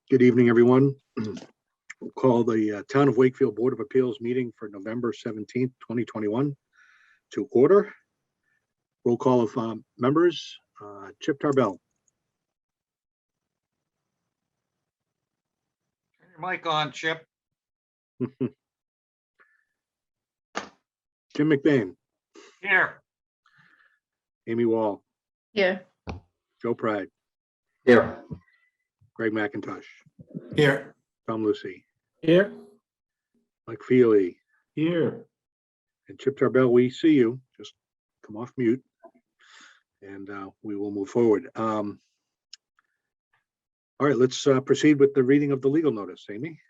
Good evening, everyone. We'll call the Town of Wakefield Board of Appeals meeting for November 17th, 2021 to order. Roll call of members. Chip Tarbell. Turn your mic on, Chip. Jim McBain. Here. Amy Wall. Here. Joe Pride. Here. Greg McIntosh. Here. Tom Lucy. Here. Mike Feely. Here. And Chip Tarbell, we see you. Just come off mute and we will move forward. All right, let's proceed with the reading of the legal notice. Amy?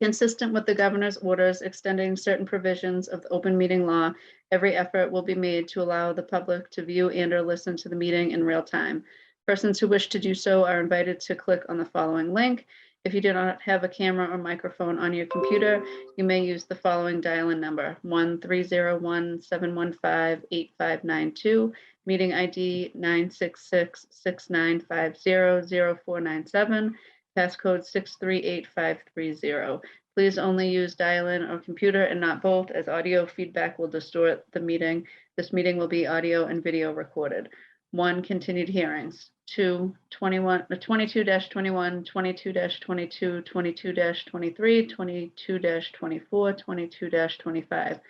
Consistent with the governor's orders extending certain provisions of the open meeting law, every effort will be made to allow the public to view and or listen to the meeting in real time. Persons who wish to do so are invited to click on the following link. If you do not have a camera or microphone on your computer, you may use the following dial-in number: 1-301-715-8592, meeting ID 966-6950-0497, passcode 638530. Please only use dial-in or computer and not both, as audio feedback will distort the meeting. This meeting will be audio and video recorded. 1, continued hearings. 2, 22-21, 22-22, 22-23, 22-24, 22-25.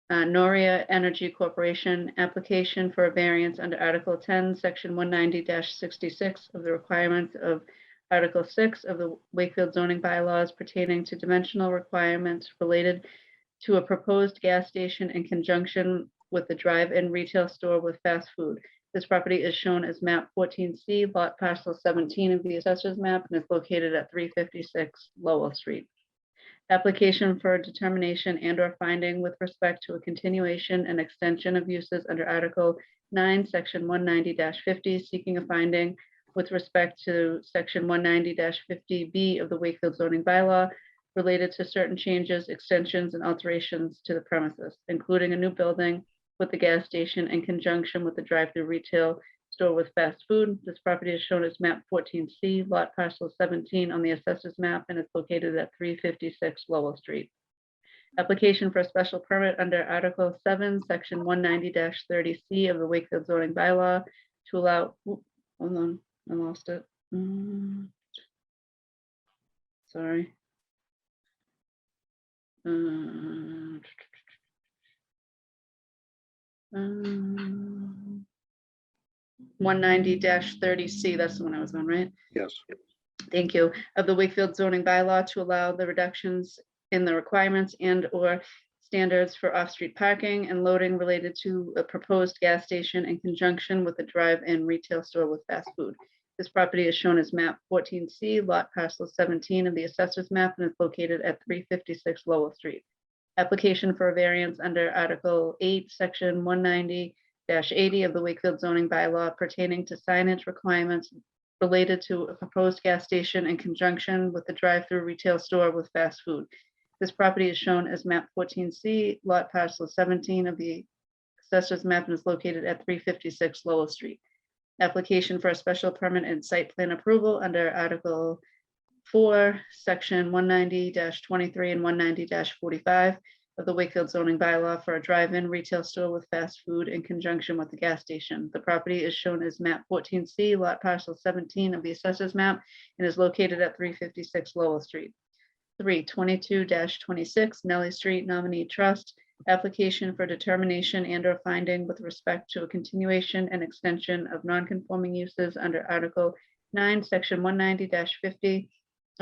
Noria Energy Corporation, application for a variance under Article 10, Section 190-66 of the requirements of Article 6 of the Wakefield zoning bylaws pertaining to dimensional requirements related to a proposed gas station in conjunction with the drive-in retail store with fast food. This property is shown as map 14C, lot parcel 17 of the assessor's map, and is located at 356 Lowell Street. Application for a determination and or finding with respect to a continuation and extension of uses under Article 9, Section 190-50, seeking a finding with respect to Section 190-50B of the Wakefield zoning bylaw related to certain changes, extensions, and alterations to the premises, including a new building with the gas station in conjunction with the drive-through retail store with fast food. This property is shown as map 14C, lot parcel 17 on the assessor's map, and is located at 356 Lowell Street. Application for a special permit under Article 7, Section 190-30C of the Wakefield zoning bylaw to allow, hold on, I lost it. Sorry. 190-30C, that's the one I was on, right? Yes. Thank you. Of the Wakefield zoning bylaw to allow the reductions in the requirements and or standards for off-street parking and loading related to a proposed gas station in conjunction with a drive-in retail store with fast food. This property is shown as map 14C, lot parcel 17 of the assessor's map, and is located at 356 Lowell Street. Application for a variance under Article 8, Section 190-80 of the Wakefield zoning bylaw pertaining to signage requirements related to a proposed gas station in conjunction with the drive-through retail store with fast food. This property is shown as map 14C, lot parcel 17 of the assessor's map, and is located at 356 Lowell Street. Application for a special permit and site plan approval under Article 4, Section 190-23 and 190-45 of the Wakefield zoning bylaw for a drive-in retail store with fast food in conjunction with the gas station. The property is shown as map 14C, lot parcel 17 of the assessor's map, and is located at 356 Lowell Street. 3, 22-26 Nellie Street Nominee Trust, application for determination and or finding with respect to a continuation and extension of non-conforming uses under Article 9, Section 190-50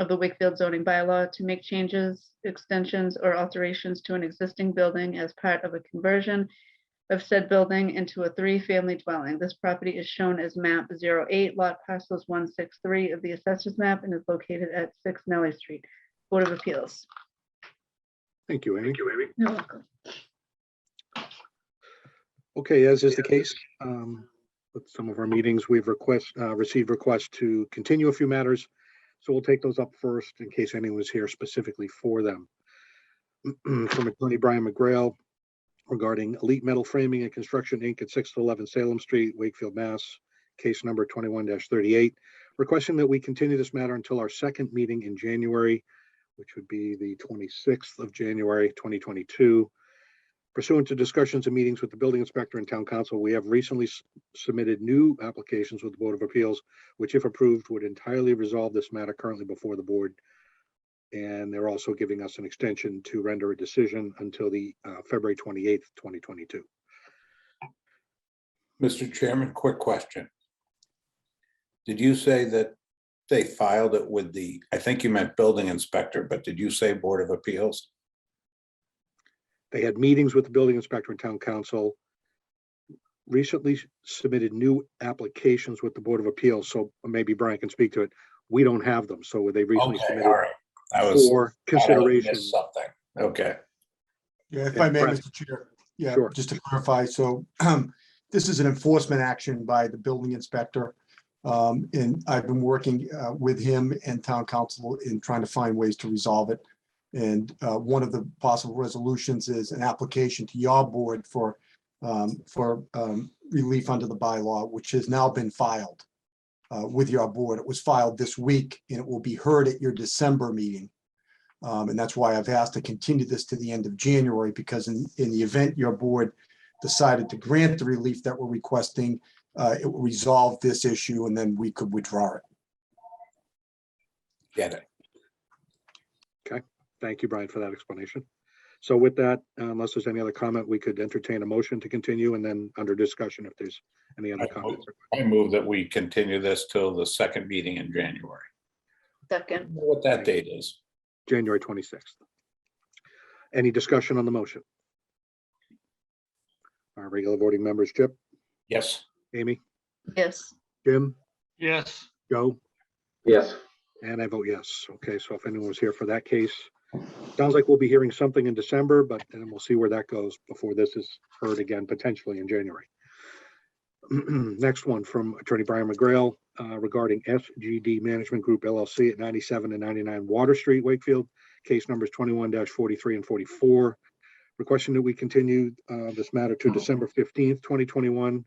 of the Wakefield zoning bylaw to make changes, extensions, or alterations to an existing building as part of a conversion of said building into a 3-family dwelling. This property is shown as map 08, lot parcels 163 of the assessor's map, and is located at 6 Nellie Street. Board of Appeals. Thank you, Amy. You're welcome. Okay, as is the case with some of our meetings, we've received requests to continue a few matters. So we'll take those up first in case anyone was here specifically for them. From Attorney Brian McGrail regarding Elite Metal Framing and Construction Inc. at 6 to 11 Salem Street, Wakefield, Mass. Case number 21-38, requesting that we continue this matter until our second meeting in January, which would be the 26th of January, 2022. Pursuant to discussions and meetings with the building inspector and town council, we have recently submitted new applications with the Board of Appeals, which, if approved, would entirely resolve this matter currently before the board. And they're also giving us an extension to render a decision until the February 28th, 2022. Mr. Chairman, quick question. Did you say that they filed it with the, I think you meant building inspector, but did you say Board of Appeals? They had meetings with the building inspector and town council, recently submitted new applications with the Board of Appeals. So maybe Brian can speak to it. We don't have them. So they recently Okay, submitted all right. I was for I consideration. missed something. Okay. Yeah, if I may, Brett. Mr. Chair. Yeah, Sure. just to clarify, so this is an enforcement action by the building inspector. And I've been working with him and town council in trying to find ways to resolve it. And one of the possible resolutions is an application to your board for relief under the bylaw, which has now been filed with your board. It was filed this week and it will be heard at your December meeting. And that's why I've asked to continue this to the end of January, because in the event your board decided to grant the relief that we're requesting, it will resolve this issue and then we could withdraw it. Get it. Thank you, Brian, for that explanation. So with that, unless there's any other comment, we could entertain a motion to continue and then under discussion if there's any other comments. I move that we continue this till the second meeting in January. I don't Second. know what that date is. January 26th. Any discussion on the motion? Our regular voting members, Chip, Yes. Amy, Yes. Jim, Yes. Joe, Yes. and I vote yes. Okay, so if anyone was here for that case, sounds like we'll be hearing something in December, but then we'll see where that goes before this is heard again, potentially in January. Next one from Attorney Brian McGrail regarding SGD Management Group LLC at 97 and 99 Water Street, Wakefield, case numbers 21-43 and 44. Requesting that we continue this matter to December 15th, 2021.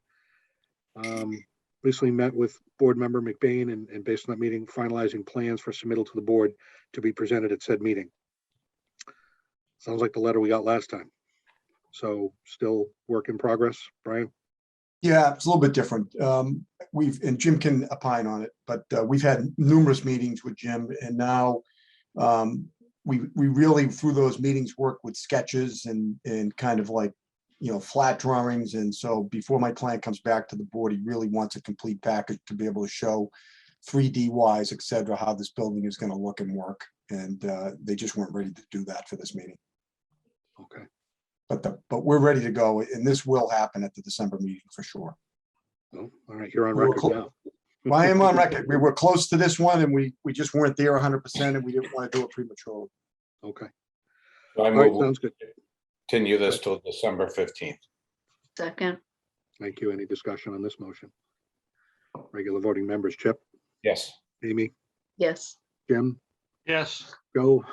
Recently met with board member McBain and based on that meeting, finalizing plans for submittal to the board to be presented at said meeting. Sounds like the letter we got last time. So still work in progress, Brian? Yeah, it's a little bit different. And Jim can opine on it, but we've had numerous meetings with Jim and now we really, through those meetings, work with sketches and kind of like, flat drawings. And so before my client comes back to the board, he really wants a complete package to be able to show 3D wise, et cetera, how this building is going to look and work. And they just weren't ready to do that for this meeting. Okay. But we're ready to go, and this will happen at the December meeting for sure. Oh, all right, you're on We're record now. Well, I am on record. We were close to this one and we just weren't there 100% and we didn't want to do it prematurely. Okay. So I All right, move sounds good. continue this till December 15th. Second. Thank you. Any discussion on this motion? Regular voting members, Chip, Yes. Amy, Yes. Jim, Yes. Joe,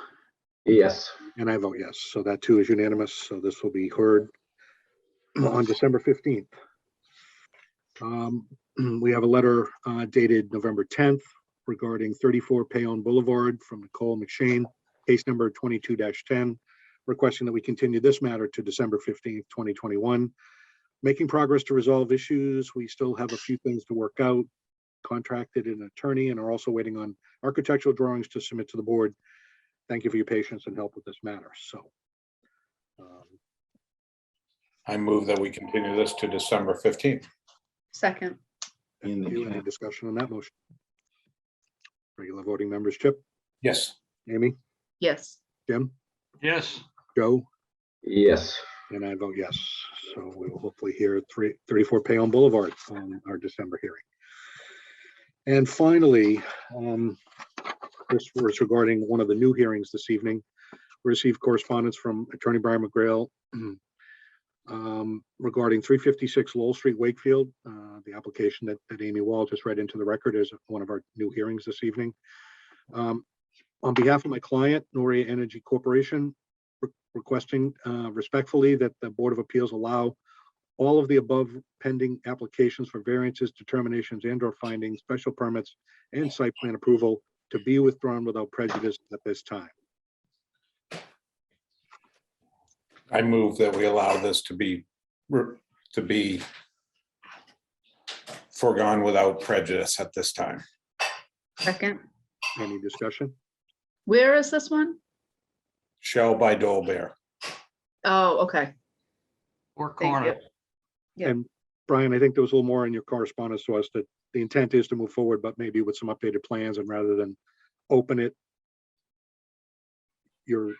Yes. and I vote yes. So that too is unanimous. So this will be heard on December 15th. We have a letter dated November 10th regarding 34 Payon Boulevard from Nicole McShane, case number 22-10, requesting that we continue this matter to December 15th, 2021. Making progress to resolve issues. We still have a few things to work out. Contracted an attorney and are also waiting on architectural drawings to submit to the board. Thank you for your patience and help with this matter. So I move that we continue this to December 15th. Second. thank you. Any discussion on that motion? Regular voting members, Chip, Yes. Amy, Yes. Jim, Yes. Joe, Yes. and I vote yes. So we will hopefully hear 34 Payon Boulevard on our December hearing. And finally, this was regarding one of the new hearings this evening. We received correspondence from Attorney Brian McGrail regarding 356 Lowell Street, Wakefield. The application that Amy Wall just read into the record is one of our new hearings this evening. On behalf of my client, Noria Energy Corporation, requesting respectfully that the Board of Appeals allow all of the above pending applications for variances, determinations, and/or findings, special permits, and site plan approval to be withdrawn without prejudice at this time. I move that we allow this to be foregone without prejudice at this time. Second. Any discussion? Where is this one? Shell by Dolbear. Oh, okay. Four Thank you. corner. Yeah. And Brian, I think there was a little more in your correspondence to us that the intent is to move forward, but maybe with some updated plans, and rather than open it, your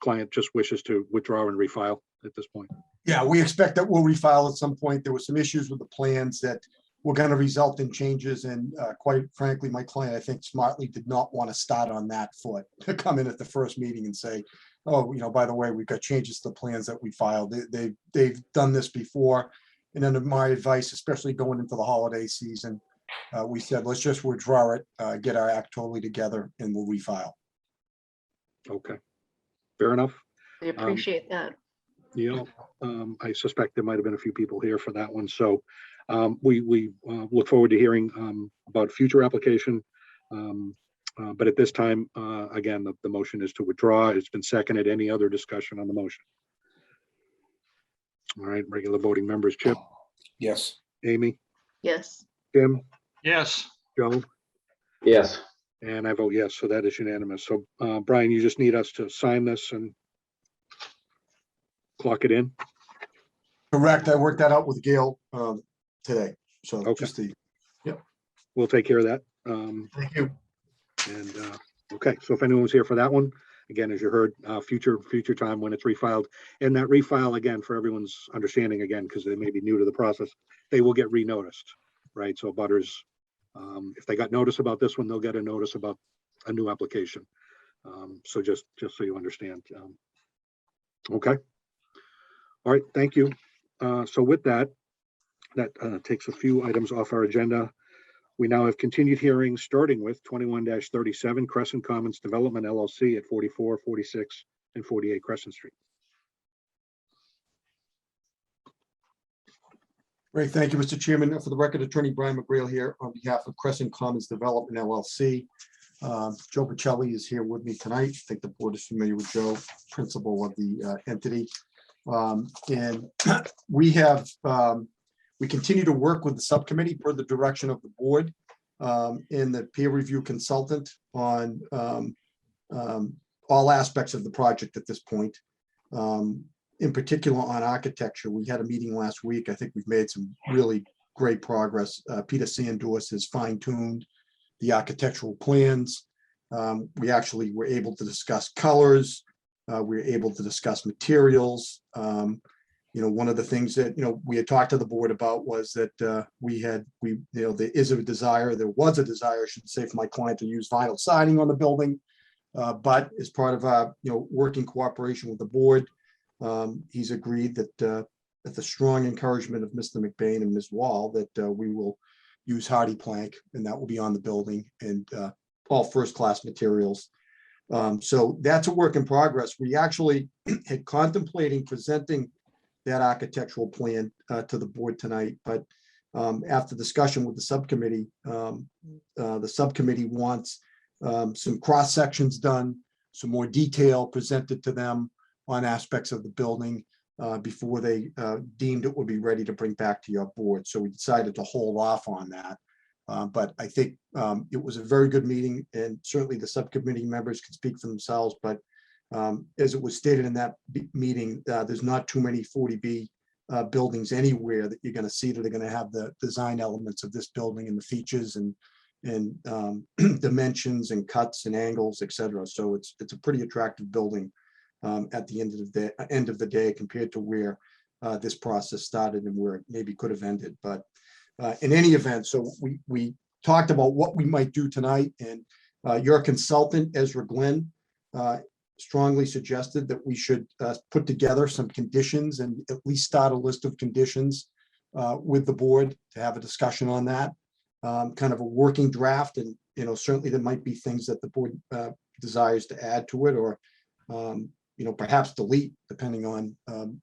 client just wishes to withdraw and refile at this point. Yeah, we expect that we'll refile at some point. There were some issues with the plans that were going to result in changes, and quite frankly, my client, I think smartly did not want to start on that foot, to come in at the first meeting and say, oh, by the way, we've got changes to the plans that we filed. They've done this before. And under my advice, especially going into the holiday season, we said, let's just withdraw it, get our act totally together, and we'll refile. Okay, fair enough. We appreciate that. I suspect there might have been a few people here for that one. So we look forward to hearing about future application. But at this time, again, the motion is to withdraw. It's been seconded. Any other discussion on the motion? All right, regular voting members, Chip, Yes. Amy, Yes. Tim, Yes. Joe, Yes. and I vote yes, so that is unanimous. So Brian, you just need us to sign this and clock it in? Correct. I worked that out with Gail today. So Okay. just We'll take care of that. thank you. And okay, so if anyone's here for that one, again, as you heard, future time when it's refiled, and that refile, again, for everyone's understanding, again, because they may be new to the process, they will get re-noticed, right? So butters, if they got notice about this one, they'll get a notice about a new application. So just so you understand. Okay. All right, thank you. So with that takes a few items off our agenda. We now have continued hearings, starting with 21-37 Crescent Commons Development LLC at 44, 46, and 48 Crescent Street. Great. Thank you, Mr. Chairman. For the record, Attorney Brian McGrail here on behalf of Crescent Commons Development LLC. Joe Pacelli is here with me tonight. I think the board is familiar with Joe, principal of the entity. And we continue to work with the subcommittee per the direction of the board and the peer review consultant on all aspects of the project at this point. In particular on architecture, we had a meeting last week. I think we've made some really great progress. Peter Sandors has fine-tuned the architectural plans. We actually were able to discuss colors. We were able to discuss materials. One of the things that, we had talked to the board about was that there was a desire, I should say, for my client to use vinyl siding on the building. But as part of our, working cooperation with the board, he's agreed that at the strong encouragement of Mr. McBain and Ms. Wall, that we will use hardy plank, and that will be on the building, and all first-class materials. So that's a work in progress. We actually had contemplating presenting that architectural plan to the board tonight, but after discussion with the subcommittee wants some cross sections done, some more detail presented to them on aspects of the building before they deemed it would be ready to bring back to your board. So we decided to hold off on that. But I think it was a very good meeting, and certainly the subcommittee members can speak for themselves. But as it was stated in that meeting, there's not too many 40B buildings anywhere that you're going to see that are going to have the design elements of this building and the features and dimensions and cuts and angles, etc. So it's a pretty attractive building at the end of the day compared to where this process started and where it maybe could have ended. But in any event, so we talked about what we might do tonight, and your consultant, Ezra Glenn, strongly suggested that we should put together some conditions and at least start a list of conditions with the board to have a discussion on that, kind of a working draft. And, certainly there might be things that the board desires to add to it, or, perhaps delete, depending on,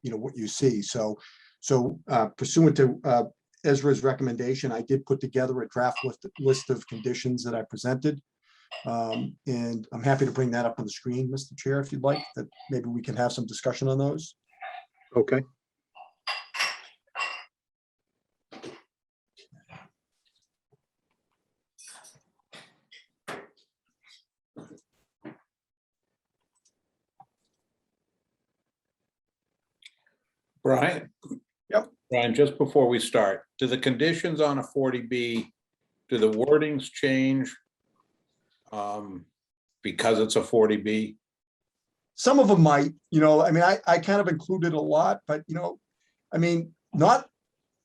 what you see. So So pursuant to Ezra's recommendation, I did put together a draft list of conditions that I presented. And I'm happy to bring that up on the screen, Mr. Chair, if you'd like, that maybe we can have some discussion on those. Okay. Brian? Yep. Brian, just before we start, do the conditions on a 40B, do the wordings change because it's a 40B? Some of them might, I mean, I kind of included a lot, but, I mean, not,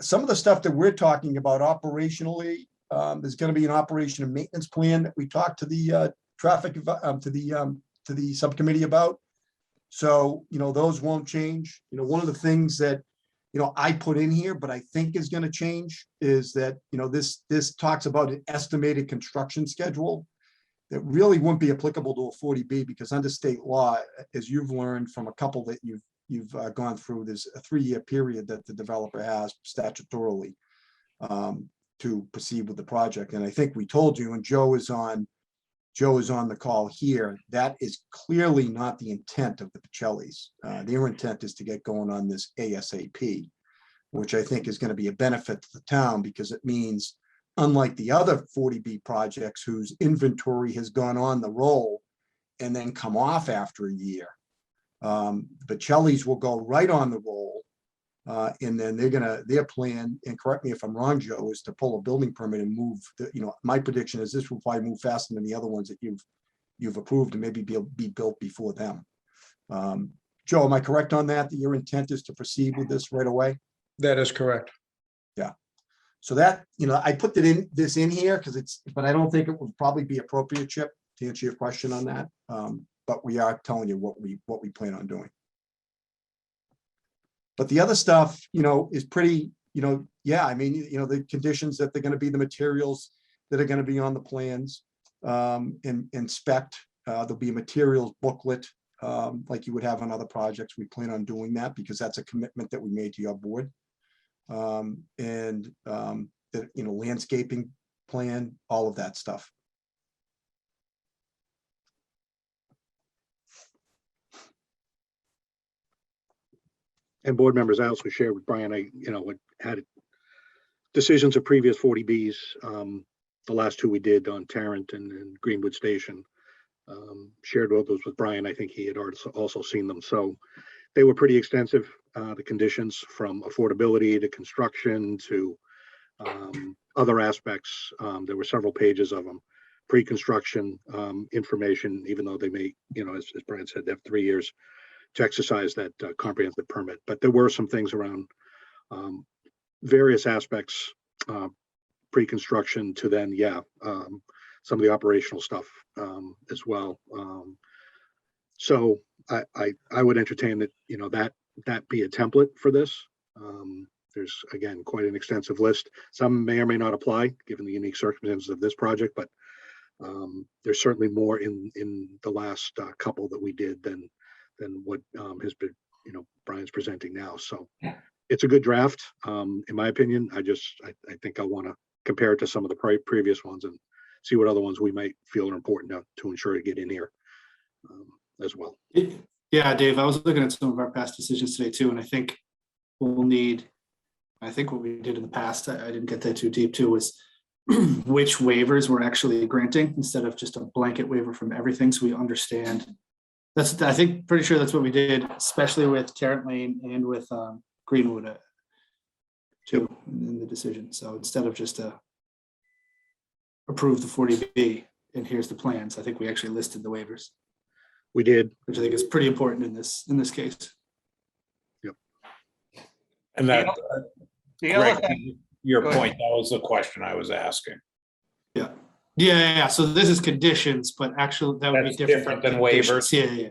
some of the stuff that we're talking about operationally, there's going to be an operation and maintenance plan that we talked to the traffic, to the subcommittee about. So, those won't change. One of the things that, I put in here, but I think is going to change is that, this talks about an estimated construction schedule that really wouldn't be applicable to a 40B, because under state law, as you've learned from a couple that you've gone through, there's a 3-year period that the developer has statutorily to proceed with the project. And I think we told you, and Joe is on the call here, that is clearly not the intent of the Pacellis. Their intent is to get going on this ASAP, which I think is going to be a benefit to the town, because it means, unlike the other 40B projects whose inventory has gone on the roll and then come off after a year, the Pacellis will go right on the roll. And then their plan, and correct me if I'm wrong, Joe, is to pull a building permit and move, my prediction is this will probably move faster than the other ones that you've approved and maybe be built before them. Joe, am I correct on that your intent is to proceed with this right away? That is correct. Yeah. So that, I put this in here but I don't think it would probably be appropriate, Chip, to answer your question on that. But we are telling you what we plan on doing. But the other stuff, is pretty, yeah, I mean, the conditions that they're going to be the materials that are going to be on the plans, and spec. There'll be a materials booklet, like you would have on other projects. We plan on doing that because that's a commitment that we made to your board. And the, landscaping plan, all of that stuff. And board members, I also shared with Brian, I had decisions of previous 40Bs. The last 2 we did on Tarrant and Greenwood Station. Shared all those with Brian. I think he had also seen them. So they were pretty extensive, the conditions from affordability to construction to other aspects. There were several pages of them. Pre-construction information, even though they may, as Brian said, they have 3 years to exercise that comprehensive permit. But there were some things around various aspects, pre-construction to then, some of the operational stuff as well. So I would entertain that, that be a template for this. There's, again, quite an extensive list. Some may or may not apply given the unique circumstances of this project, but there's certainly more in the last couple that we did than what has been, Brian's presenting now. So it's a good draft. In my opinion, I think I want to compare it to some of the previous ones and see what other ones we might feel are important to ensure to get in here as well. Yeah, Dave, I was looking at some of our past decisions today too, and I think what we did in the past, I didn't get that too deep too, was which waivers we're actually granting instead of just a blanket waiver from everything, so we understand. I think pretty sure that's what we did, especially with Tarrant Lane and with Greenwood too in the decision. So instead of just approve the 40B and here's the plans, I think we actually listed the waivers. We did, which I think is pretty important in this case. Yep. And that, The other Greg, thing, your Go ahead. point, that was the question I was asking. Yeah. So this is conditions, but actually that would That's be different than conditions. waivers? Yeah.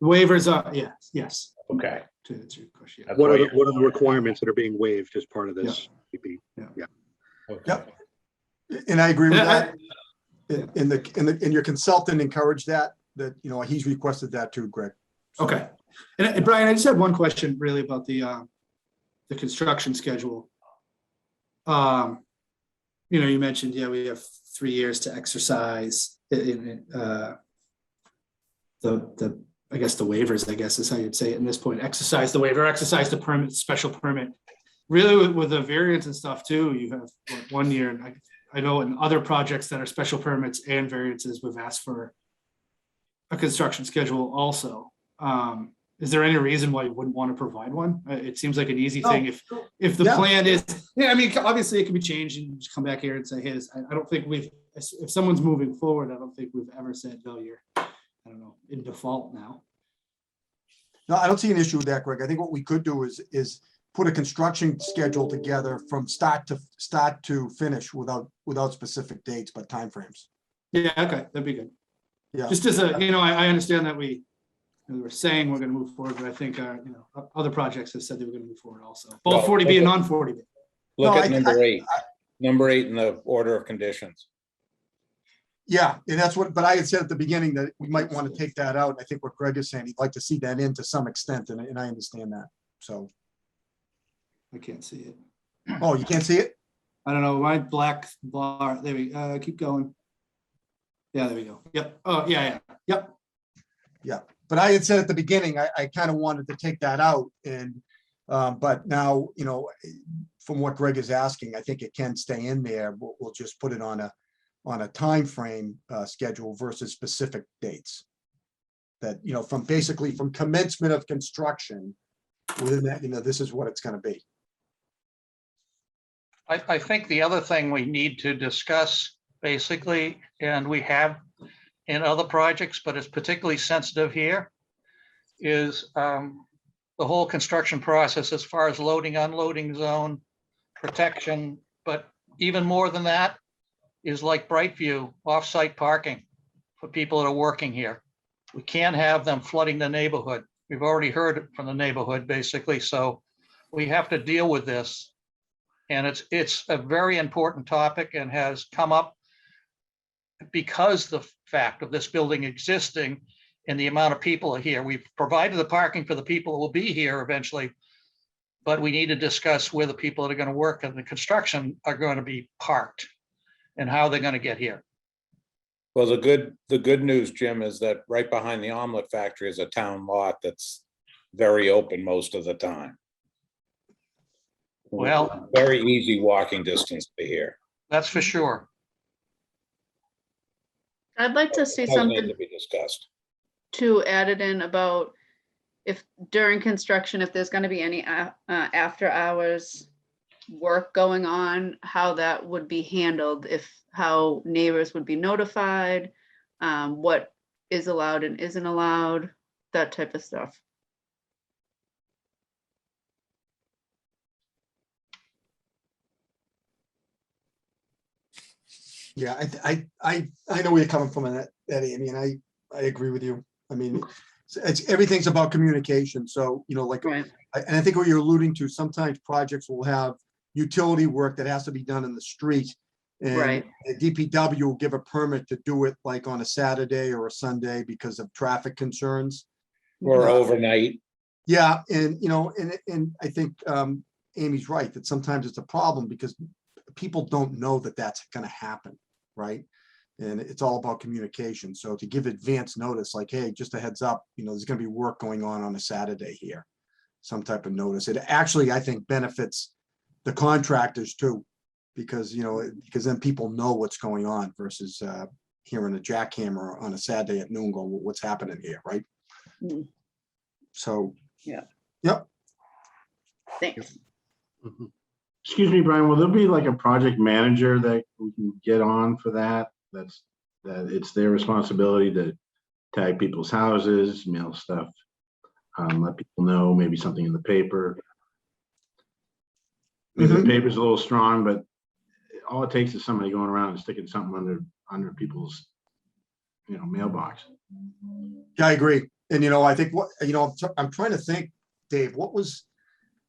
Waivers are, yes. Okay. To answer your question. That's what why are the requirements that are being waived as part of this? Okay. Yep. And I agree with And that. And your consultant encouraged that he's requested that too, Greg. So- Okay. And Brian, I just had one question really about the construction schedule. You mentioned, yeah, we have 3 years to exercise I guess the waivers, I guess is how you'd say it in this point, exercise the waiver, exercise the permit, special permit. Really with the variance and stuff too, you have 1 year, and I know in other projects that are special permits and variances, we've asked for a construction schedule also. Is there any reason why you wouldn't want to provide one? It seems like an easy thing if the Yeah. plan is, yeah, I mean, obviously it can be changed and just come back here and say, hey, I don't think if someone's moving forward, I don't think we've ever said, no, you're, I don't know, in default now. No, I don't see an issue with that, Greg. I think what we could do is put a construction schedule together from start to finish without specific dates, but timeframes. Yeah, okay, that'd be good. Yeah. Just as I understand that we were saying we're gonna move forward, but I think other projects have said they were gonna move forward also, Well, both 40B and non-40B. Look No, at number eight in the order of conditions. Yeah, and that's what, but I had said at the beginning that we might want to take that out. I think what Greg is saying, he'd like to see that in to some extent, and I understand that. So, I can't see it. oh, you can't see it? I don't know, my black bar, there we keep going. Yeah, there we go. Yep. Oh, yeah. Yep. But I had said at the beginning, I kind of wanted to take that out and, but now, from what Greg is asking, I think it can stay in there. We'll just put it on a time frame schedule versus specific dates. That, from commencement of construction, within that, this is what it's gonna be. I think the other thing we need to discuss basically, and we have in other projects, but it's particularly sensitive here, is the whole construction process as far as loading, unloading zone, protection, but even more than that is like Brightview, off-site parking for people that are working here. We can't have them flooding the neighborhood. We've already heard it from the neighborhood, basically, so we have to deal with this. And it's a very important topic and has come up because the fact of this building existing and the amount of people are here. We've provided the parking for the people who will be here eventually, but we need to discuss where the people that are going to work in the construction are going to be parked and how they're going to get here. Well, the good news, Jim, is that right behind the omelet factory is a town lot that's very open most of the time. Well, Very easy walking distance to here. that's for sure. I'd like to see Does need something to be discussed. to add it in about if during construction, if there's gonna be any after hours work going on, how that would be handled, how neighbors would be notified, what is allowed and isn't allowed, that type of stuff. Yeah, I know where you're coming from on that, Eddie. I mean, I agree with you. I mean, everything's about communication. So, Right. and I think what you're alluding to, sometimes projects will have utility work that has to be done in the street. And Right. the DPW will give a permit to do it like on a Saturday or a Sunday because of traffic concerns. Or overnight. Yeah, and I think Amy's right, that sometimes it's a problem because people don't know that that's gonna happen, right? And it's all about communication. So to give advance notice, like, hey, just a heads up, there's gonna be work going on a Saturday here. Some type of notice. It actually, I think, benefits the contractors too, because then people know what's going on versus hearing a jackhammer on a Saturday at noon going, what's happening here, right? Mm. So. Yeah. Yep. Thanks. Mhm. Excuse me, Brian, will there be like a project manager that we can get on for that? That it's their responsibility to tag people's houses, mail stuff, let people know, maybe something in the paper. Maybe the paper's a little strong, but all it takes is somebody going around and sticking something under people's, mailbox. Yeah, I agree. And, I think I'm trying to think, Dave, what was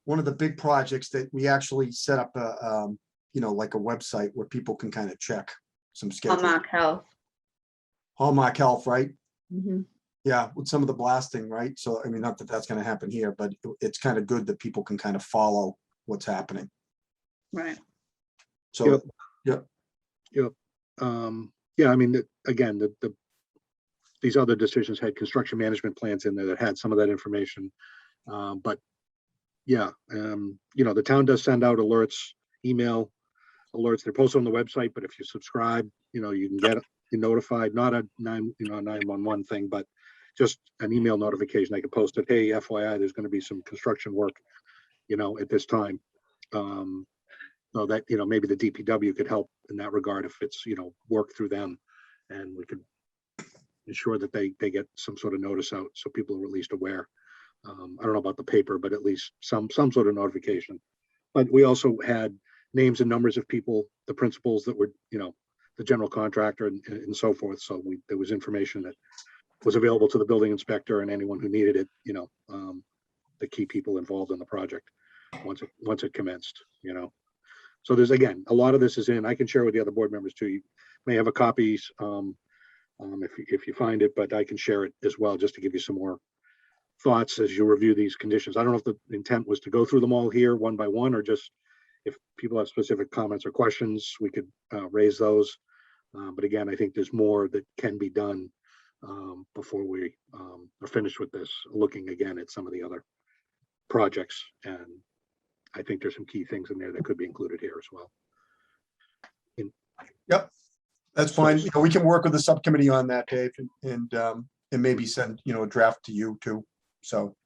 one of the big projects that we actually set up like a website where people can kind of check some schedules. Hallmark Health. Hallmark Health, right? Mhm. Yeah, with some of the blasting, right? So, I mean, not that that's going to happen here, but it's kind of good that people can kind of follow what's happening. Right. So, Yeah, I mean, again, these other decisions had construction management plans in there that had some of that information. But yeah, the town does send out alerts, email alerts. They're posted on the website, but if you subscribe, you can get notified, not a 911 thing, but just an email notification. They can post it. Hey, FYI, there's going to be some construction work, at this time. So that, maybe the DPW could help in that regard if it's, work through them, and we could ensure that they get some sort of notice out so people are at least aware. I don't know about the paper, but at least some sort of notification. But we also had names and numbers of people, the principals that were, the general contractor and so forth. So there was information that was available to the building inspector and anyone who needed it, the key people involved in the project once it commenced, So there's, again, a lot of this is in. I can share with the other board members too. You may have a copy if you find it, but I can share it as well just to give you some more thoughts as you review these conditions. I don't know if the intent was to go through them all here one by one, or just if people have specific comments or questions, we could raise those. But again, I think there's more that can be done before we are finished with this, looking again at some of the other projects. And I think there's some key things in there that could be included here as well. yep, that's fine. We can work with the subcommittee on that, Dave, and maybe send, a draft to you too. So.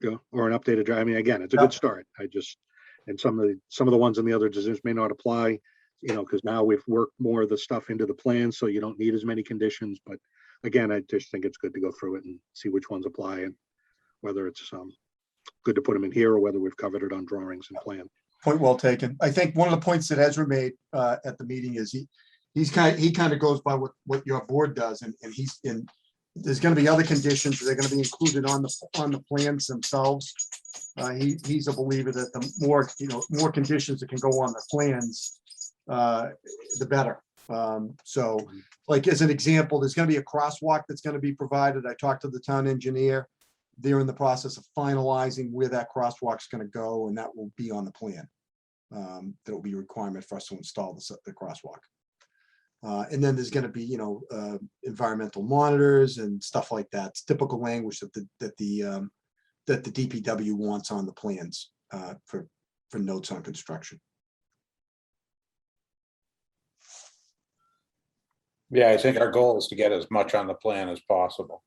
Yeah, or an updated draft. I mean, again, it's a good start. And some of the ones in the other decisions may not apply, because now we've worked more of the stuff into the plan, so you don't need as many conditions. But again, I just think it's good to go through it and see which ones apply and whether it's good to put them in here or whether we've covered it on drawings and plan. Point well taken. I think one of the points that Ezra made at the meeting is he kind of goes by what your board does, and there's going to be other conditions that are going to be included on the plans themselves. He's a believer that the more conditions that can go on the plans, the better. So, like as an example, there's going to be a crosswalk that's going to be provided. I talked to the town engineer. They're in the process of finalizing where that crosswalk is going to go, and that will be on the plan. That will be a requirement for us to install the crosswalk. And then there's going to be, environmental monitors and stuff like that. It's typical language that the DPW wants on the plans for notes on construction. Yeah, I think our goal is to get as much on the plan as possible.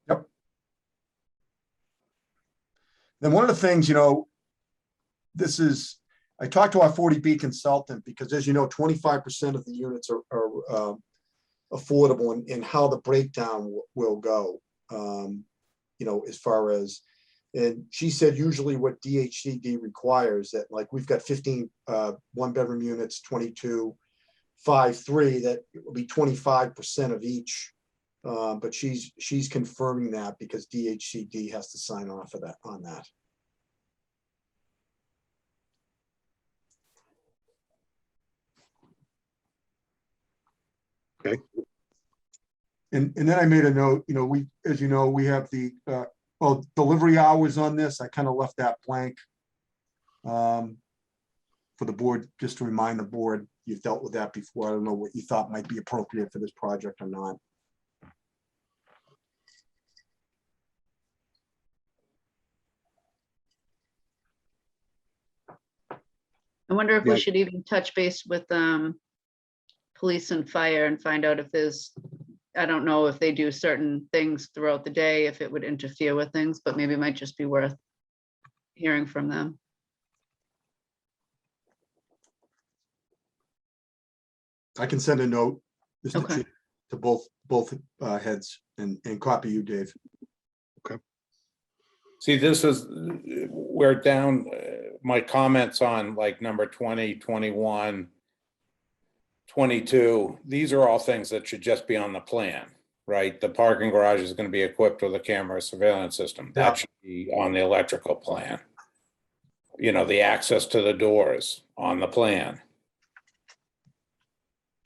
Yep. Then one of the things, I talked to our 40B consultant because, as you know, 25% of the units are affordable, and how the breakdown will go, as far as, and she said usually what DHCD requires, that like we've got 15 one-bedroom units, 22, 5-3, that it will be 25% of each. But she's confirming that because DHCD has to sign off on that. Okay. And then I made a note, we have the delivery hours on this. I kind of left that blank for the board, just to remind the board, you've dealt with that before. I don't know what you thought might be appropriate for this project or not. I wonder if Yeah. we should even touch base with police and fire and find out if there's, I don't know if they do certain things throughout the day, if it would interfere with things, but maybe it might just be worth hearing from them. I can send a note, Mr. Okay. Chief, to both heads and copy you, Dave. See, this is, we're down, my comments on like number 20, 21, 22, these are all things that should just be on the plan, right? The parking garage is going to be equipped with a camera surveillance system. That should be on the electrical plan. The access to the doors on the plan.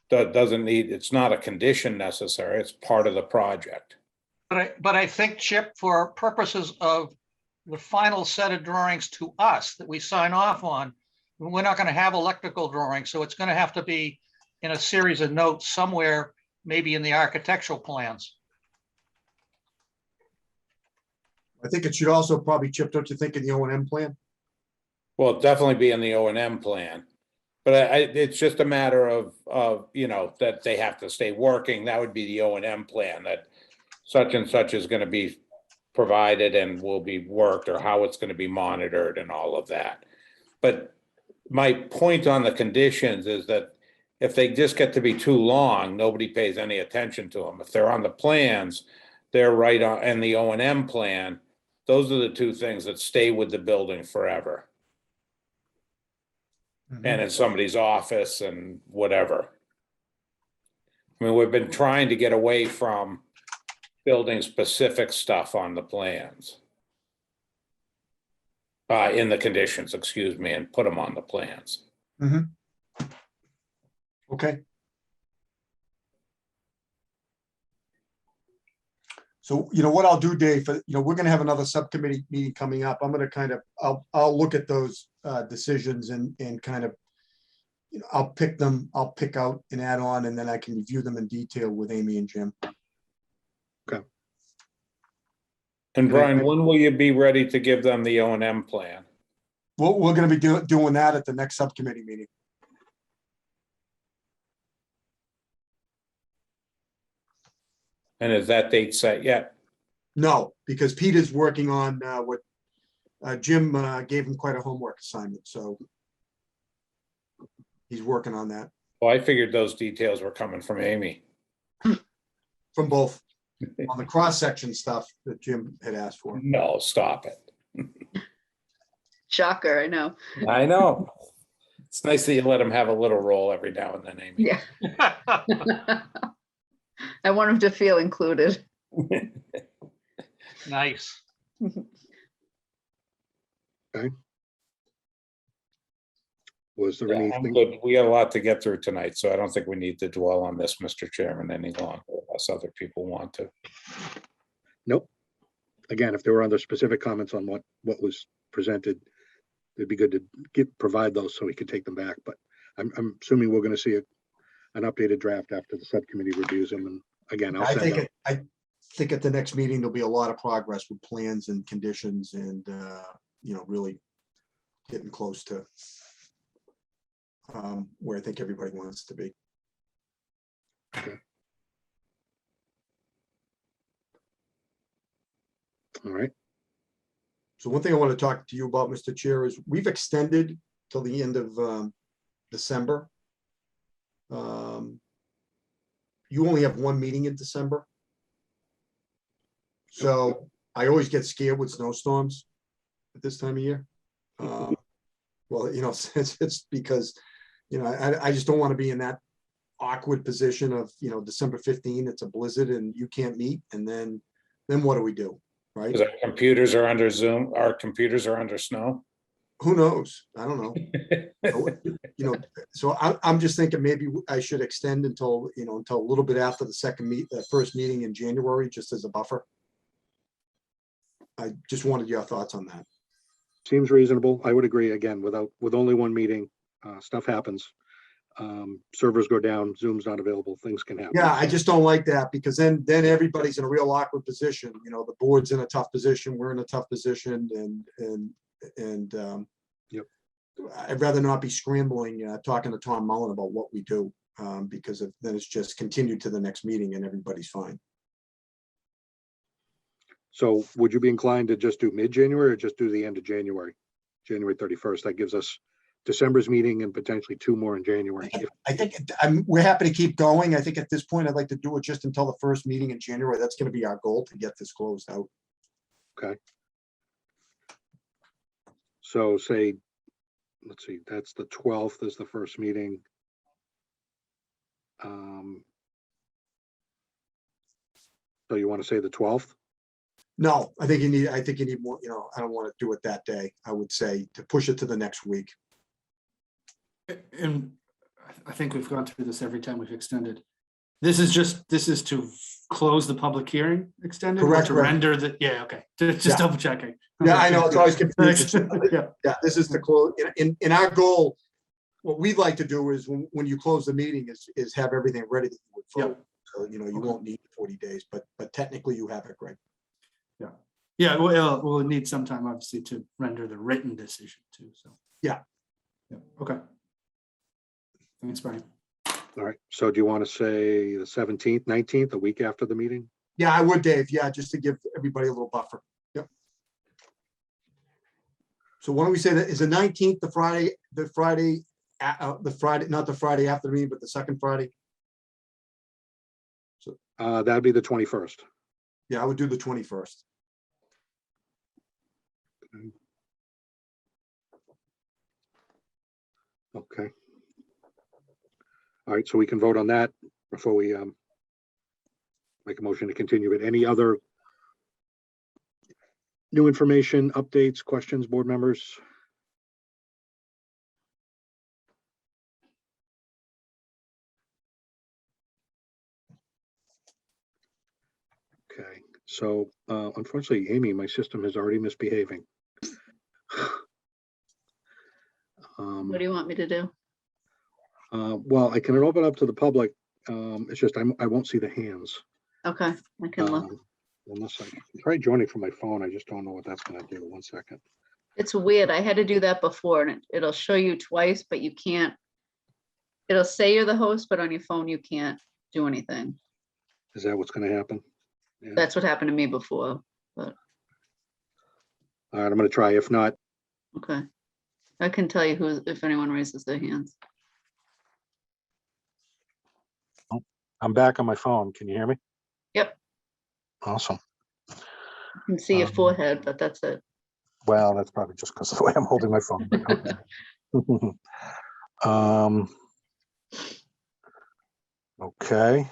That doesn't need, it's not a condition necessary, it's part of the project. But I think, Chip, for purposes of the final set of drawings to us that we sign off on. We're not going to have electrical drawings, so it's going to have to be in a series of notes somewhere, maybe in the architectural plans. I think it should also probably, Chip, don't you think, in the O&M plan? Well, definitely be in the O and M plan. But it's just a matter of, you know, that they have to stay working. That would be the O and M plan, that such and such is gonna be provided and will be worked, or how it's gonna be monitored and all of that. But my point on the conditions is that if they just get to be too long, nobody pays any attention to them. If they're on the plans, they're right on, and the O and M plan, those are the two things that stay with the building forever. And in somebody's office and whatever. I mean, we've been trying to get away from building specific stuff on the plans. In the conditions, excuse me, and put them on the plans. Okay. So, you know, what I'll do, Dave, you know, we're gonna have another subcommittee meeting coming up. I'm gonna kind of, I'll look at those decisions and kind of, you know, I'll pick out and add on, and then I can review them in detail with Amy and Jim. And Brian, when will you be ready to give them the O and M plan? Well, we're gonna be doing that at the next subcommittee meeting. And is that date set yet? No, because Peter's working on what Jim gave him quite a homework assignment, so he's working on that Well, I figured those details were coming from Amy. from both on the cross-section stuff that Jim had asked for. No, stop it. Shocker, I know. I know. It's nice that you let them have a little role every now and then, Amy. Yeah. I want him to feel included. Nice. Was there Yeah, I'm anything? good. We got a lot to get through tonight, so I don't think we need to dwell on this, Mr. Chairman, any longer, unless other people want to. Nope. Again, if there were other specific comments on what was presented, it'd be good to provide those so we could take them back. But I'm assuming we're going to see an updated draft after the subcommittee reviews them. And again, I'll I send out. I think at the next meeting, there'll be a lot of progress with plans and conditions and, you know, really getting close to where I think everybody wants to be. All right. So one thing I want to talk to you about, Mr. Chair, is we've extended till the end of December. You only have one meeting in December. So I always get scared with snowstorms at this time of year. Well, you know, it's because, you know, I just don't want to be in that awkward position of, you know, December 15, it's a blizzard and you can't meet. And then what do we do? Right? Because our computers are under Zoom, our computers are under snow. Who knows? I don't know. You know, so I'm just thinking maybe I should extend until, you know, until a little bit after the first meeting in January, just as a buffer. I just wanted your thoughts on that. Seems reasonable. I would agree. Again, with only one meeting, stuff happens. Servers go down, Zoom's not available, things can happen. Yeah, I just don't like that because then everybody's in a real awkward position. You know, the board's in a tough position, we're in a tough position, and Yep. I'd rather not be scrambling, talking to Tom Mullen about what we do, because then it's just continued to the next meeting and everybody's fine. So would you be inclined to just do mid-January or just do the end of January, January 31st? That gives us December's meeting and potentially two more in January. I think we're happy to keep going. I think at this point, I'd like to do it just until the first meeting in January. That's going to be our goal, to get this closed out. Okay. So say, let's see, that's the 12th is the first meeting. So you want to say the 12th? No, I think you need more, you know, I don't want to do it that day. I would say to push it to the next week. And I think we've gone through this every time we've extended. This is to close the public hearing extended? or Correct, To correct. render the, yeah, okay, just Yeah. double checking. Yeah, I know, it's always confusing. Yeah, Yeah, this is the close, in our goal, what we'd like to do is when you close the meeting is have everything ready that you would vote. So, you Okay. won't need 40 days, but technically you have it, Greg. yeah, we'll need some time, obviously, to render the written decision too, so. Yeah. Yeah, okay. Thanks, Brian. All right, so do you want to say the 17th, 19th, a week after the meeting? Yeah, I would, Dave. Yeah, just to give everybody a little buffer. Yep. So why don't we say that is the 19th, the Friday, not the Friday after the meeting, but the second Friday? That'd be the 21st. Yeah, I would do the 21st. Okay. All right, so we can vote on that before we make a motion to continue it. Any other new information, updates, questions, board members? Okay, so unfortunately, Amy, my system is already misbehaving. What do you want me to do? Well, I can open up to the public. It's just I won't see the hands. Okay, I can look. Unless I try joining from my phone. I just don't know what that's going to do. 1 second. It's weird. I had to do that before and it'll show you twice, but you can't. It'll say you're the host, but on your phone, you can't do anything. Is that what's going to happen? Yeah. That's what happened to me before. All right, I'm going to try. If not, Okay. I can tell you who, if anyone raises their hands. I'm back on my phone. Can you hear me? Yep. Awesome. You can see your Um, forehead, but that's it. Well, that's probably just because of the way I'm holding my phone. But okay. Okay.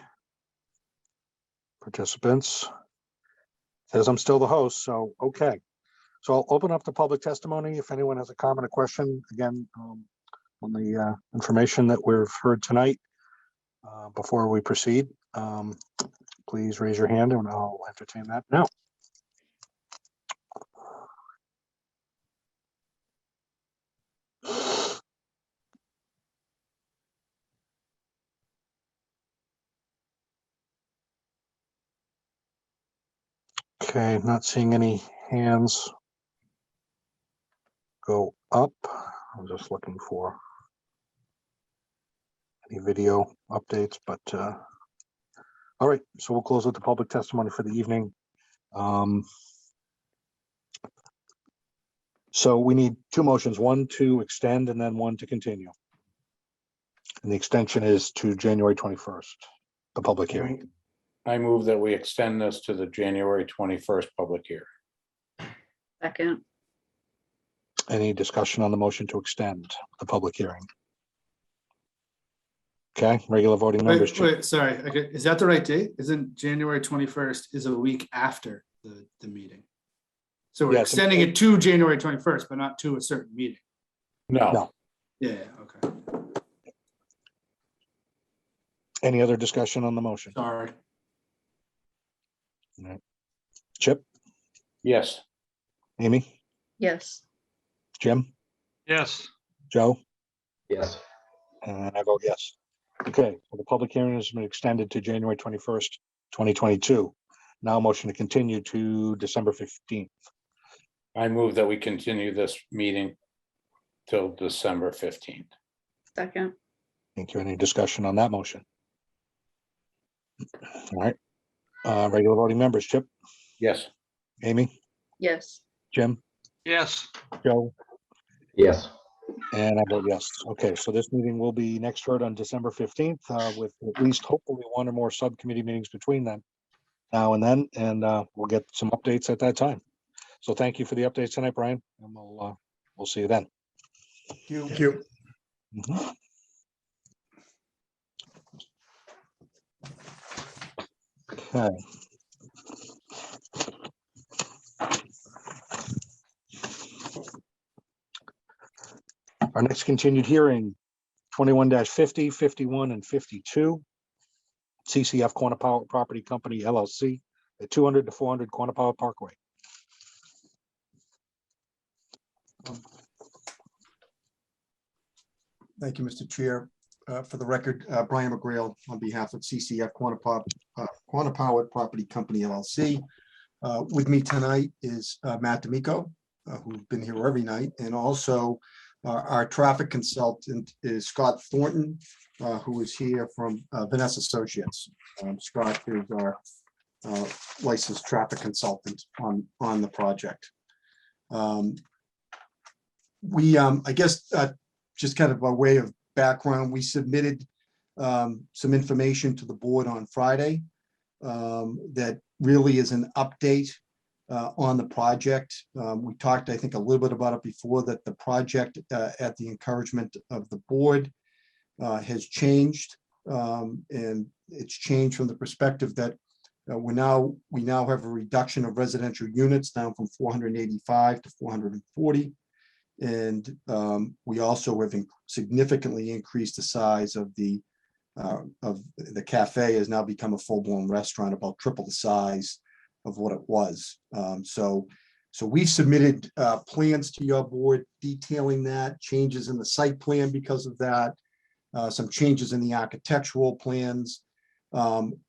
Participants. Says I'm still the host, so okay. So I'll open up the public testimony. If anyone has a comment or question, again, on the information that we've heard tonight, before we proceed, please raise your hand and I'll entertain that now. Okay, not seeing any hands go up. I'm just looking for any video updates, but all right, so we'll close with the public testimony for the evening. So we need two motions, one to extend and then one to continue. And the extension is to January 21st, the public hearing. I move that we extend this to the January 21st public hearing. Second. Any discussion on the motion to extend the public hearing? Okay, regular voting members. Wait, sorry, okay, is that the right date? Isn't January 21st is a week after the meeting? So we're Yes. extending it to January 21st, but not to a certain meeting. No, Yeah, okay, Any other discussion on the motion? sorry. Chip, yes, Amy, Yes. Jim, Yes, Joe, Yes. and I vote yes. Okay, so the public hearing has been extended to January 21st, 2022. Now a motion to continue to December 15th. I move that we continue this meeting till December 15th. Second. Thank you. Any discussion on that motion? All right. Regular voting members, Chip, Yes, Amy, Yes. Jim, yes, Joe, Yes. and I vote yes. Okay, so this meeting will be next heard on December 15th, with at least hopefully one or more subcommittee meetings between then, now and then, and we'll get some updates at that time. So thank you for the updates tonight, Brian, and we'll see you then. Thank you. Mhm. Okay. Our next continued hearing, 21-50, 51, and 52. CCF Quantipower Property Company LLC at 200 to 400 Quantipower Parkway. Thank you, Mr. Chair. For the record, Brian McGrail on behalf of CCF Quantipower Property Company LLC. With me tonight is Matt D'Amico, who's been here every night, and also our traffic consultant is Scott Thornton, who is here from Vanessa Associates. Scott is our licensed traffic consultant on the project. I guess just kind of by way of background, we submitted some information to the board on Friday that really is an update on the project. We talked, I think, a little bit about it before, that the project at the encouragement of the board has changed. And it's changed from the perspective that we now have a reduction of residential units down from 485 to 440. And we also have significantly increased the size of the cafe, has now become a full-blown restaurant, about triple the size of what it was. So we submitted plans to your board detailing that, changes in the site plan because of that, some changes in the architectural plans.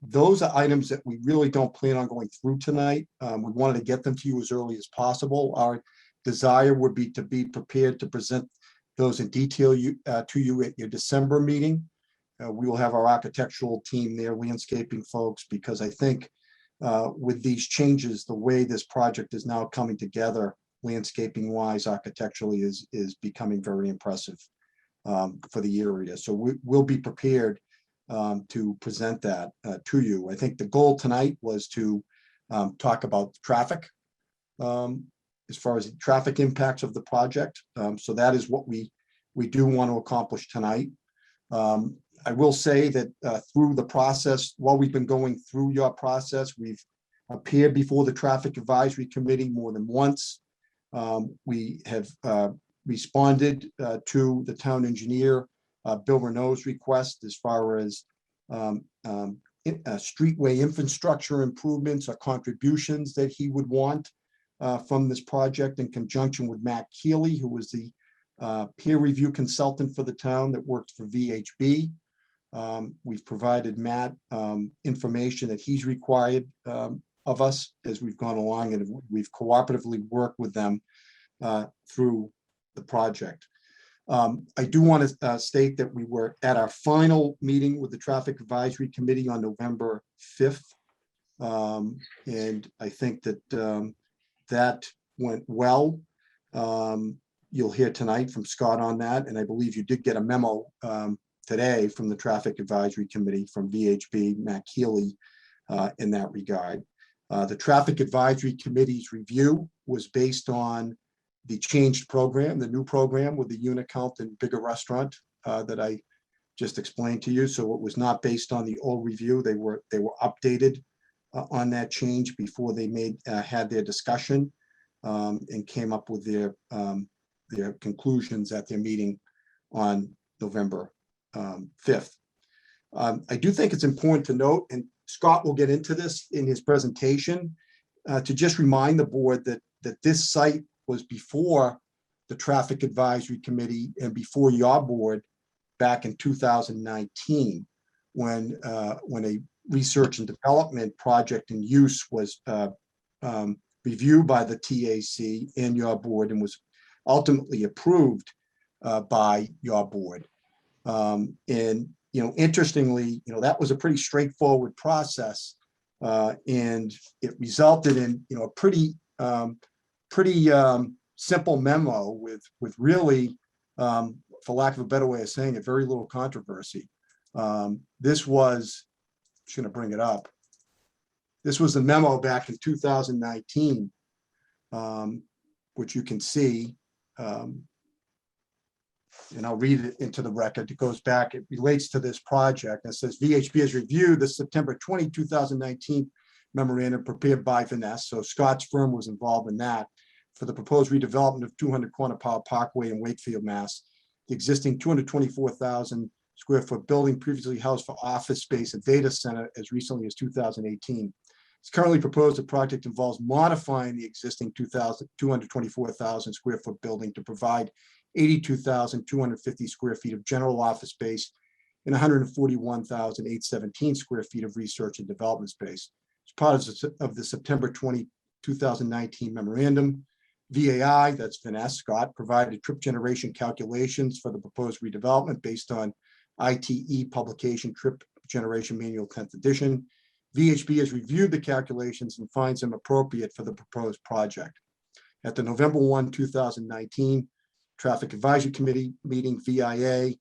Those are items that we really don't plan on going through tonight. We wanted to get them to you as early as possible. Our desire would be to be prepared to present those in detail to you at your December meeting. We will have our architectural team there, landscaping folks, because I think with these changes, the way this project is now coming together, landscaping wise, architecturally, is becoming very impressive for the area. So we'll be prepared to present that to you. I think the goal tonight was to talk about traffic, as far as the traffic impacts of the project. So that is what we do want to accomplish tonight. I will say that through the process, while we've been going through your process, we've appeared before the Traffic Advisory Committee more than once. We have responded to the town engineer, Bill Renault's request as far as streetway infrastructure improvements or contributions that he would want from this project, in conjunction with Matt Keeley, who was the peer review consultant for the town that worked for VHB. We've provided Matt information that he's required of us as we've gone along, and we've cooperatively worked with them through the project. I do want to state that we were at our final meeting with the Traffic Advisory Committee on November 5th. And I think that that went well. You'll hear tonight from Scott on that. And I believe you did get a memo today from the Traffic Advisory Committee from VHB, Matt Keeley, in that regard. The Traffic Advisory Committee's review was based on the changed program, the new program with the unit count and bigger restaurant that I just explained to you. So it was not based on the old review. They were updated on that change before they had their discussion and came up with their conclusions at their meeting on November 5th. I do think it's important to note, and Scott will get into this in his presentation, to just remind the board that this site was before the Traffic Advisory Committee and before your board back in 2019, when a research and development project and use was reviewed by the TAC and your board and was ultimately approved by your board. And interestingly, that was a pretty straightforward process, and it resulted in a pretty simple memo with really, for lack of a better way of saying it, very little controversy. This was, I'm just going to bring it up. This was the memo back in 2019, which you can see, and I'll read it into the record. It goes back, it relates to this project. It says VHB has reviewed the September 20, 2019 memorandum prepared by Vanessa. So Scott's firm was involved in that, for the proposed redevelopment of 200 Quantipower Parkway in Wakefield, Mass. The existing 224,000 square foot building previously housed for office space and data center as recently as 2018. It's currently proposed the project involves modifying the existing 224,000 square foot building to provide 82,250 square feet of general office space and 141,817 square feet of research and development space. As part of the September 2019 memorandum, VAI, that's Vanessa Scott, provided trip generation calculations for the proposed redevelopment based on ITE publication Trip Generation Manual 10th edition. VHB has reviewed the calculations and finds them appropriate for the proposed project. At the November 1, 2019 Traffic Advisory Committee meeting, VAI,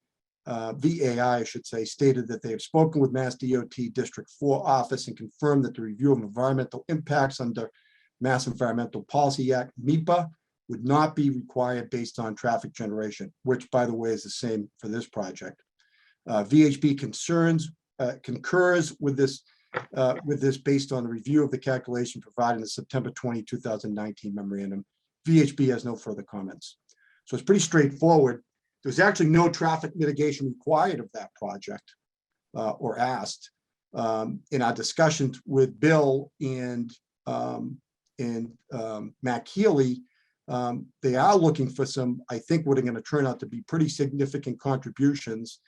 I should say, stated that they have spoken with Mass DOT District 4 office and confirmed that the review of environmental impacts under Mass Environmental Policy Act, MEPA, would not be required based on traffic generation, which, by the way, is the same for this project. VHB concurs with this based on the review of the calculation provided in the September 20, 2019 memorandum. VHB has no further comments. So it's pretty straightforward. There's actually no traffic mitigation required of that project or asked. In our discussions with Bill and Matt Healy, they are looking for some, I think, what are going to turn out to be pretty significant contributions,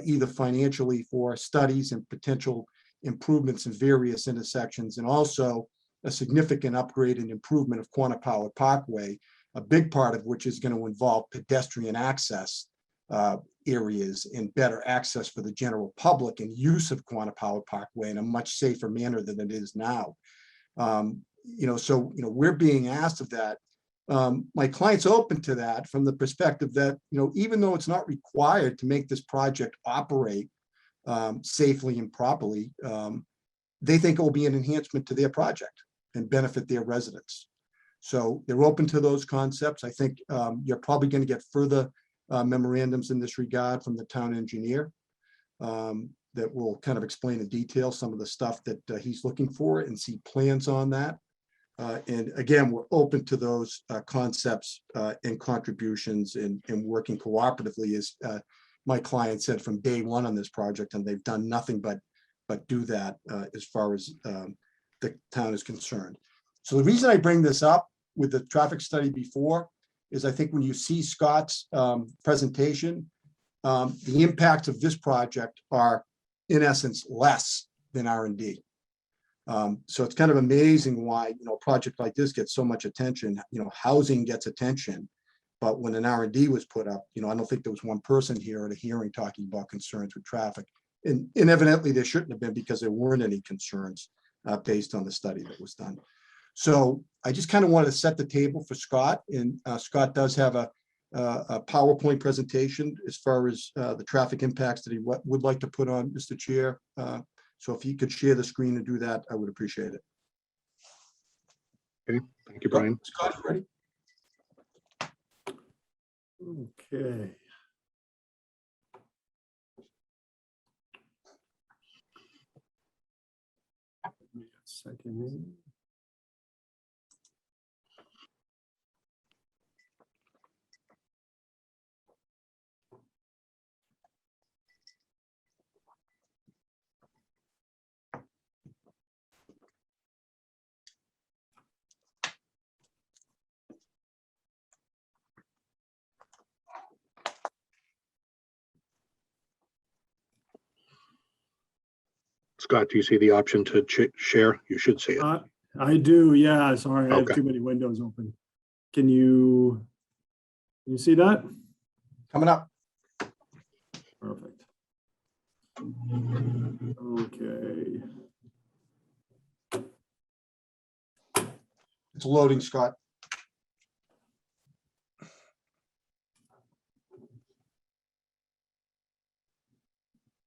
either financially for studies and potential improvements in various intersections, and also a significant upgrade and improvement of Quantipower Parkway, a big part of which is going to involve pedestrian access areas and better access for the general public and use of Quantipower Parkway in a much safer manner than it is now. We're being asked of that. My client's open to that from the perspective that, even though it's not required to make this project operate safely and properly, they think it will be an enhancement to their project and benefit their residents. So they're open to those concepts. I think you're probably going to get further memorandums in this regard from the town engineer that will kind of explain in detail some of the stuff that he's looking for and see plans on that. And again, we're open to those concepts and contributions and working cooperatively, as my client said from day one on this project, and they've done nothing but do that as far as the town is concerned. So the reason I bring this up with the traffic study before is I think when you see Scott's presentation, the impacts of this project are in essence less than R&D. So it's kind of amazing why, a project like this gets so much attention. Housing gets attention, but when an R&D was put up, I don't think there was one person here at a hearing talking about concerns with traffic. And evidently there shouldn't have been, because there weren't any concerns based on the study that was done. So I just kind of wanted to set the table for Scott, and Scott does have a PowerPoint presentation as far as the traffic impacts that he would like to put on, Mr. Chair. So if you could share the screen and do that, I would appreciate it. Okay, thank you, Brian. Scott, you ready? Okay. Second. Scott, do you see the option to share? You should see it. I do, yeah. Sorry, I have Okay. too many windows open. Can you see that? Coming up. Perfect. Okay. It's loading, Scott.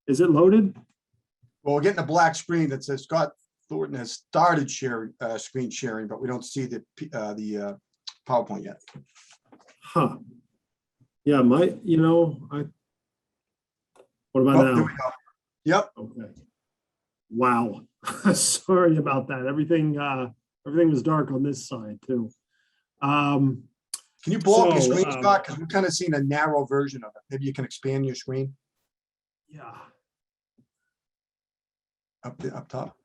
Is it loaded? Well, we're getting a black screen that says Scott Thornton has started sharing screen sharing, but we don't see the PowerPoint yet. Huh. Yeah, what about Oh, there now? we go. Yep. Okay. Wow. Sorry about that. Everything was dark on this side too. Can you blow up your So, screen, Scott? Because we're kind of seeing a narrow version of it. Maybe you can expand your screen. Yeah. Up top.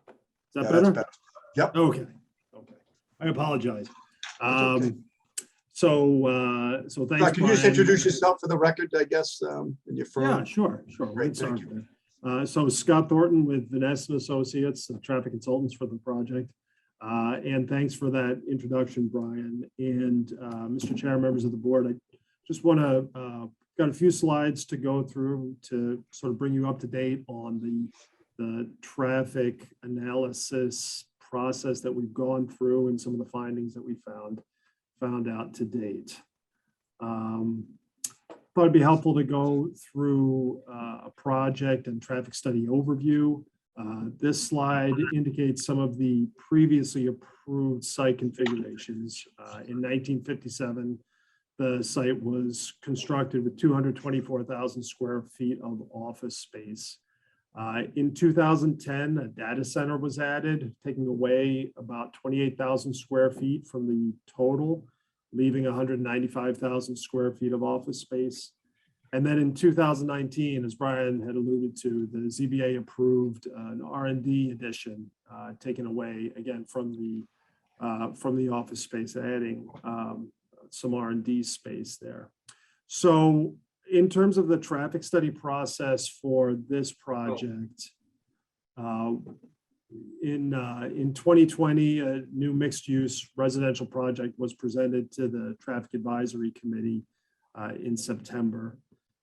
Is that Yeah, that's better? Yep. Okay, okay. I apologize. That's okay. So thanks, Can you just Brian. introduce yourself for the record, I guess, and your Yeah, firm? sure. Great, Let's start thank there. So Scott Thornton with Vanessa Associates, traffic consultants for the project. And thanks for that introduction, Brian. And Mr. Chair, members of the board, I just want to, got a few slides to go through to sort of bring you up to date on the traffic analysis process that we've gone through and some of the findings that we found out to date. Thought it'd be helpful to go through a project and traffic study overview. This slide indicates some of the previously approved site configurations. In 1957, the site was constructed with 224,000 square feet of office space. In 2010, a data center was added, taking away about 28,000 square feet from the total, leaving 195,000 square feet of office space. And then in 2019, as Brian had alluded to, the ZBA approved an R&D addition, taken away again from the office space, adding some R&D space there. So in terms of the traffic study process for this project, in 2020, a new mixed-use residential project was presented to the Traffic Advisory Committee in September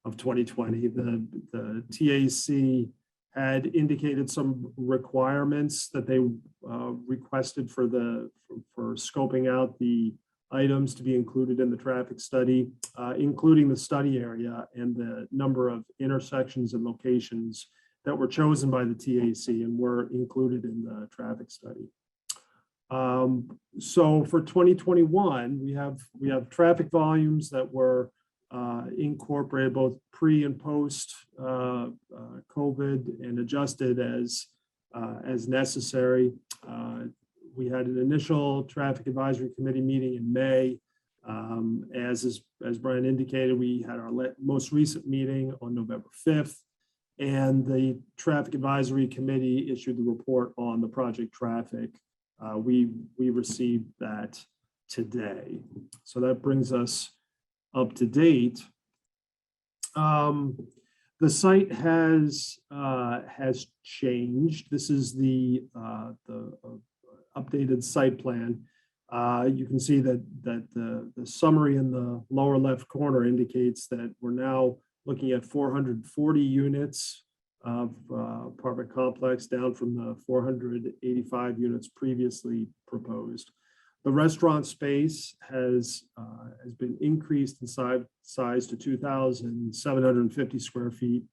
of 2020. The TAC had indicated some requirements that they requested for scoping out the items to be included in the traffic study, including the study area and the number of intersections and locations that were chosen by the TAC and were included in the traffic study. So for 2021, we have traffic volumes that were incorporated both pre and post COVID and adjusted as necessary. We had an initial traffic advisory committee meeting in May. As Brian indicated, we had our most recent meeting on November 5th, and the traffic advisory committee issued the report on the project traffic. We received that today. So that brings us up to date. The site has changed. This is the updated site plan. You can see that the summary in the lower left corner indicates that we're now looking at 440 units of apartment complex, down from the 485 units previously proposed. The restaurant space has been increased in size to 2,750 square feet,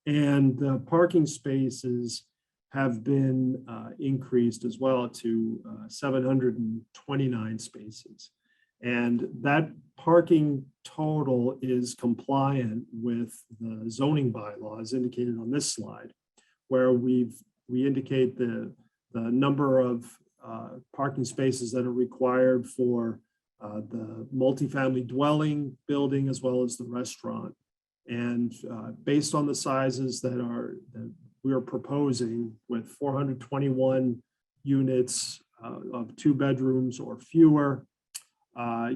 and the parking spaces have been increased as well to 729 spaces. And that parking total is compliant with the zoning bylaws indicated on this slide, where we indicate the number of parking spaces that are required for the multifamily dwelling building as well as the restaurant. And based on the sizes that we are proposing, with 421 units of 2 bedrooms or fewer,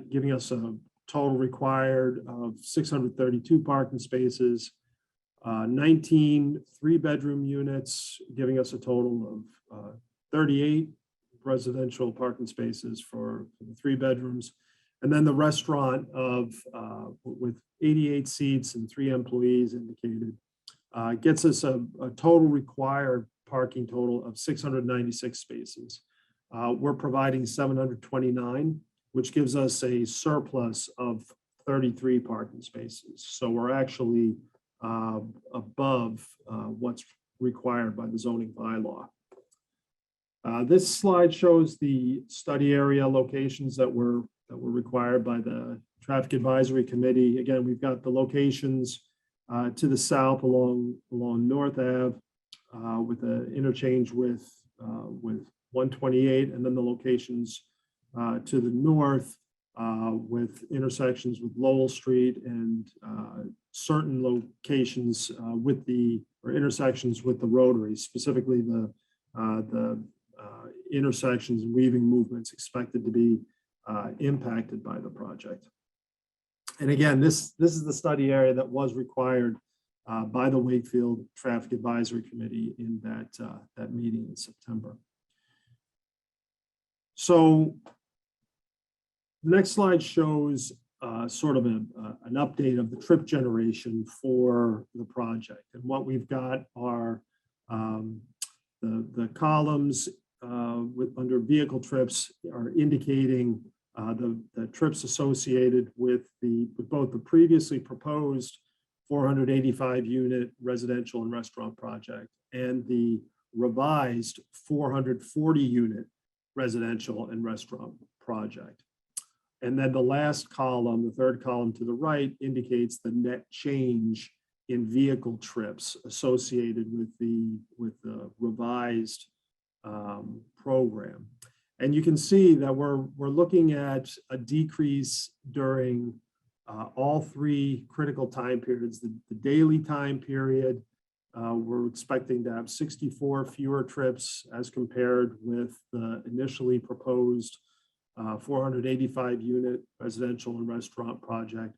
giving us a total required of 632 parking spaces, 19 3-bedroom units, giving us a total of 38 residential parking spaces for the 3 bedrooms. And then the restaurant with 88 seats and 3 employees indicated, gets us a total required parking total of 696 spaces. We're providing 729, which gives us a surplus of 33 parking spaces. So we're actually above what's required by the zoning bylaw. This slide shows the study area locations that were required by the Traffic Advisory Committee. Again, we've got the locations to the south along North Ave with an interchange with 128, and then the locations to the north with intersections with Lowell Street and certain locations or intersections with the rotaries, specifically the intersections and weaving movements expected to be impacted by the project. And again, this is the study area that was required by the Wakefield Traffic Advisory Committee in that meeting in September. So the next slide shows sort of an update of the trip generation for the project. And what we've got are the columns under vehicle trips are indicating the trips associated with both the previously proposed 485 unit residential and restaurant project and the revised 440 unit residential and restaurant project. And then the last column, the third column to the right, indicates the net change in vehicle trips associated with the revised program. And you can see that we're looking at a decrease during all three critical time periods. The daily time period, we're expecting to have 64 fewer trips as compared with the initially proposed 485 unit residential and restaurant project.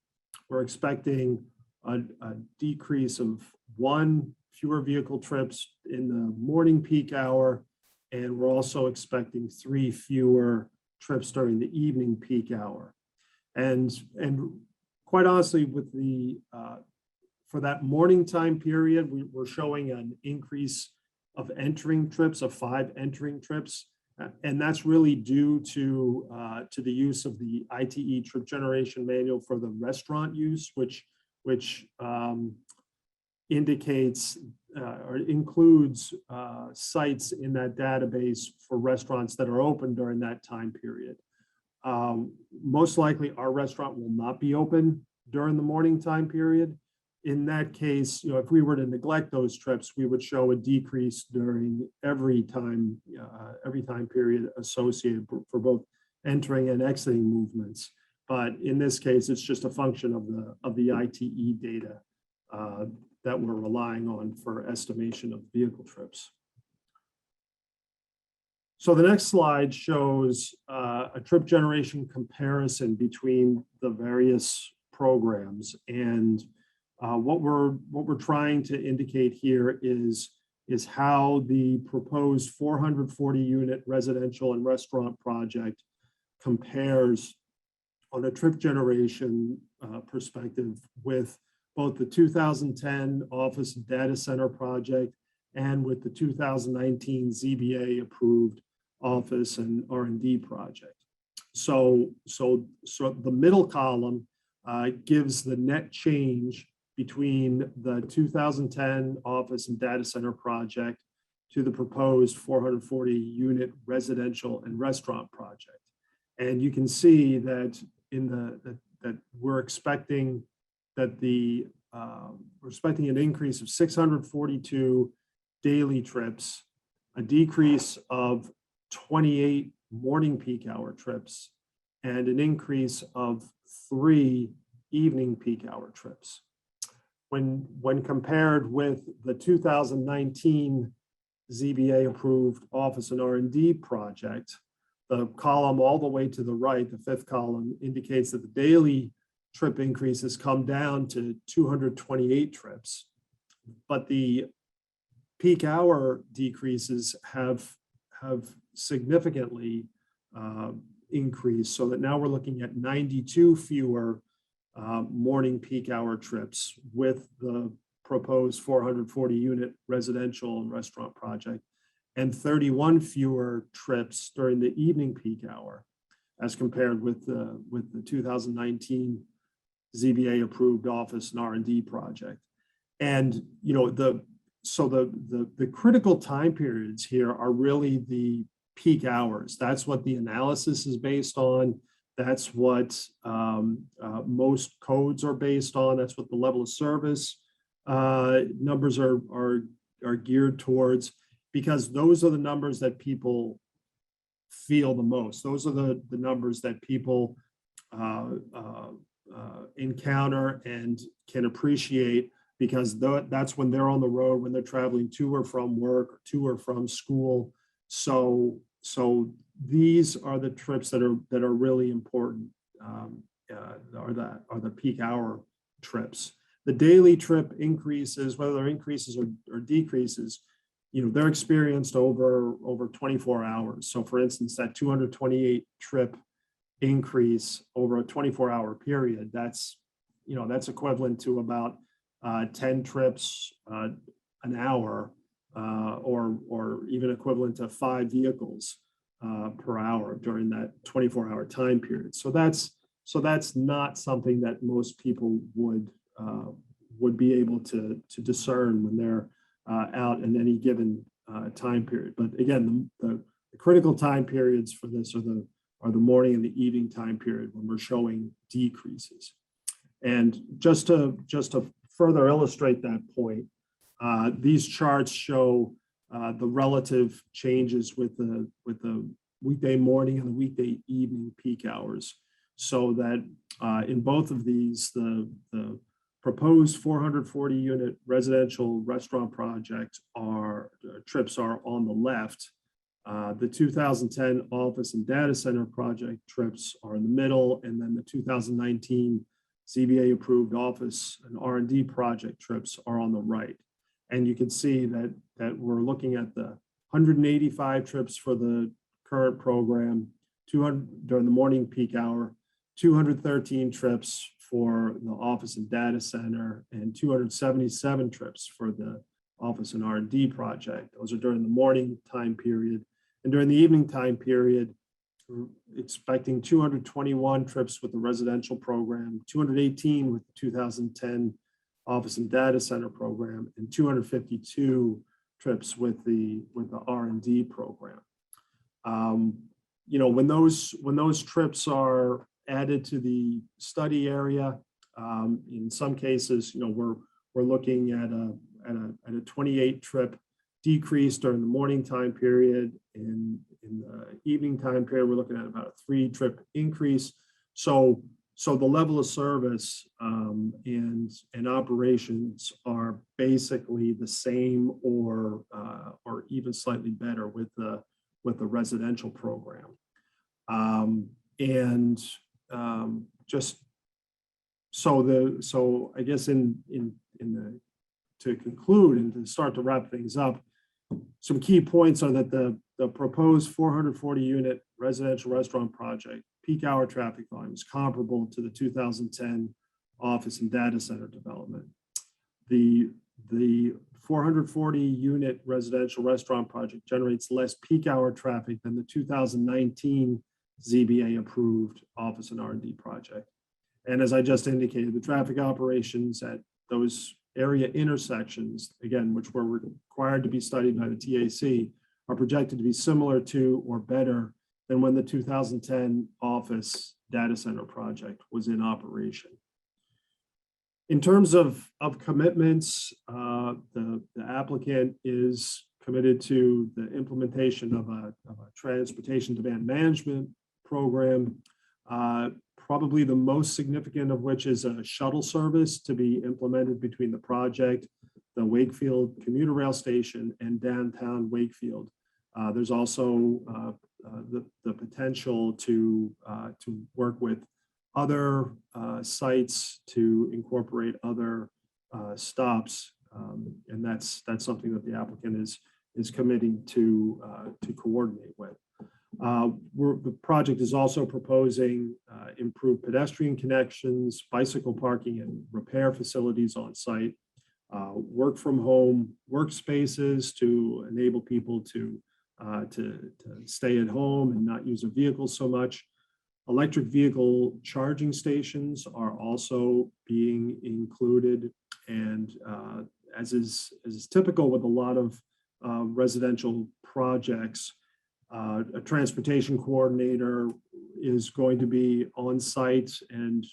We're expecting a decrease of 1 fewer vehicle trips in the morning peak hour, and we're also expecting 3 fewer trips during the evening peak hour. And quite honestly, with for that morning time period, we're showing an increase of entering trips, of 5 entering trips. And that's really due to the use of the ITE trip generation manual for the restaurant use, which indicates or includes sites in that database for restaurants that are open during that time period. Most likely our restaurant will not be open during the morning time period. In that case, if we were to neglect those trips, we would show a decrease during every time period associated for both entering and exiting movements. But in this case, it's just a function of the ITE data that we're relying on for estimation of vehicle trips. So the next slide shows a trip generation comparison between the various programs. And what we're trying to indicate here is how the proposed 440 unit residential and restaurant project compares on a trip generation perspective with both the 2010 office and data center project and with the 2019 ZBA approved office and R&D project. So the middle column gives the net change between the 2010 office and data center project to the proposed 440 unit residential and restaurant project. And you can see that that we're expecting that we're expecting an increase of 642 daily trips, a decrease of 28 morning peak hour trips, and an increase of 3 evening peak hour trips. When compared with the 2019 ZBA approved office and R&D project, the column all the way to the right, the 5th column, indicates that the daily trip increases come down to 228 trips, but the peak hour decreases have significantly increased, so that now we're looking at 92 fewer morning peak hour trips with the proposed 440 unit residential and restaurant project, and 31 fewer trips during the evening peak hour as compared with the 2019 ZBA approved office and R&D project. And the critical time periods here are really the peak hours. That's what the analysis is based on. That's what most codes are based on. That's what the level of service numbers are geared towards, because those are the numbers that people feel the most. Those are the numbers that people encounter and can appreciate, because that's when they're on the road, when they're traveling to or from work, or to or from school. So these are the trips that are really important, are the peak hour trips. The daily trip increases, whether they're increases or decreases, they're experienced over 24 hours. So for instance, that 228 trip increase over a 24-hour period, that's equivalent to about 10 trips an hour, or even equivalent to 5 vehicles per hour during that 24-hour time period. So that's not something that most people would be able to discern when they're out in any given time period. But again, the critical time periods for this are the morning and the evening time period when we're showing decreases. And just to further illustrate that point, these charts show the relative changes with the weekday morning and the weekday evening peak hours, so that in both of these, the proposed 440 unit residential restaurant project trips are on the left. The 2010 office and data center project trips are in the middle, and then the 2019 ZBA approved office and R&D project trips are on the right. And you can see that we're looking at the 185 trips for the current program, 200 during the morning peak hour, 213 trips for the office and data center, and 277 trips for the office and R&D project. Those are during the morning time period. And during the evening time period, we're expecting 221 trips with the residential program, 218 with the 2010 office and data center program, and 252 trips with the R&D program. When those trips are added to the study area, in some cases, we're looking at a 28 trip decrease during the morning time period. In the evening time period, we're looking at about a 3 trip increase. So the level of service and operations are basically the same, or even slightly better with the residential program. Just so I guess to conclude and to start to wrap things up, some key points are that the proposed 440 unit residential restaurant project peak hour traffic volume is comparable to the 2010 office and data center development. The 440 unit residential restaurant project generates less peak hour traffic than the 2019 ZBA approved office and R&D project. And as I just indicated, the traffic operations at those area intersections, again, which were required to be studied by the TAC, are projected to be similar to or better than when the 2010 office data center project was in operation. In terms of commitments, the applicant is committed to the implementation of a transportation demand management program, probably the most significant of which is a shuttle service to be implemented between the project, the Wakefield commuter rail station, and downtown Wakefield. There's also the potential to work with other sites to incorporate other stops, and that's something that the applicant is committing to coordinate with. The project is also proposing improved pedestrian connections, bicycle parking, and repair facilities on site, work from home workspaces to enable people to stay at home and not use a vehicle so much. Electric vehicle charging stations are also being included, and as is typical with a lot of residential projects, a transportation coordinator is going to be on site, and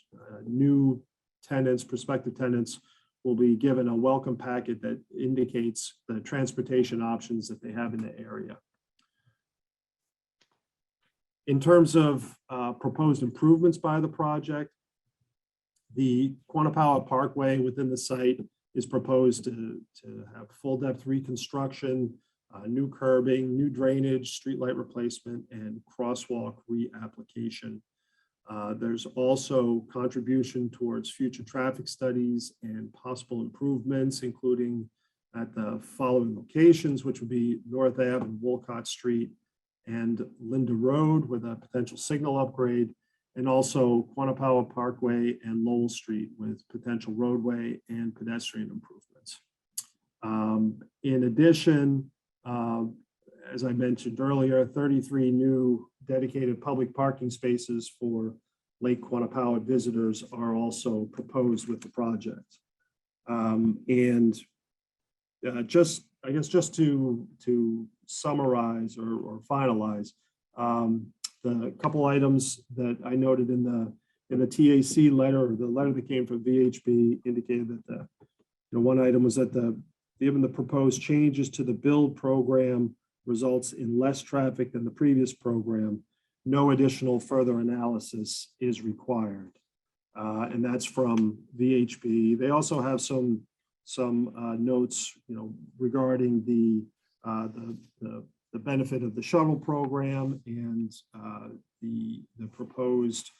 new tenants, prospective tenants, will be given a welcome packet that indicates the transportation options that they have in the area. In terms of proposed improvements by the project, the Quannapowa Parkway within the site is proposed to have full depth reconstruction, new curbing, new drainage, streetlight replacement, and crosswalk reapplication. There's also contribution towards future traffic studies and possible improvements, including at the following locations, which would be North Ave and Wolcott Street and Linda Road with a potential signal upgrade, and also Quannapowa Parkway and Lowell Street with potential roadway and pedestrian improvements. In addition, as I mentioned earlier, 33 new dedicated public parking spaces for Lake Quannapowa visitors are also proposed with the project. I guess just to summarize or finalize, the couple items that I noted in the TAC letter, or the letter that came from VHB, indicated that one item was that given the proposed changes to the build program results in less traffic than the previous program, no additional further analysis is required. And that's from VHB. They also have some notes, regarding the benefit of the shuttle program and the proposed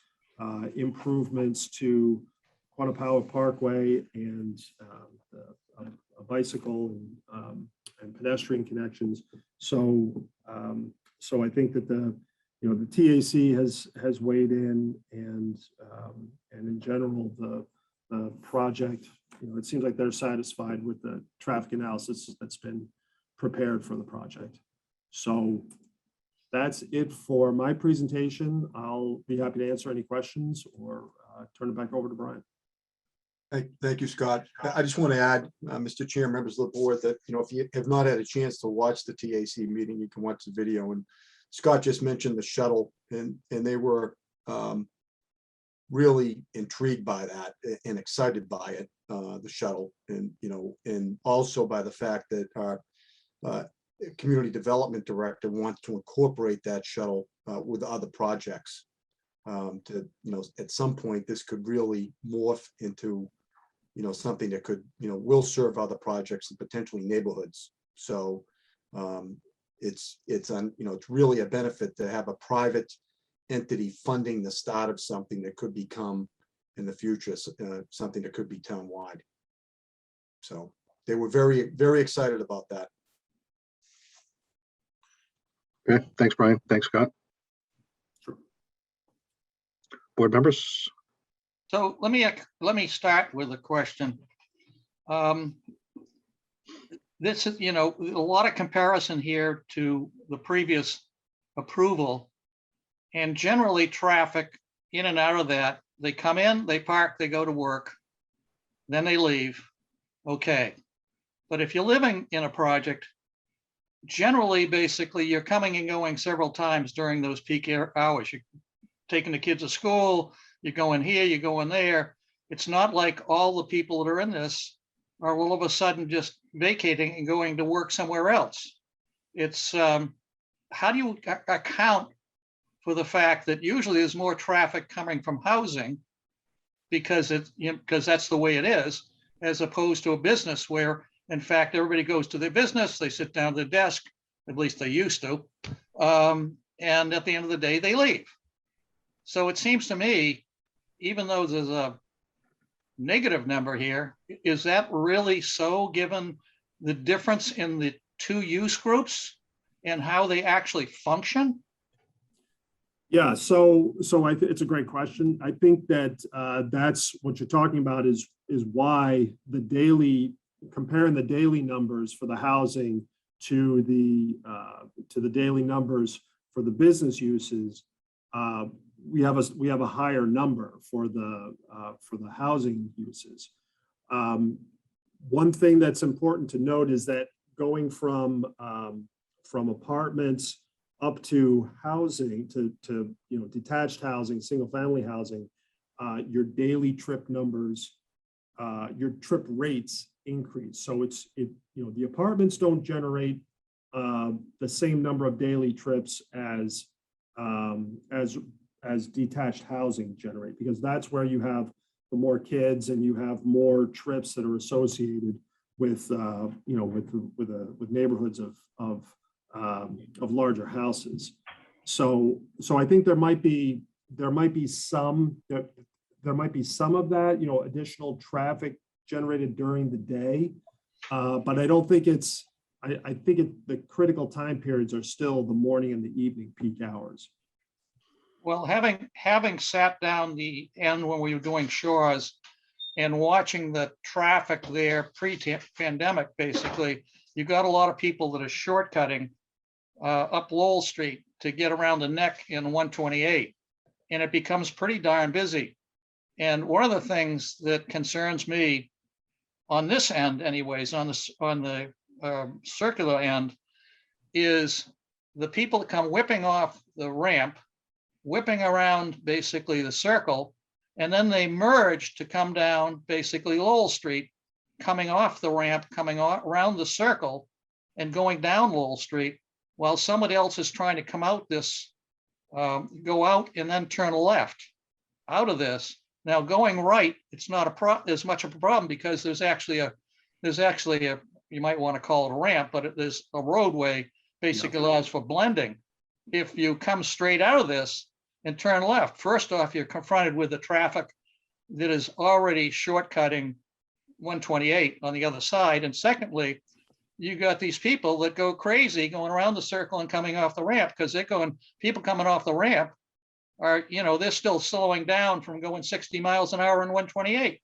improvements to Quannapowa Parkway and a bicycle and pedestrian connections. So I think that the TAC has weighed in, and in general the project, it seems like they're satisfied with the traffic analysis that's been prepared for the project. So that's it for my presentation. I'll be happy to answer any questions or turn it back over to Brian. Thank you, Scott. I just want to add, Mr. Chair, members of the board, that, if you have not had a chance to watch the TAC meeting, you can watch the video. And Scott just mentioned the shuttle, and they were really intrigued by that and excited by it, the shuttle, and also by the fact that our community development director wants to incorporate that shuttle with other projects. At some point, this could really morph into something that could, will serve other projects and potentially neighborhoods. So it's really a benefit to have a private entity funding the start of something that could become in the future something that could be townwide. So they were very, very excited about that. Okay, thanks, Brian. Thanks, Scott. Sure. Board members? So let me start with a question. This is, a lot of comparison here to the previous approval, and generally traffic in and out of that. They come in, they park, they go to work, then they leave. Okay, but if you're living in a project, generally, basically, you're coming and going several times during those peak hours. You're taking the kids to school, you're going here, you're going there. It's not like all the people that are in this are all of a sudden just vacating and going to work somewhere else. It's how do you account for the fact that usually there's more traffic coming from housing because because that's the way it is, as opposed to a business where, in fact, everybody goes to their business, they sit down at their desk, at least they used to, and at the end of the day, they leave. So it seems to me, even though there's a negative number here, is that really so, given the difference in the two use groups and how they actually function? Yeah, so it's a great question. I think that that's what you're talking about is why comparing the daily numbers for the housing to the daily numbers for the business uses, we have a higher number for the housing uses. One thing that's important to note is that going from apartments up to housing, to detached housing, single family housing, your daily trip numbers, your trip rates increase. So the apartments don't generate the same number of daily trips as as detached housing generate, because that's where you have the more kids and you have more trips that are associated with with neighborhoods of larger houses. So I think there might be some of that, additional traffic generated during the day. But I don't think I think the critical time periods are still the morning and the evening peak hours. Well, having sat down the end when we were doing Shores and watching the traffic there pre-pandemic, basically, you got a lot of people that are shortcutting up Lowell Street to get around the neck in 128, and it becomes pretty darn busy. And one of the things that concerns me on this end, anyways, on the circular end, is the people that come whipping off the ramp, whipping around basically the circle, and then they merge to come down basically Lowell Street, coming off the ramp, coming around the circle and going down Lowell Street, while somebody else is trying to come out this, go out and then turn left out of this. Now going right, it's not as much of a problem because there's actually a, you might want to call it a ramp, but there's a roadway basically allows for blending. If you come straight out of this and turn left, first off, you're confronted with the traffic that is already shortcutting 128 on the other side. And secondly, you got these people that go crazy going around the circle and coming off the ramp because people coming off the ramp are, they're still slowing down from going 60 miles an hour in 128.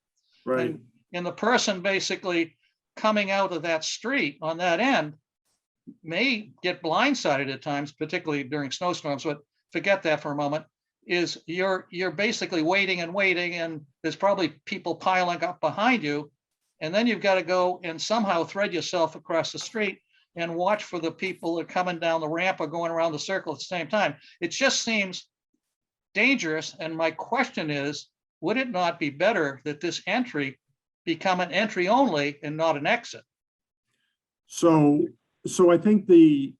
Right. And the person basically coming out of that street on that end may get blindsided at times, particularly during snowstorms, but forget that for a moment, is you're basically waiting and there's probably people piling up behind you. And then you've got to go and somehow thread yourself across the street and watch for the people that are coming down the ramp or going around the circle at the same time. It just seems dangerous. And my question is, would it not be better that this entry become an entry only and not an exit? So I think the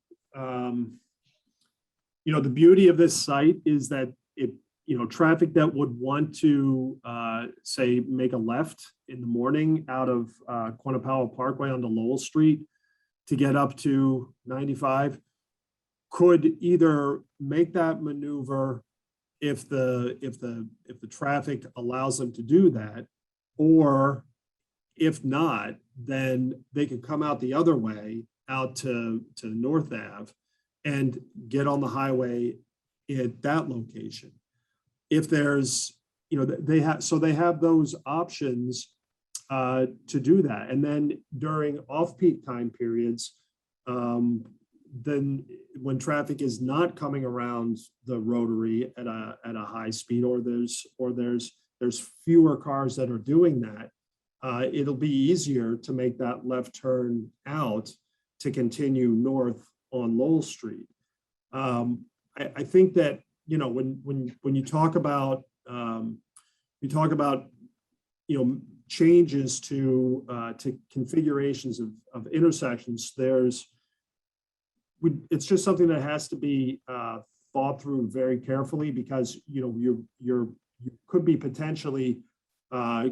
beauty of this site is that it, traffic that would want to say make a left in the morning out of Quannapowa Parkway onto Lowell Street to get up to 95 could either make that maneuver if the traffic allows them to do that, or if not, then they could come out the other way out to North Ave and get on the highway at that location. If there's, they have those options to do that. And then during off-peak time periods, then when traffic is not coming around the rotary at a high speed, or there's fewer cars that are doing that, it'll be easier to make that left turn out to continue north on Lowell Street. I think that, when you talk about changes to configurations of intersections, it's just something that has to be thought through very carefully, because you could be potentially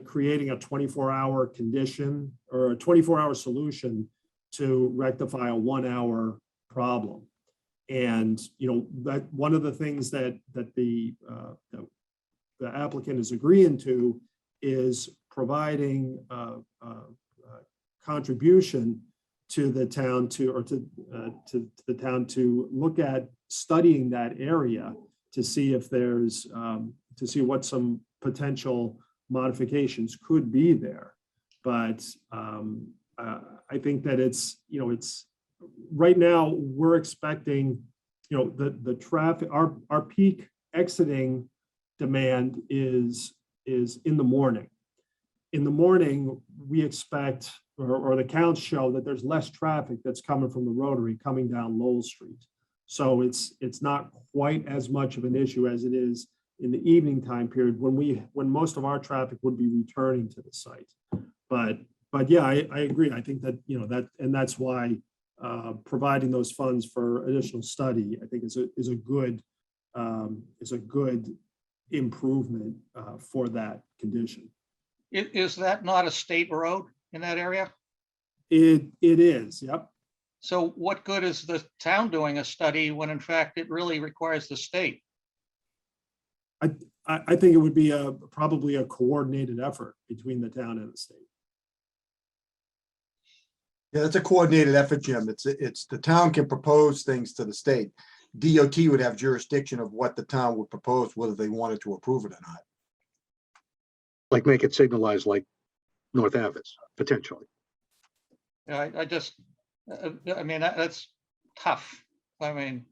creating a 24-hour condition or a 24-hour solution to rectify a 1-hour problem. And that one of the things that the applicant is agreeing to is providing a contribution to the town to the town to look at studying that area to see if there's to see what some potential modifications could be there. But I think that it's right now we're expecting, the traffic, our peak exiting demand is in the morning. In the morning, we expect, or the counts show that there's less traffic that's coming from the rotary coming down Lowell Street. So it's not quite as much of an issue as it is in the evening time period when most of our traffic would be returning to the site. But yeah, I agree. I think that, that's why providing those funds for additional study, I think is a good is a good improvement for that condition. Is that not a state road in that area? It is, yep. So what good is the town doing a study when in fact it really requires the state? I think it would be probably a coordinated effort between the town and the state. Yeah, that's a coordinated effort, Jim. It's the town can propose things to the state. DOT would have jurisdiction of what the town would propose, whether they wanted to approve it or not. Like make it signalized like North Ave is, potentially. I just, I mean, that's tough. I mean,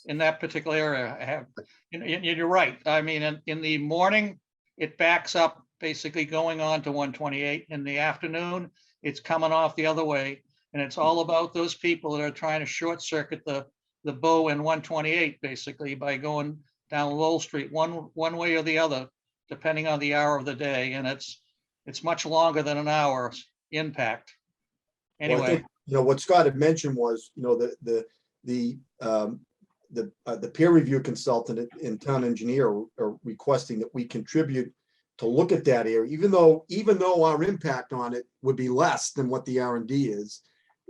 in that particular area, I have, you're right. I mean, in the morning, it backs up basically going on to 128. In the afternoon, it's coming off the other way. And it's all about those people that are trying to short circuit the bow in 128, basically by going down Lowell Street, one way or the other, depending on the hour of the day. And it's much longer than an hour's impact. Well, I Anyway, think, what Scott had mentioned was, the peer review consultant and town engineer are requesting that we contribute to look at that area, even though our impact on it would be less than what the R&D is.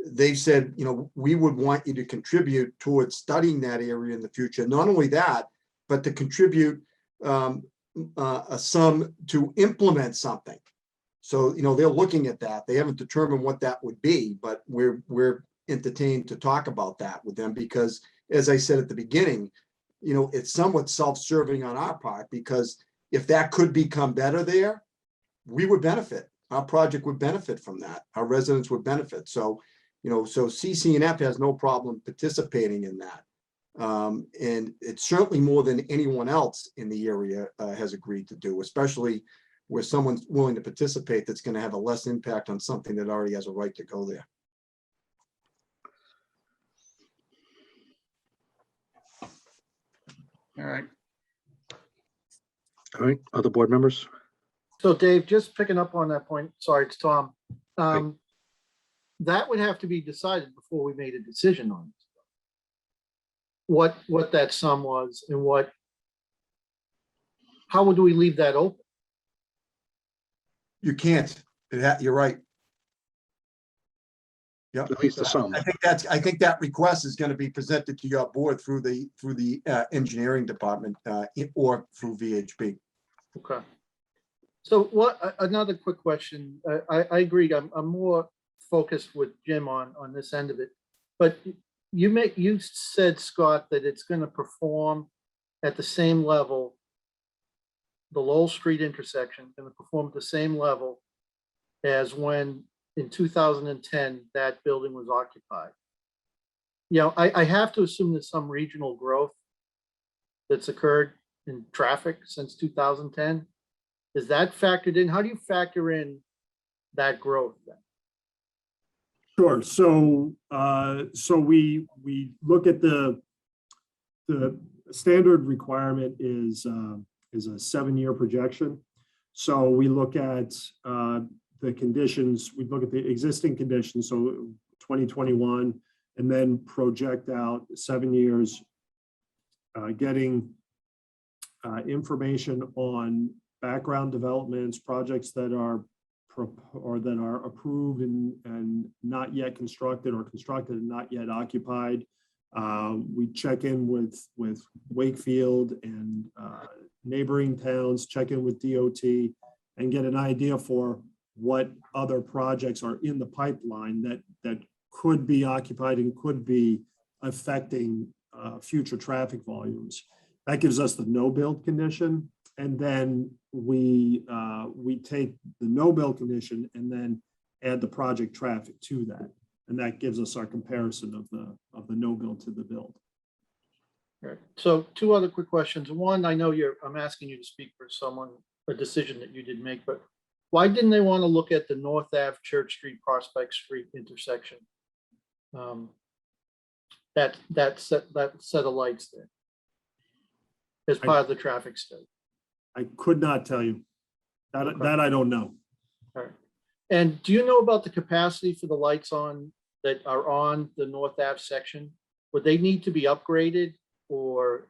They've said, we would want you to contribute towards studying that area in the future. Not only that, but to contribute a sum to implement something. So, they're looking at that. They haven't determined what that would be, but we're entertained to talk about that with them because, as I said at the beginning, it's somewhat self-serving on our part because if that could become better there, we would benefit. Our project would benefit from that. Our residents would benefit. So, so CCNF has no problem participating in that. And it's certainly more than anyone else in the area has agreed to do, especially where someone's willing to participate that's going to have a less impact on something that already has a right to go there. all right. All right, other board members? So Dave, just picking up on that point, sorry, it's Tom. Right. That would have to be decided before we made a decision on it. What that sum was and how would we leave that open? You can't. You're right. Yep. At least the sum. I think that request is going to be presented to your board through the engineering department or through VHB. Okay. So another quick question. I agree. I'm more focused with Jim on this end of it, but you said, Scott, that it's going to perform at the same level. The Lowell Street intersection going to perform at the same level as when in 2010 that building was occupied. I have to assume there's some regional growth that's occurred in traffic since 2010. Is that factored in? How do you factor in that growth then? Sure. So we look at the standard requirement is a 7-year projection. So we look at the conditions, we look at the existing conditions, so 2021, and then project out 7 years, getting information on background developments, projects that are approved and not yet constructed, or constructed and not yet occupied. We check in with Wakefield and neighboring towns, check in with DOT, and get an idea for what other projects are in the pipeline that could be occupied and could be affecting future traffic volumes. That gives us the no build condition, and then we take the no build condition and then add the project traffic to that, and that gives us our comparison of the no build to the build. Right. So 2 other quick questions. One, I know I'm asking you to speak for a decision that you didn't make, but why didn't they want to look at the North Ave, Church Street, Prospect Street intersection? That set of lights there as part of the traffic study. I could not tell you. That I don't know. All right. And do you know about the capacity for the lights that are on the North Ave section? Would they need to be upgraded, or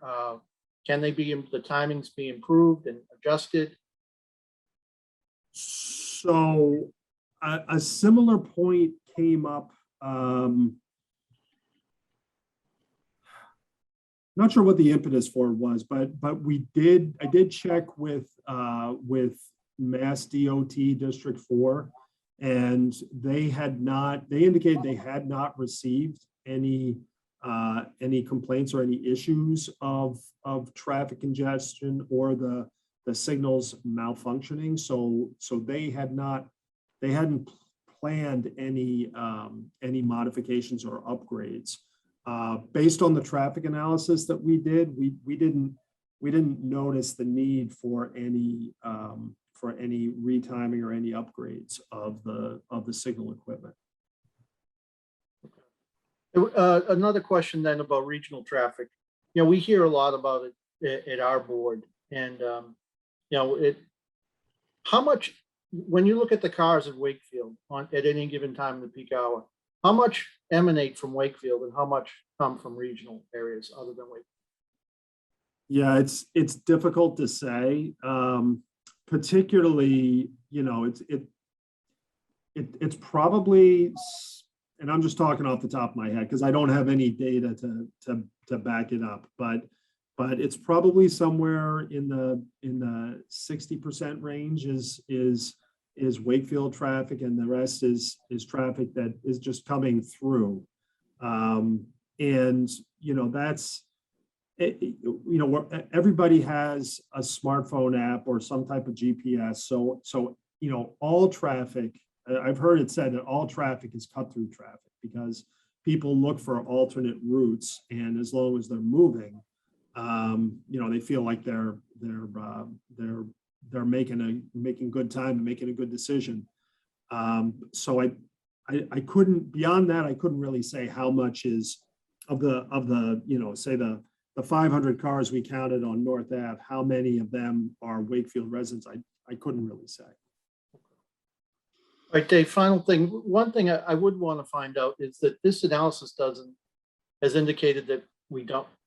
Can they be, the timings be improved and adjusted? So a similar point came up. Not sure what the impetus for it was, but I did check with Mass DOT District 4, and they indicated they had not received any complaints or any issues of traffic congestion or the signals malfunctioning. So they hadn't planned any modifications or upgrades. Based on the traffic analysis that we did, we didn't notice the need for any retiming or any upgrades of the signal equipment. Another question then about regional traffic. You know, we hear a lot about it at our board, and you know, how much, when you look at the cars at Wakefield at any given time in the peak hour, how much emanate from Wakefield and how much come from regional areas other than Wakefield? Yeah, it's difficult to say. Particularly, you know, it's probably, and I'm just talking off the top of my head because I don't have any data to back it up, but it's probably somewhere in the 60% range is Wakefield traffic, and the rest is traffic that is just coming through. And you know, that's you know, everybody has a smartphone app or some type of GPS. So you know, all traffic, I've heard it said that all traffic is cut through traffic because people look for alternate routes, and as long as they're moving, you know, they feel like they're making good time and making a good decision. So I couldn't, beyond that, I couldn't really say how much is of the you know, say the 500 cars we counted on North Ave, how many of them are Wakefield residents? I couldn't really say. All right, Dave, final thing. One thing I would want to find out is that this analysis has indicated that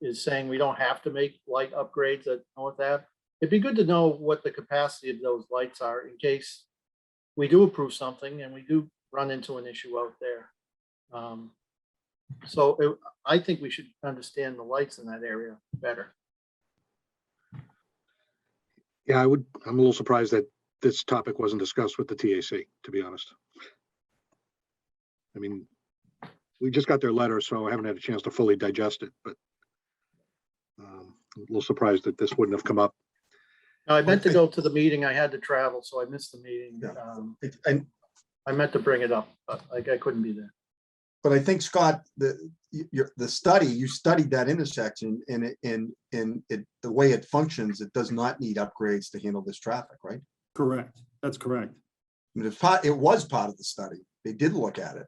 is saying we don't have to make light upgrades at North Ave. It'd be good to know what the capacity of those lights are in case we do approve something and we do run into an issue out there. I think we should understand the lights in that area better. Yeah, I'm a little surprised that this topic wasn't discussed with the TAC, to be honest. I mean, we just got their letter, so I haven't had a chance to fully digest it, but I'm a little surprised that this wouldn't have come up. No, I meant to go to the meeting. I had to travel, so I missed the meeting. And I meant to bring it up, but I couldn't be there. But I think, Scott, the study, you studied that intersection, and the way it functions, it does not need upgrades to handle this traffic, right? Correct. That's correct. I mean, it was part of the study. They did look at it.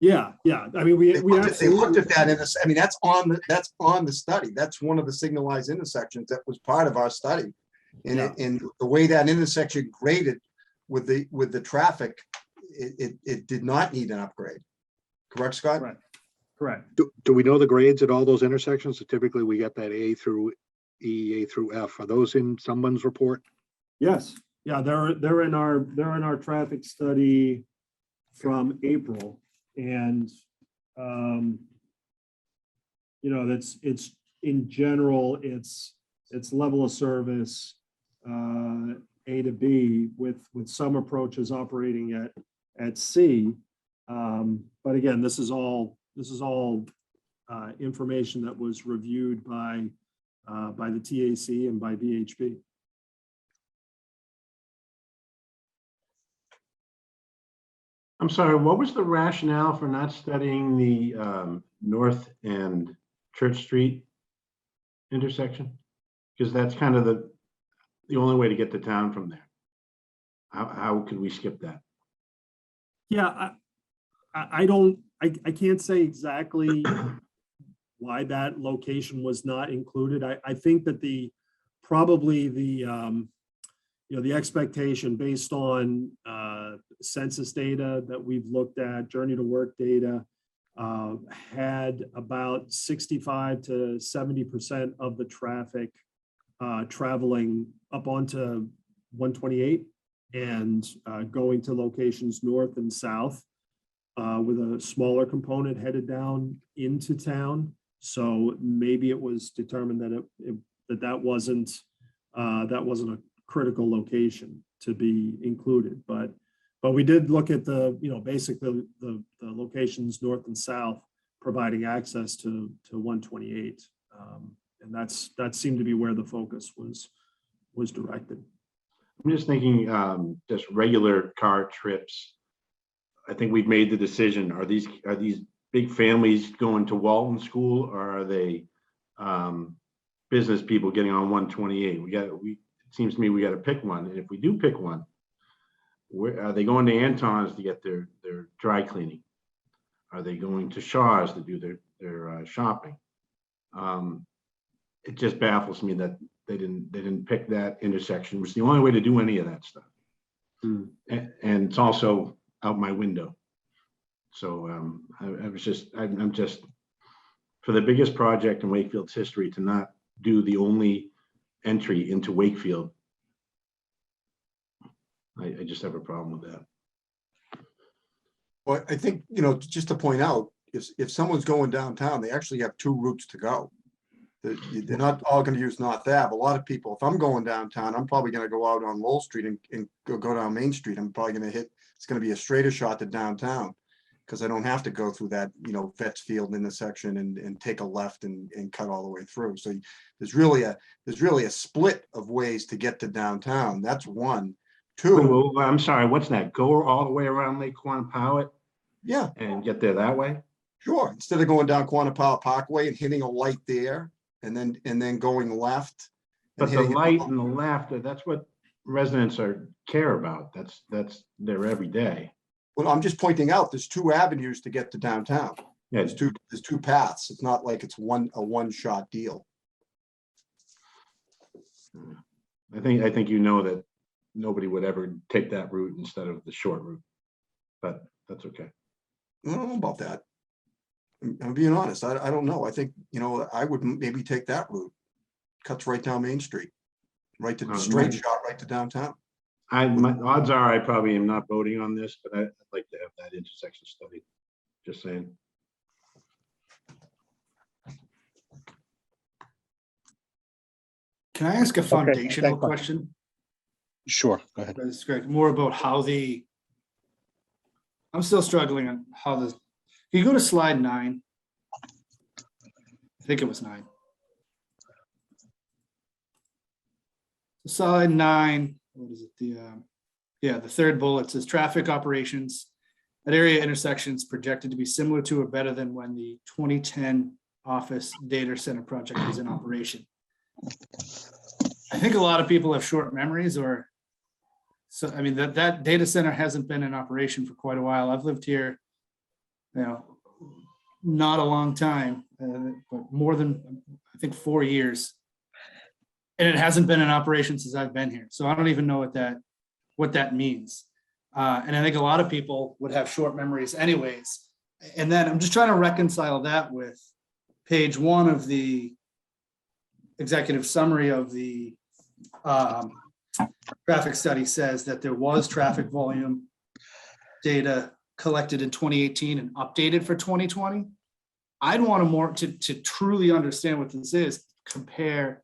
Yeah. I mean, They looked at that I mean, that's on the study. That's one of the signalized intersections that was part of our study. And the way that intersection graded with the traffic, it did not need an upgrade. Correct, Scott? Correct. Do we know the grades at all those intersections? So typically we get that A through E, A through F. Are those in someone's report? Yes. Yeah, they're in our traffic study from April, and you know, it's in general, it's level of service A to B with some approaches operating at C. But again, this is all information that was reviewed by the TAC and by VHB. I'm sorry, what was the rationale for not studying the North and Church Street intersection? Because that's kind of the only way to get to town from there. How could we skip that? Yeah, I can't say exactly why that location was not included. I think that probably the expectation based on census data that we've looked at, journey to work data, had about 65 to 70% of the traffic traveling up onto 128 and going to locations north and south, with a smaller component headed down into town. So maybe it was determined that that wasn't a critical location to be included. But we did look at basically the locations north and south providing access to 128. And that seemed to be where the focus was directed. I'm just thinking, just regular car trips. I think we've made the decision. Are these big families going to Walton School, or are they business people getting on 128? It seems to me we got to pick one. And if we do pick one, where are they going to Anton's to get their dry cleaning? Are they going to Shaw's to do their shopping? It just baffles me that they didn't pick that intersection, which is the only way to do any of that stuff. And it's also out my window. So I'm just for the biggest project in Wakefield's history to not do the only entry into Wakefield. I just have a problem with that. Well, I think, just to point out, if someone's going downtown, they actually have two routes to go. They're not all going to use North Ave. A lot of people, if I'm going downtown, I'm probably going to go out on Lowell Street and go down Main Street. I'm probably going to it's going to be a straighter shot to downtown because I don't have to go through that, Vetsfield intersection and take a left and cut all the way through. So there's really a split of ways to get to downtown. That's one. Two. Well, I'm sorry, what's that? Go all the way around Lake Quannapowitt? Yeah. And get there that way? Sure. Instead of going down Quannapowitt Parkway and hitting a light there and then going left. But the light and the left, that's what residents care about. That's their everyday. Well, I'm just pointing out there's two avenues to get to downtown. Yeah. There's two paths. It's not like it's a one-shot deal. I think that nobody would ever take that route instead of the short route, but that's okay. I don't know about that. I'm being honest. I don't know. I think, I would maybe take that route. Cuts right down Main Street, right to straight shot, right to downtown. My odds are I probably am not voting on this, but I'd like to have that intersection studied. Just saying. Can I ask a foundational question? Sure, go ahead. That's great. More about how I'm still struggling on how can you go to slide 9? I think it was 9. Slide 9, what is it? The third bullet says traffic operations at area intersections projected to be similar to or better than when the 2010 office data center project was in operation. I think a lot of people have short memories, that data center hasn't been in operation for quite a while. I've lived here, not a long time, but more than, I think, 4 years. And it hasn't been in operation since I've been here. So I don't even know what that means. And I think a lot of people would have short memories anyways. And then I'm just trying to reconcile that with page 1 of the executive summary of the traffic study says that there was traffic volume data collected in 2018 and updated for 2020. I'd want to truly understand what this is, compare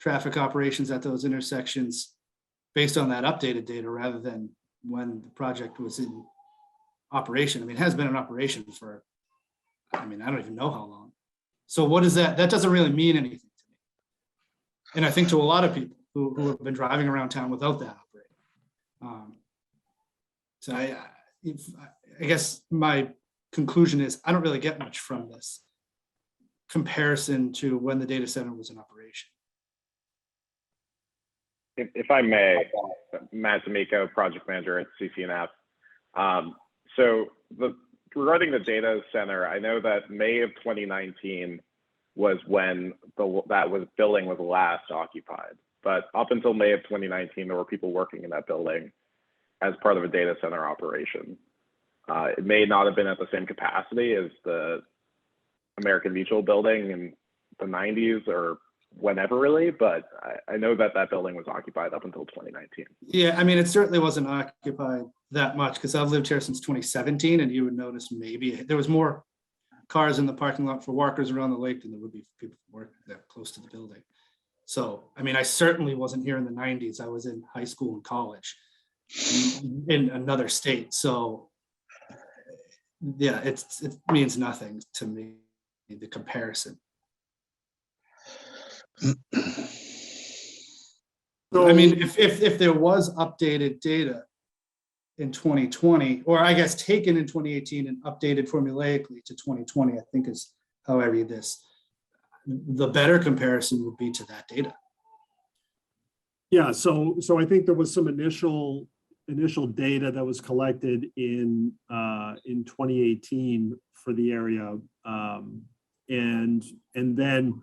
traffic operations at those intersections based on that updated data rather than when the project was in operation. It has been in operation for, I don't even know how long. So what is that? That doesn't really mean anything to me. And I think to a lot of people who have been driving around town without that operating. So I guess my conclusion is I don't really get much from this comparison to when the data center was in operation. If I may, Matt D'Amico, project manager at CCNF. So regarding the data center, I know that May of 2019 was when building was last occupied. But up until May of 2019, there were people working in that building as part of a data center operation. It may not have been at the same capacity as the American Mutual building in the 90s or whenever really, but I know that that building was occupied up until 2019. Yeah, I mean, it certainly wasn't occupied that much because I've lived here since 2017, and you would notice maybe there was more cars in the parking lot for walkers around the lake than there would be people working that close to the building. So, I mean, I certainly wasn't here in the 90s. I was in high school and college in another state. So, yeah, it means nothing to me, the comparison. I mean, if there was updated data in 2020, or I guess taken in 2018 and updated formulaically to 2020, I think is how I read this. The better comparison would be to that data. Yeah, so I think there was some initial data that was collected in 2018 for the area, and then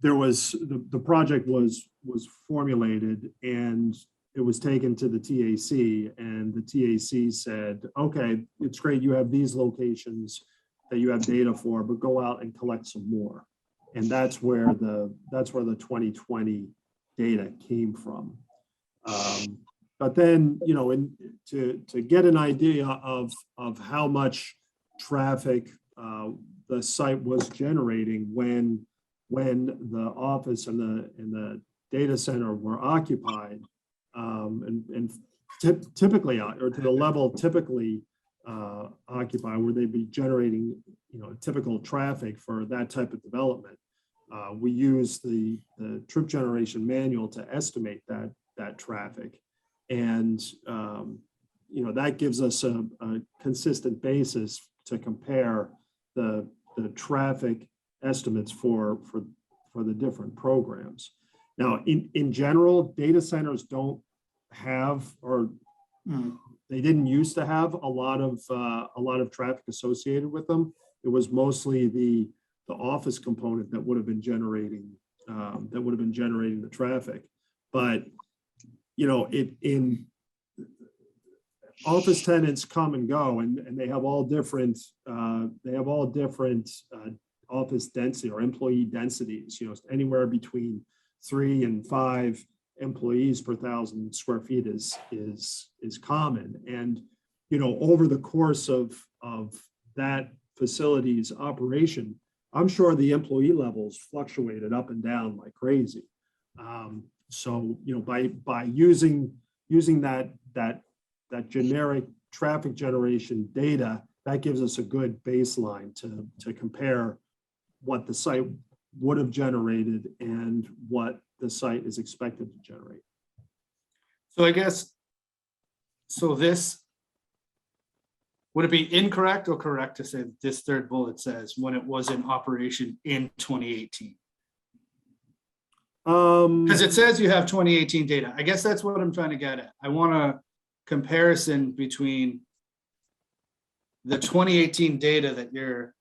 there was the project was formulated and it was taken to the TAC, and the TAC said, okay, it's great you have these locations that you have data for, but go out and collect some more. And that's where the 2020 data came from. But then, you know, to get an idea of how much traffic the site was generating when the office and the data center were occupied, and typically, or to the level typically occupied, where they'd be generating, you know, typical traffic for that type of development. We use the trip generation manual to estimate that traffic, and you know, that gives us a consistent basis to compare the traffic estimates for the different programs. Now, in general, data centers don't have, or they didn't used to have a lot of traffic associated with them. It was mostly the office component that would have been generating the traffic. But you know, in office tenants come and go, and they have all different office density or employee densities. You know, anywhere between 3 and 5 employees per 1,000 square feet is common. And you know, over the course of that facility's operation, I'm sure the employee levels fluctuated up and down like crazy. So you know, by using that generic traffic generation data, that gives us a good baseline to compare what the site would have generated and what the site is expected to generate. So I guess, so this, would it be incorrect or correct to say that this third bullet says when it was in operation in 2018? Because it says you have 2018 data. I guess that's what I'm trying to get at. I want a comparison between the 2018 data that your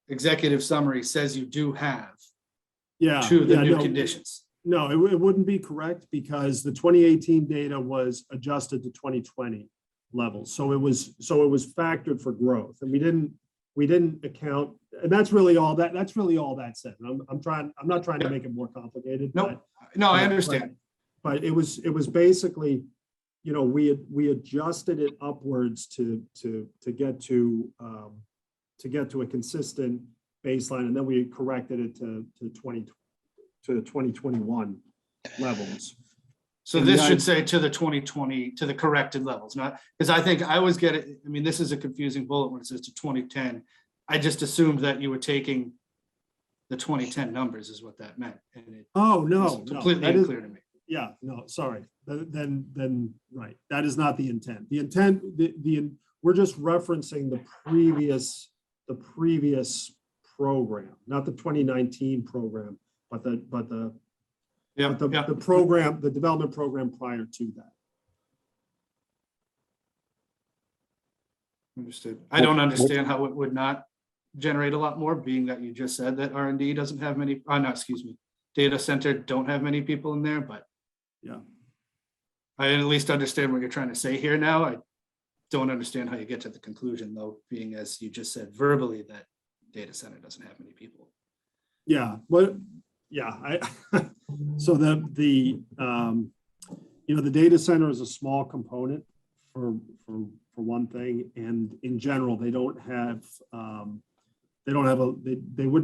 executive summary says you do have to the new conditions. No, it wouldn't be correct, because the 2018 data was adjusted to 2020 levels. So it was factored for growth, and we didn't account, and that's really all that said. I'm not trying to make it more complicated. No, I understand. But it was basically, you know, we adjusted it upwards to get to a consistent baseline, and then we corrected it to 2021 levels. So this should say to the 2020, to the corrected levels, not, because I think I always get it. I mean, this is a confusing bullet when it says to 2010. I just assumed that you were taking the 2010 numbers is what that meant. And it no, completely that unclear to me. Yeah, no, sorry. Then right. That is not the intent. The intent, we're just referencing the previous program, not the 2019 program, but the program, the development program prior to that. Understood. I don't understand how it would not generate a lot more, being that you just said that R&D doesn't have many, data center don't have many people in there, but yeah, I at least understand what you're trying to say here now. don't understand how you get to the conclusion though, being as you just said verbally that data center doesn't have many people. Yeah, but yeah, so the the data center is a small component for one thing, and in general, they would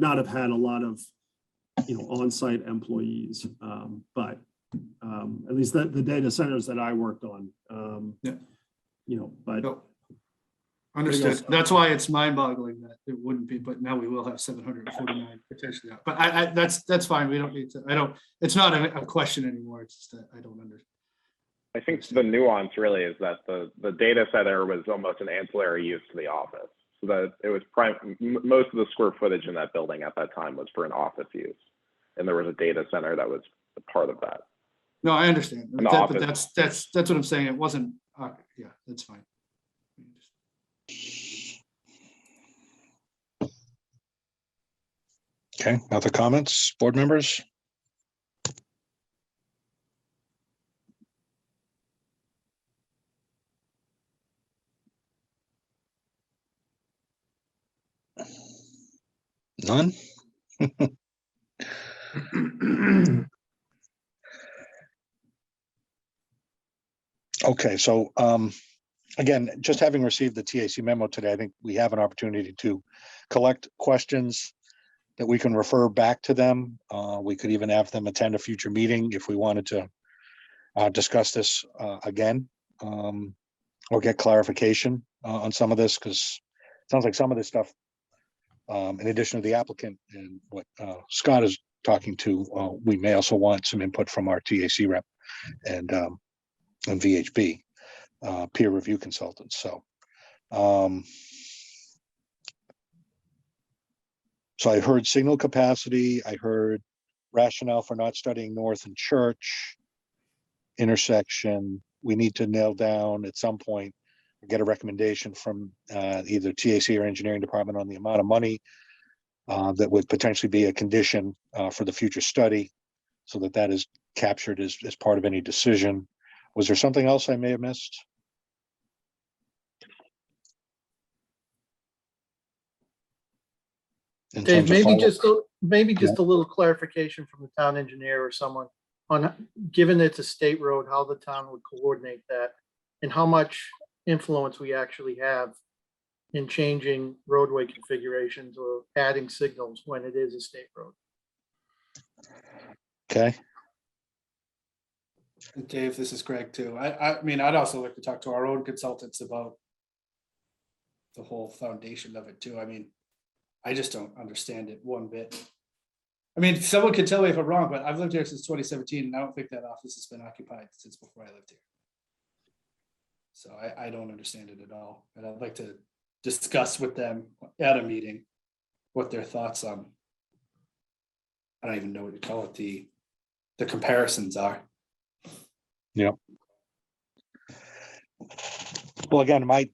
not have had a lot of on-site employees, but at least the data centers that I worked on, Yeah. But No. Understood. That's why it's mind-boggling that it wouldn't be, but now we will have 749 potentially. But that's fine. We don't need to, it's not a question anymore. It's just that I don't understand. I think the nuance really is that the data center was almost an ancillary use to the office. So that it was most of the square footage in that building at that time was for an office use. And there was a data center that was a part of that. No, I understand. An But office. that's what I'm saying. It wasn't, yeah, that's fine. Okay, other comments, board members? None? Okay, so again, just having received the TAC memo today, I think we have an opportunity to collect questions that we can refer back to them. We could even have them attend a future meeting if we wanted to discuss this again, or get clarification on some of this, because it sounds like some of this stuff, in addition to the applicant and what Scott is talking to, we may also want some input from our TAC rep and VHB peer review consultants. So so I heard signal capacity, I heard rationale for not studying North and Church intersection. We need to nail down at some point, get a recommendation from either TAC or engineering department on the amount of money that would potentially be a condition for the future study, so that is captured as part of any decision. Was there something else I may have missed? In Dave, terms of maybe just a little clarification from the town engineer or someone on, given it's a state road, how the town would coordinate that and how much influence we actually have in changing roadway configurations or adding signals when it is a state road. Okay, Dave, this is Greg too. I mean, I'd also like to talk to our own consultants about the whole foundation of it too. I mean, I just don't understand it one bit. I mean, someone could tell me if I'm wrong, but I've lived here since 2017 and I don't think that office has been occupied since before I lived here. So I don't understand it at all. And I'd like to discuss with them at a meeting what their thoughts on, I don't even know what you call it, the comparisons are. yeah. Well, again, I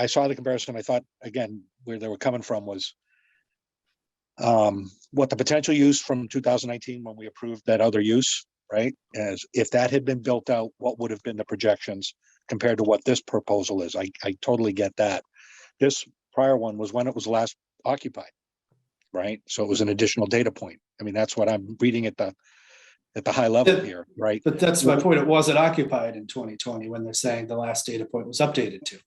saw the comparison. I thought, again, where they were coming from was what the potential use from 2019 when we approved that other use, right? As if that had been built out, what would have been the projections compared to what this proposal is. I totally get that. This prior one was when it was last occupied, right? So it was an additional data point. I mean, that's what I'm reading at the high level here, right? But that's my point. It wasn't occupied in 2020 when they're saying the last data point was updated to.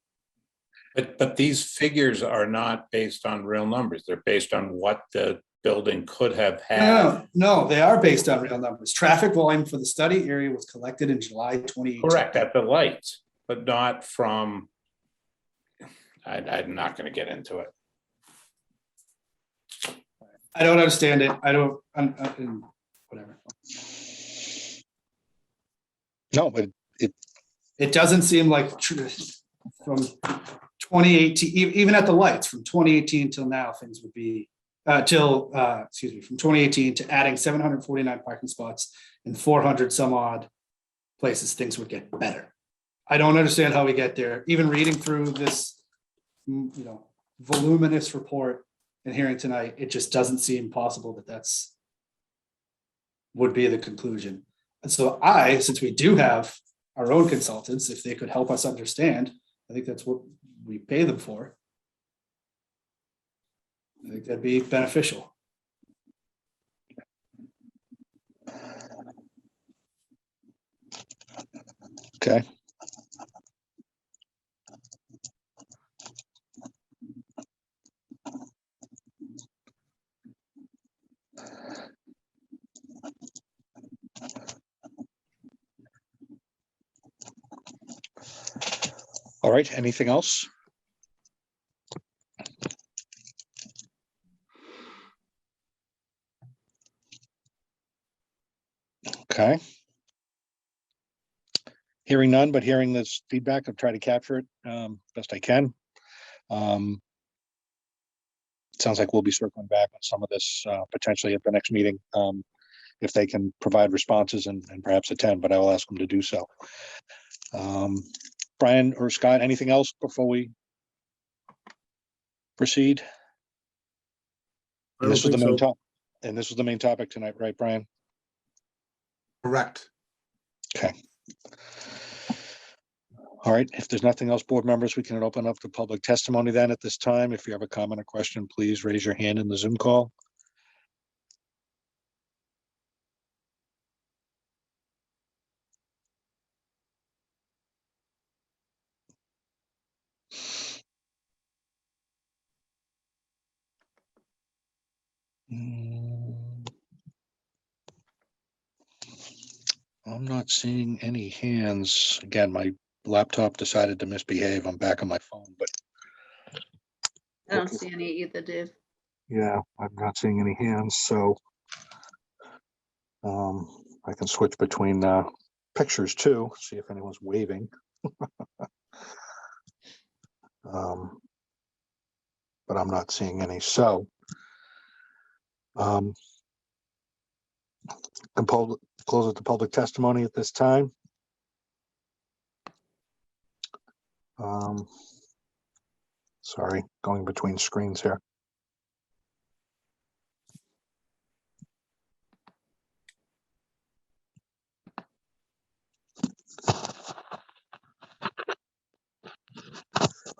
But these figures are not based on real numbers. They're based on what the building could have had. No, they are based on real numbers. Traffic volume for the study area was collected in July 2018. Correct, at the lights, but not from, I'm not going to get into it. I don't understand it. Whatever. No, but It doesn't seem like from 2018, even at the lights, from 2018 till now, things would be from 2018 to adding 749 parking spots in 400 some odd places, things would get better. I don't understand how we get there. Even reading through this, voluminous report and hearing tonight, it just doesn't seem possible that that's would be the conclusion. And so since we do have our own consultants, if they could help us understand I think that's what we pay them for. I think that'd be beneficial. Okay. All right, anything else? Okay. Hearing none, but hearing this feedback, I'll try to capture it best I can. Sounds like we'll be circling back on some of this potentially at the next meeting, if they can provide responses and perhaps attend, but I will ask them to do so. Brian or Scott, anything else before we proceed? I And don't this was the think main so. top, and this was the main topic tonight, right, Brian? Correct. Okay. All right, if there's nothing else, board members, we can open up to public testimony then at this time. If you have a comment or question, please raise your hand in the Zoom call. I'm not seeing any hands. Again, my laptop decided to misbehave. I'm back on my phone, but I don't see any either, Dave. yeah, I'm not seeing any hands, so I can switch between pictures too, see if anyone's waving. But I'm not seeing any. So close it to public testimony at this time. Sorry, going between screens here.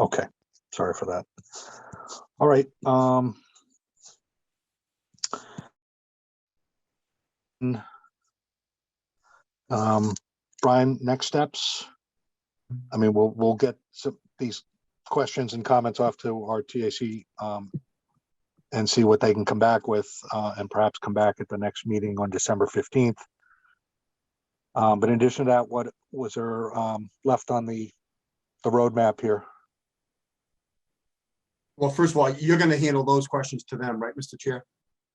Okay, sorry for that. All right. Brian, next steps. I mean, we'll get these questions and comments off to our TAC and see what they can come back with, and perhaps come back at the next meeting on December 15th. But in addition to that, what was there left on the roadmap here? Well, first of all, you're going to handle those questions to them, right, Mr. Chair?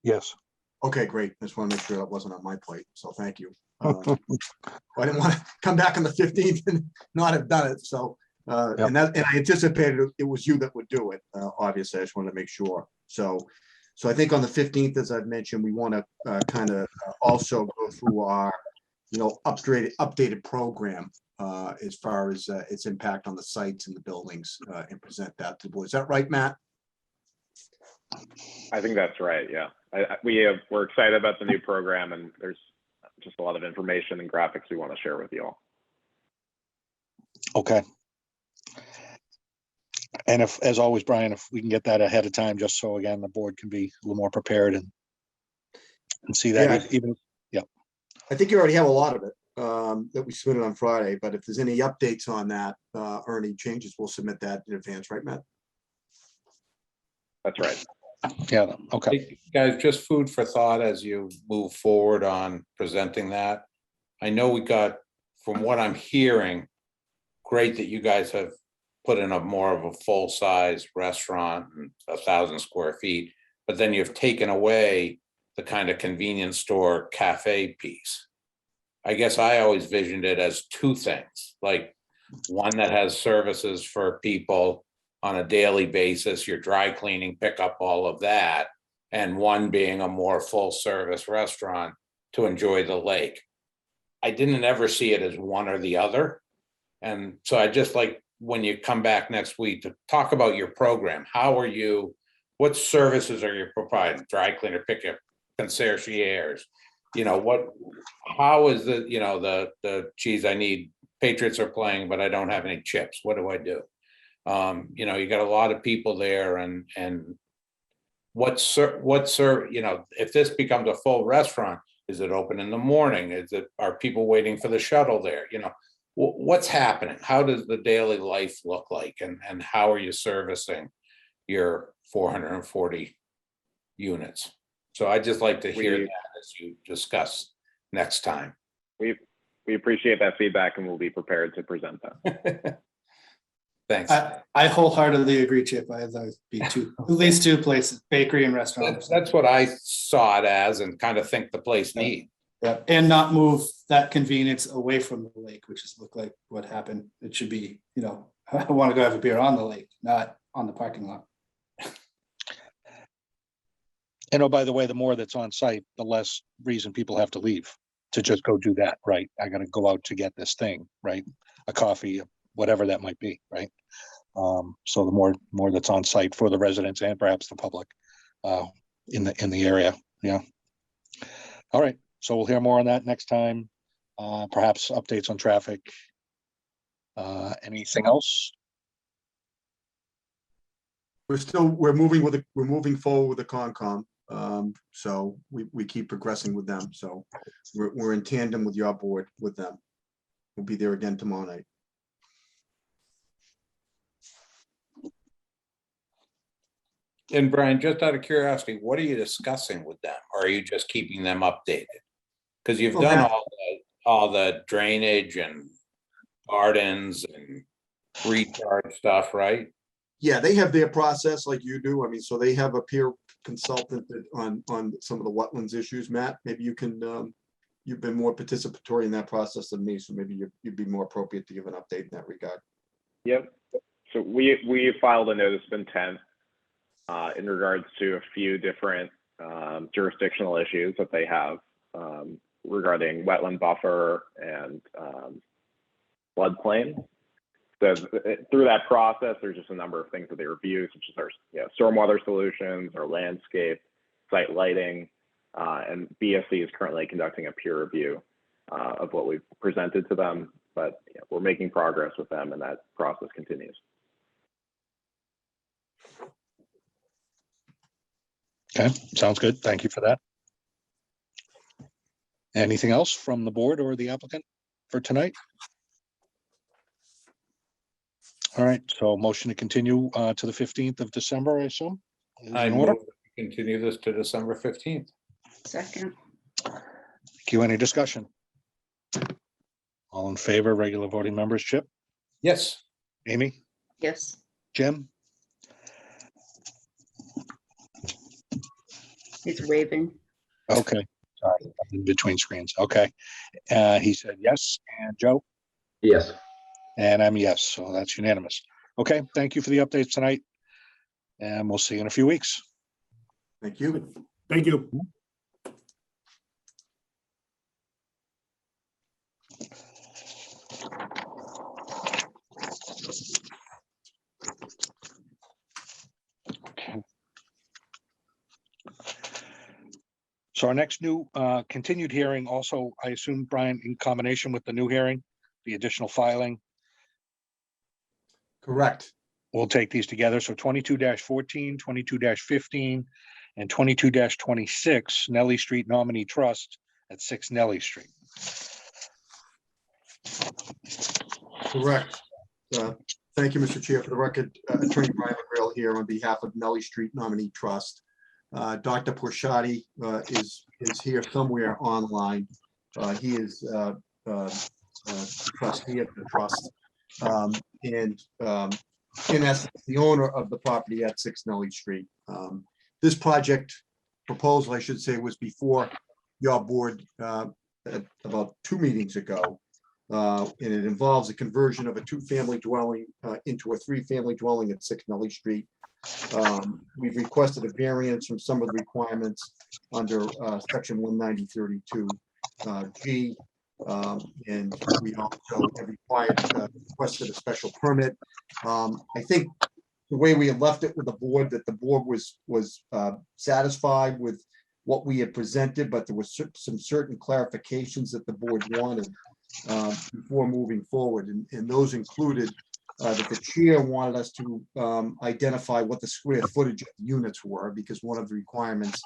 Yes. Okay, great. Just want to make sure that wasn't on my plate. So thank you. I didn't want to come back on the 15th and not have done it. So, Yep. and I anticipated it was you that would do it. Obviously, I just wanted to make sure. So I think on the 15th, as I've mentioned, we want to kind of also go through our, updated program as far as its impact on the sites and the buildings, and present that to the board. Is that right, Matt? I think that's right. Yeah, we're excited about the new program, and there's just a lot of information and graphics we want to share with you all. Okay. And if, as always, Brian, if we can get that ahead of time, just so again, the board can be a little more prepared and see that even. I think you already have a lot of it that we submitted on Friday, but if there's any updates on that or any changes, we'll submit that in advance, right, Matt? That's right. Yeah, okay. Hey, guys, just food for thought as you move forward on presenting that. I know we got, from what I'm hearing, great that you guys have put in a more of a full-size restaurant and 1,000 square feet, but then you've taken away the kind of convenience store cafe piece. I guess I always visioned it as two things, like one that has services for people on a daily basis, your dry cleaning, pickup, all of that, and one being a more full service restaurant to enjoy the lake. I didn't ever see it as one or the other. And so I just like, when you come back next week, to talk about your program. What services are you providing? Dry cleaner, pickup, concierge, how is the geez, I need Patriots are playing, but I don't have any chips. What do I do? You know, you got a lot of people there and you know, if this becomes a full restaurant, is it open in the morning? Are people waiting for the shuttle there? You know, what's happening? How does the daily life look like? And how are you servicing your 440 units? So I'd just like to hear that as you discuss next time. We appreciate that feedback and we'll be prepared to present that. Thanks. I wholeheartedly agree, Chip. I'd like to be at least two places, bakery and restaurant. That's what I saw it as and kind of think the place needs. Yeah, and not move that convenience away from the lake, which is look like what happened. It should be, you know, I want to go have a beer on the lake, not on the parking lot. And oh, by the way, the more that's on site, the less reason people have to leave to just go do that, right? I gotta go out to get this thing, right? A coffee, whatever that might be, right? So the more that's on site for the residents and perhaps the public in the area, yeah. All right, so we'll hear more on that next time. Perhaps updates on traffic. Anything else? We're moving forward with the Concom. So we keep progressing with them. So we're in tandem with your board with them. We'll be there again tomorrow night. And Brian, just out of curiosity, what are you discussing with them? Or are you just keeping them updated? Because you've done all the drainage and gardens and recharge stuff, right? Yeah, they have their process like you do. I mean, so they have a peer consultant on some of the wetlands issues. Matt, maybe you can, you've been more participatory in that process than me, so maybe you'd be more appropriate to give an update in that regard. Yep. So we filed a notice of intent in regards to a few different jurisdictional issues that they have regarding wetland buffer and floodplain. So through that process, there's just a number of things that they review, such as our stormwater solutions, our landscape, site lighting, and BSC is currently conducting a peer review of what we've presented to them. But we're making progress with them, and that process continues. Okay, sounds good. Thank you for that. Anything else from the board or the applicant for tonight? All right, so motion to continue to the 15th of December, I assume? Is I in move order? to continue this to December 15th. Second, Thank you. Any discussion? All in favor, regular voting members, Chip, Yes. Amy, yes. Jim? He's waving. Okay, sorry, I'm in between screens. Okay. He said yes, and Joe? Yes. And I'm yes, so that's unanimous. Okay, thank you for the updates tonight. And we'll see you in a few weeks. Thank you. Thank you. Okay. So our next new continued hearing also, I assume, Brian, in combination with the new hearing, the additional filing, Correct. we'll take these together. So 22-14, 22-15, and 22-26 Nellie Street Nominee Trust at 6 Nellie Street. Correct. Thank you, Mr. Chair. For the record, Attorney Brian McGrail here on behalf of Nellie Street Nominee Trust. Dr. Porchatti is here somewhere online. He is trustee of the trust. And in essence, the owner of the property at 6 Nellie Street. This project proposal, I should say, was before your board about 2 meetings ago. And it involves a conversion of a 2-family dwelling into a 3-family dwelling at 6 Nellie Street. We've requested a variance from some of the requirements under section 19032 G. And we also have requested a special permit. I think the way we had left it with the board, that the board was satisfied with what we had presented, but there was some certain clarifications that the board wanted before moving forward. And those included that the chair wanted us to identify what the square footage of the units were, because one of the requirements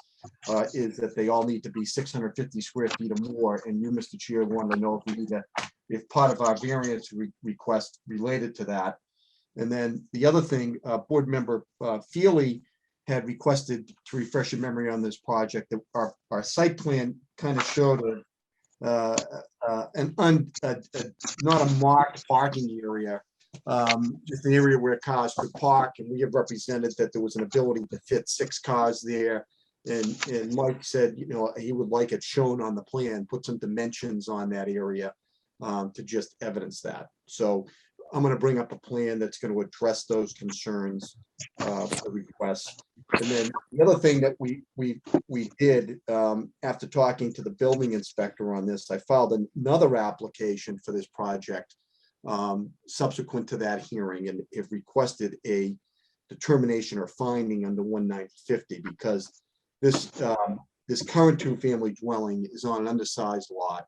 is that they all need to be 650 square feet or more. And you, Mr. Chair, wanted to know if we need to, if part of our variance request related to that. And then the other thing, board member Feely had requested, to refresh your memory on this project, that our site plan kind of showed not a marked parking area, just an area where cars could park, and we have represented that there was an ability to fit 6 cars there. And Mike said, you know, he would like it shown on the plan, put some dimensions on that area to just evidence that. So I'm going to bring up a plan that's going to address those concerns for the request. And then the other thing that we did after talking to the building inspector on this, I filed another application for this project subsequent to that hearing, and have requested a determination or finding under 19050, because this current 2-family dwelling is on an undersized lot.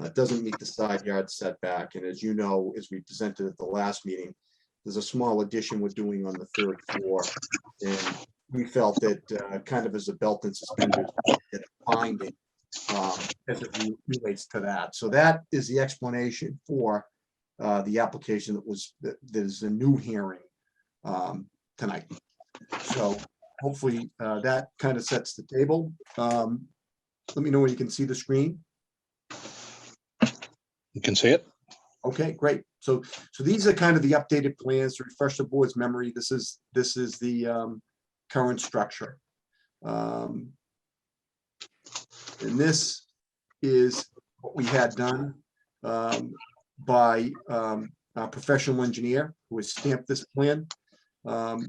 It doesn't meet the side yard setback, and as you know, as we presented at the last meeting, there's a small addition we're doing on the 3rd floor, and we felt that kind of as a belt and suspenders, it's finding as it relates to that. So that is the explanation for the application that is a new hearing tonight. So hopefully that kind of sets the table. Let me know when you can see the screen. You can see it. Okay, great. So these are kind of the updated plans to refresh the board's memory. This is the current structure. And this is what we had done by a professional engineer who has stamped this plan.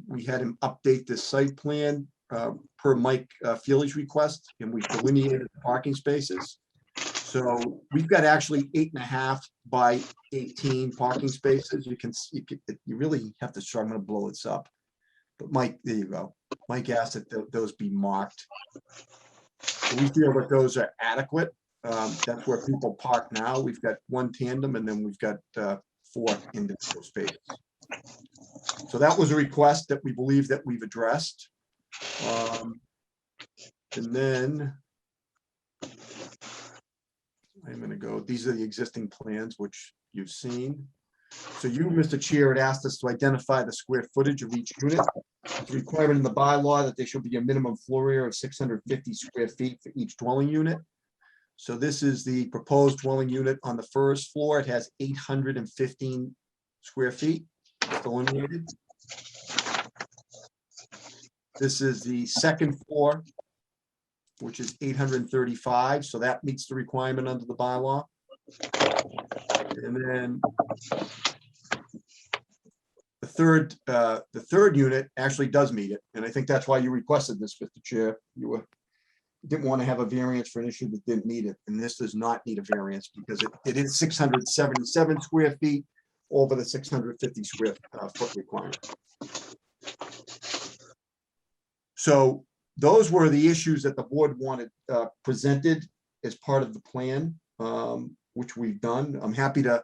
We had him update this site plan per Mike Feely's request, and we delineated the parking spaces. So we've got actually 8.5 by 18 parking spaces. You can see, you really have to, I'm going to blow this up. But Mike, there you go. Mike asked that those be marked. So we feel that those are adequate. That's where people park now. We've got 1 tandem, and then we've got 4 individual spaces. So that was a request that we believe that we've addressed. And then I'm going to go, these are the existing plans, which you've seen. So you, Mr. Chair, had asked us to identify the square footage of each unit. It's a requirement in the bylaw that there should be a minimum floor area of 650 square feet for each dwelling unit. So this is the proposed dwelling unit on the 1st floor. It has 815 square feet delineated. This is the 2nd floor, which is 835. So that meets the requirement under the bylaw. And then the third unit actually does meet it. And I think that's why you requested this, Mr. Chair. You didn't want to have a variance for an issue that didn't need it. And this does not need a variance because it is 677 square feet over the 650 square foot requirement. So those were the issues that the board wanted presented as part of the plan, which we've done. I'm happy to,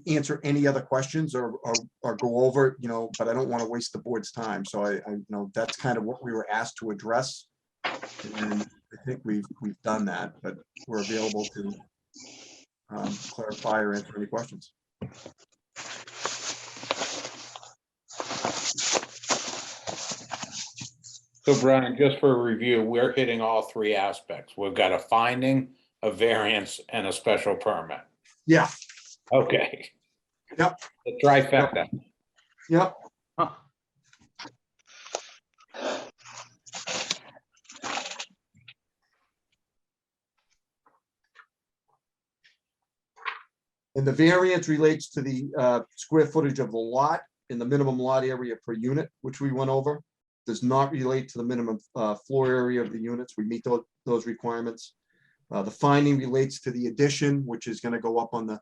answer any other questions or go over, but I don't want to waste the board's time. So I that's kind of what we were asked to address. And I think we've done that, but we're available to clarify or answer any questions. So Brian, just for review, we're hitting all 3 aspects. We've got a finding, a variance, and a special permit. Yeah. Okay. Yep. The trifecta. Yep. Huh. And the variance relates to the square footage of the lot and the minimum lot area per unit, which we went over. Does not relate to the minimum floor area of the units. We meet those requirements. The finding relates to the addition, which is going to go up on the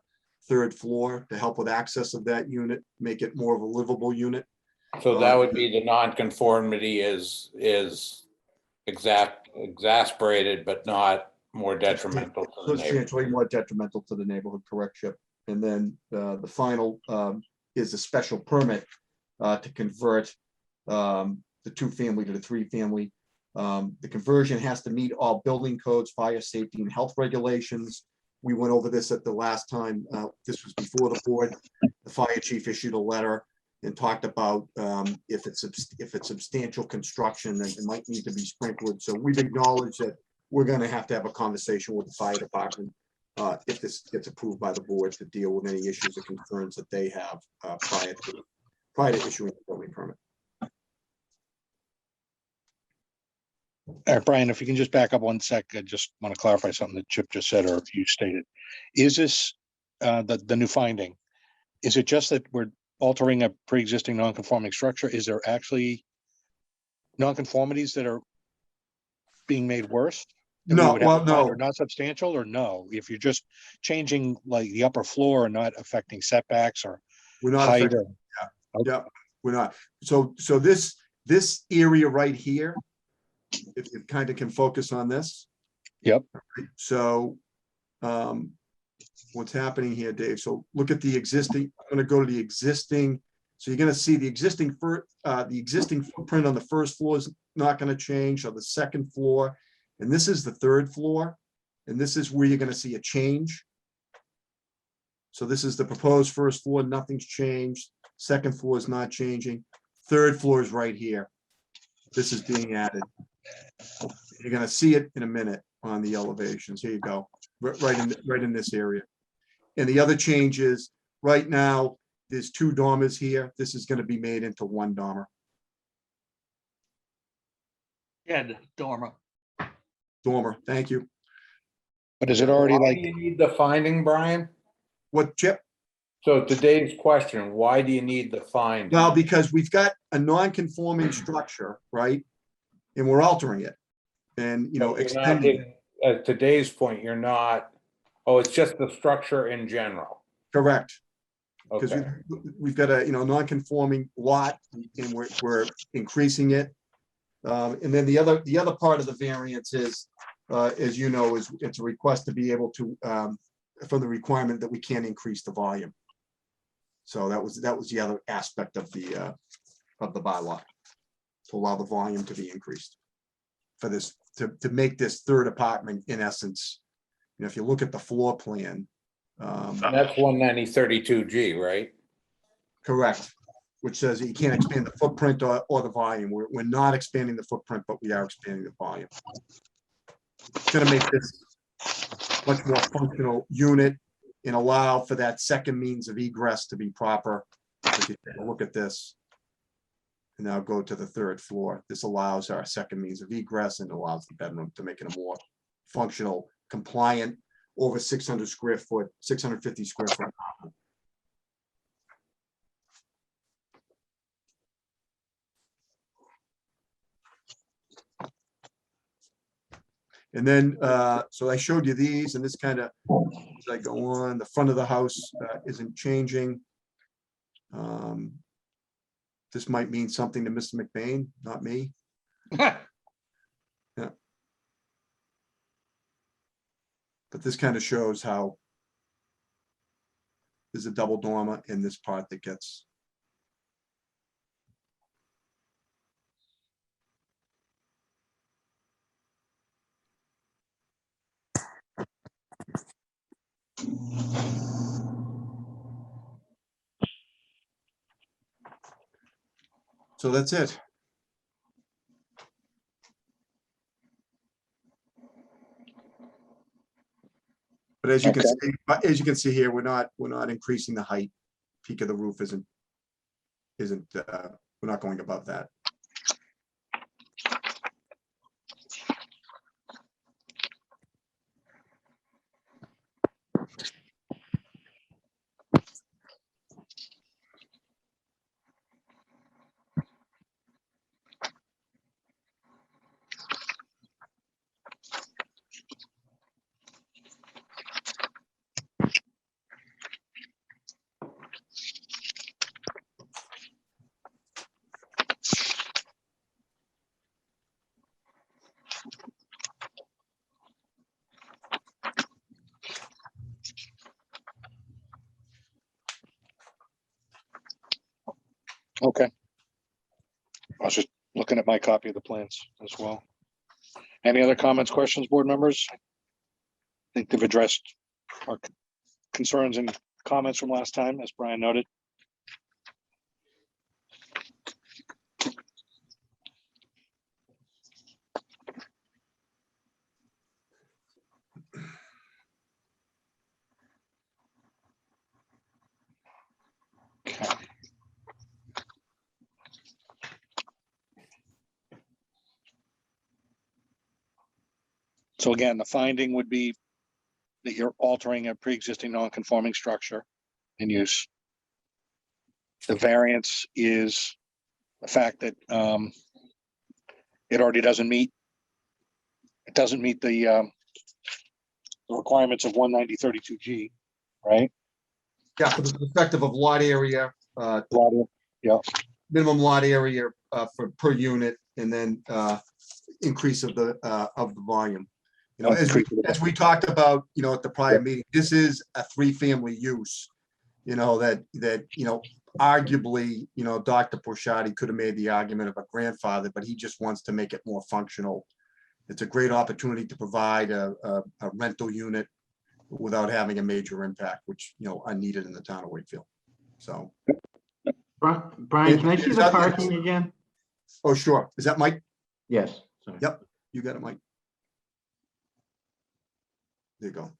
3rd floor to help with access of that unit, make it more of a livable unit. So that would be the nonconformity is exasperated, but not more detrimental to the neighborhood. Substantially more detrimental to the neighborhood, correct, Chip? And then the final is a special permit to convert the 2-family to the 3-family. The conversion has to meet all building codes, fire safety, and health regulations. We went over this at the last time. This was before the board. The fire chief issued a letter and talked about if it's substantial construction, then it might need to be sprinkled. So we've acknowledged that we're going to have a conversation with the fire department if this gets approved by the board to deal with any issues or concerns that they have prior to issuing the building permit. All right, Brian, if you can just back up 1 sec, I just want to clarify something that Chip just said, or if you stated. Is this the new finding? Is it just that we're altering a pre-existing non-conforming structure? Is there actually non-conformities that are being made worse? that we No, would have well, to find no. Are not substantial, or no? If you're just changing like the upper floor and not affecting setbacks or We're not height affecting, or, yeah, we're not. So this area right here, if you kind of can focus on this. Yep. So what's happening here, Dave? So look at the existing, I'm gonna go to the existing. So you're gonna see the existing footprint on the first floor is not gonna change, on the second floor. And this is the third floor. And this is where you're gonna see a change. So this is the proposed first floor, nothing's changed. Second floor is not changing. Third floor is right here. This is being added. You're gonna see it in a minute on the elevations. Here you go, right in this area. And the other change is, right now, there's 2 dormers here. This is gonna be made into 1 dormer. Ed Dormer. Dormer, thank you. but is it already Why like, do you need the finding, Brian? What, Chip? So today's question, why do you need the finding? Well, because we've got a non-conforming structure, right? And we're altering it. And, you know, But you're not extending it. getting- At today's point, you're not, oh, it's just the structure in general. Correct. Because Okay. we've got a, non-conforming lot and we're increasing it. And then the other part of the variance is, as you know, is it's a request to be able to, from the requirement that we can't increase the volume. So that was the other aspect of the bylaw, to allow the volume to be increased for this, to make this third apartment, in essence. If you look at the floor plan. And that's 19032G, right? Correct, which says that you can't expand the footprint or the volume. We're not expanding the footprint, but we are expanding the volume. It's gonna make this much more functional unit and allow for that second means of egress to be proper. If you take a look at this. And now go to the third floor. This allows our second means of egress and allows the bedroom to make it a more functional, compliant, over 600 square foot, 650 square foot. apartment. And then, so I showed you these, and this kind of, as I go on, the front of the house isn't changing. This might mean something to Mr. McBain, not me. But this kind of shows how there's a double dormer in this part that gets. So that's it. But as you can see here, we're not increasing the height. Peak of the roof isn't, we're not going above that. Okay. I was just looking at my copy of the plans as well. Any other comments, questions, board members? I think they've addressed our concerns and comments from last time, as Brian noted. Okay. So again, the finding would be that you're altering a pre-existing non-conforming structure in use. The variance is the fact that it already doesn't meet the requirements of 190-32G, right? Yeah, from the perspective of lot area, Yeah, minimum lot area for per unit, and then increase of the volume. You know, as we talked about, you know, at the prior meeting, this is a 3-family use. You know, that you know, arguably, you know, Dr. Porchatti could have made the argument of a grandfather, but he just wants to make it more functional. It's a great opportunity to provide a rental unit without having a major impact, which, you know, are needed in the town of Wakefield. So. Brian, can I see the parking again? Oh, sure. Is that Mike? Yes. Sorry. Yep, you got it, Mike. There you go.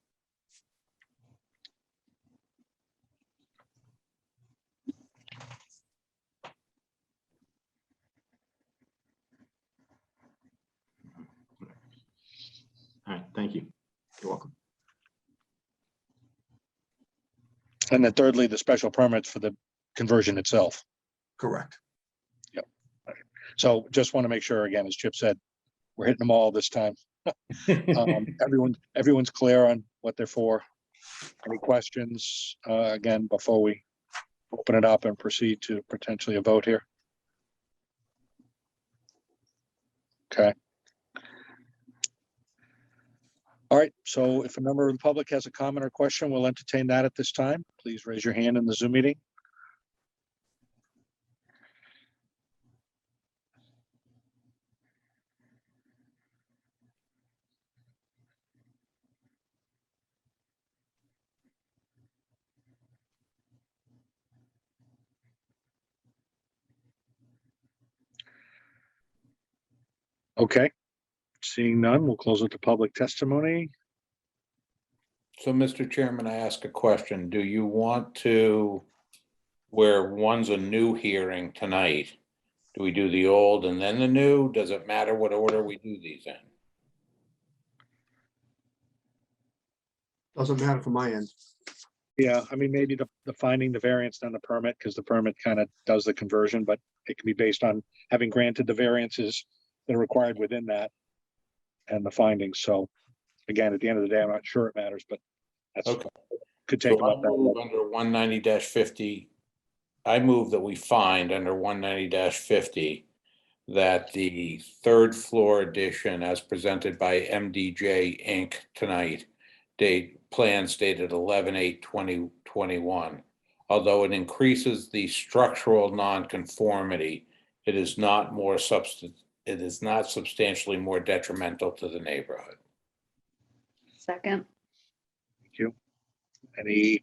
All right, thank you. You're welcome. and then thirdly, the special permits for the conversion itself. Correct. So just want to make sure, again, as Chip said, we're hitting them all this time. Everyone's clear on what they're for. Any questions, again, before we open it up and proceed to potentially a vote here? Okay. All right, so if a member of the public has a comment or question, we'll entertain that at this time. Please raise your hand in the Zoom meeting. Okay, seeing none, we'll close it to public testimony. So, Mr. Chairman, I ask a question. Do you want to, where one's a new hearing tonight, do we do the old and then the new? Does it matter what order we do these in? Doesn't matter from my end. Yeah, I mean, maybe the finding the variance, then the permit, because the permit kind of does the conversion, but it can be based on having granted the variances that are required within that and the findings. So again, at the end of the day, I'm not sure it matters, but that's Okay. could take So I about that. move under 190-50, I move that we find under 190-50 that the third floor addition as presented by MDJ Inc. tonight, plans dated 11/8/2021. Although it increases the structural nonconformity, it is not substantially more detrimental to the neighborhood. Second. Thank you. Any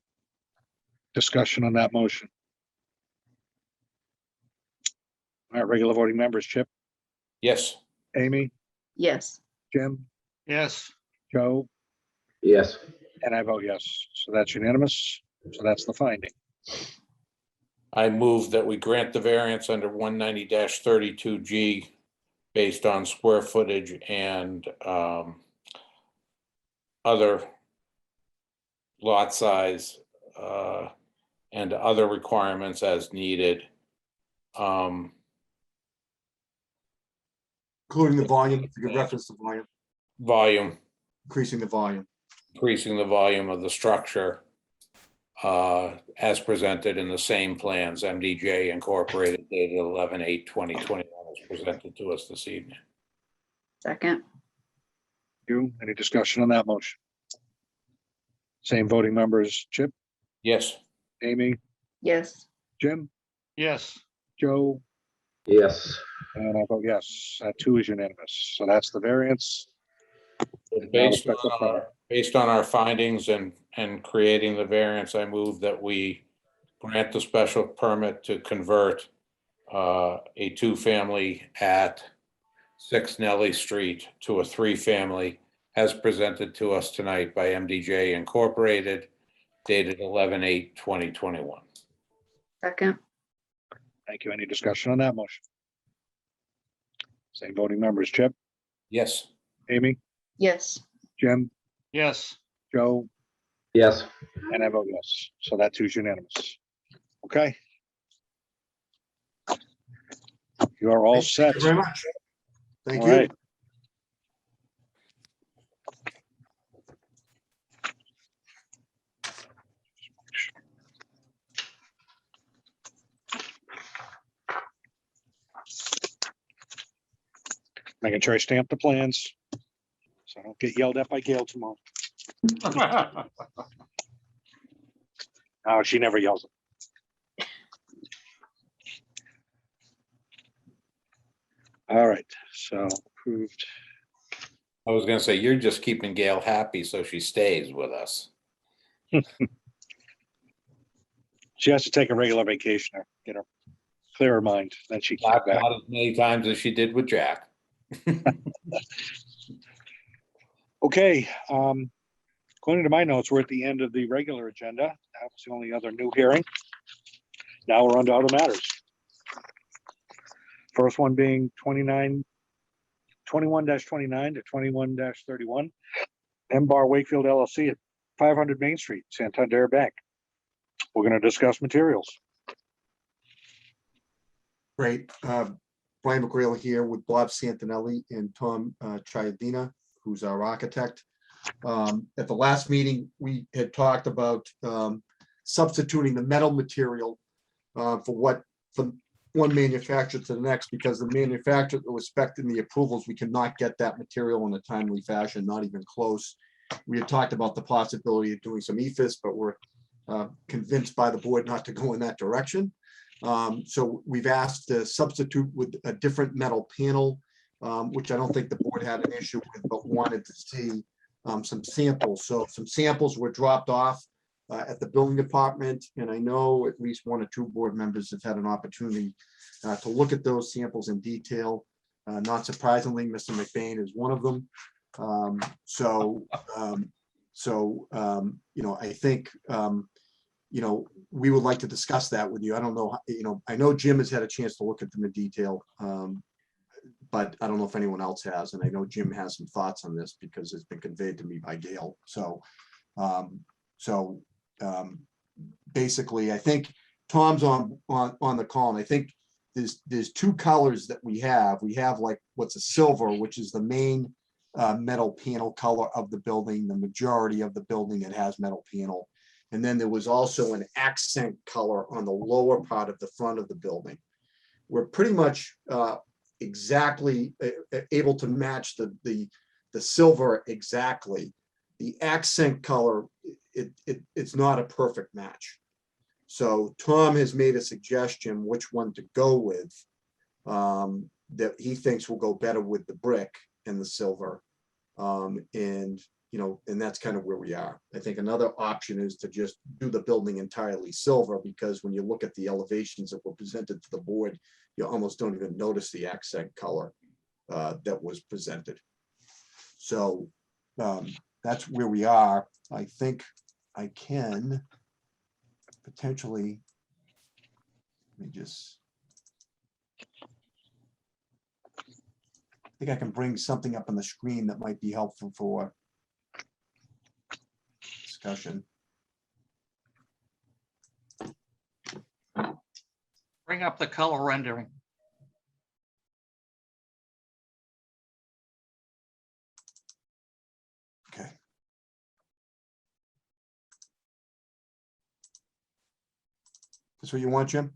discussion on that motion? All right, regular voting members, Chip, Yes. Amy, Yes. Jim, Yes, Joe, Yes. and I vote yes. So that's unanimous. So that's the finding. I move that we grant the variance under 190-32G based on square footage and other lot size and other requirements as needed. Including the volume, if you could reference the volume, Volume, increasing the volume. increasing the volume of the structure as presented in the same plans, MDJ Incorporated dated 11/8/2021 was presented to us this evening. Second. You, any discussion on that motion? Same voting members, Chip, Yes. Amy, Yes. Jim, yes, Joe, Yes. and I vote yes. That too is unanimous. So that's the variance. And now the Based special permit. on our findings and creating the variance, I move that we grant the special permit to convert a two-family at 6 Nellie Street to a three-family as presented to us tonight by MDJ Incorporated, dated 11/8/2021. Second, Thank you. Any discussion on that motion? Same voting members, Chip, Yes. Amy, yes. Jim, yes, Joe, Yes. and I vote yes. So that too is unanimous. Okay. You are all set. Thank you very much. Thank All you. right. Making sure I stamp the plans, so I don't get yelled at by Gail tomorrow. Oh, she never yells. All right, so approved. I was gonna say, you're just keeping Gail happy so she stays with us. She has to take a regular vacation or get her clear her mind, then she can Not come back. as many times as she did with Jack. Okay, according to my notes, we're at the end of the regular agenda. That was the only other new hearing. Now we're on to other matters. First one being 21-29 to 21-31. M-Bar Wakefield LLC at 500 Main Street, Santander Bank. We're going to discuss materials. Great. Brian McGrail here with Bob Santinelli and Tom Chiadina, who's our architect. At the last meeting, we had talked about substituting the metal material from one manufacturer to the next, because the manufacturer that was spec'd in the approvals, we cannot get that material in a timely fashion, not even close. We had talked about the possibility of doing some EFIS, but we're convinced by the board not to go in that direction. So we've asked to substitute with a different metal panel, which I don't think the board had an issue with, but wanted to see some samples. So some samples were dropped off at the building department, and I know at least one or two board members have had an opportunity to look at those samples in detail. Not surprisingly, Mr. McBain is one of them. I think we would like to discuss that with you. I don't know, I know Jim has had a chance to look at them in detail, but I don't know if anyone else has, and I know Jim has some thoughts on this because it's been conveyed to me by Gail. Basically, I think Tom's on the call, and I think there's two colors that we have. We have like what's a silver, which is the main metal panel color of the building. The majority of the building, it has metal panel. And then there was also an accent color on the lower part of the front of the building. We're pretty much exactly able to match the silver exactly. The accent color, it's not a perfect match. So Tom has made a suggestion which one to go with, that he thinks will go better with the brick and the silver. And that's kind of where we are. I think another option is to just do the building entirely silver, because when you look at the elevations that were presented to the board, you almost don't even notice the accent color that was presented. So that's where we are. I think I can potentially, let me just, I think I can bring something up on the screen that might be helpful for discussion. bring up the color rendering. Okay. That's what you want, Jim?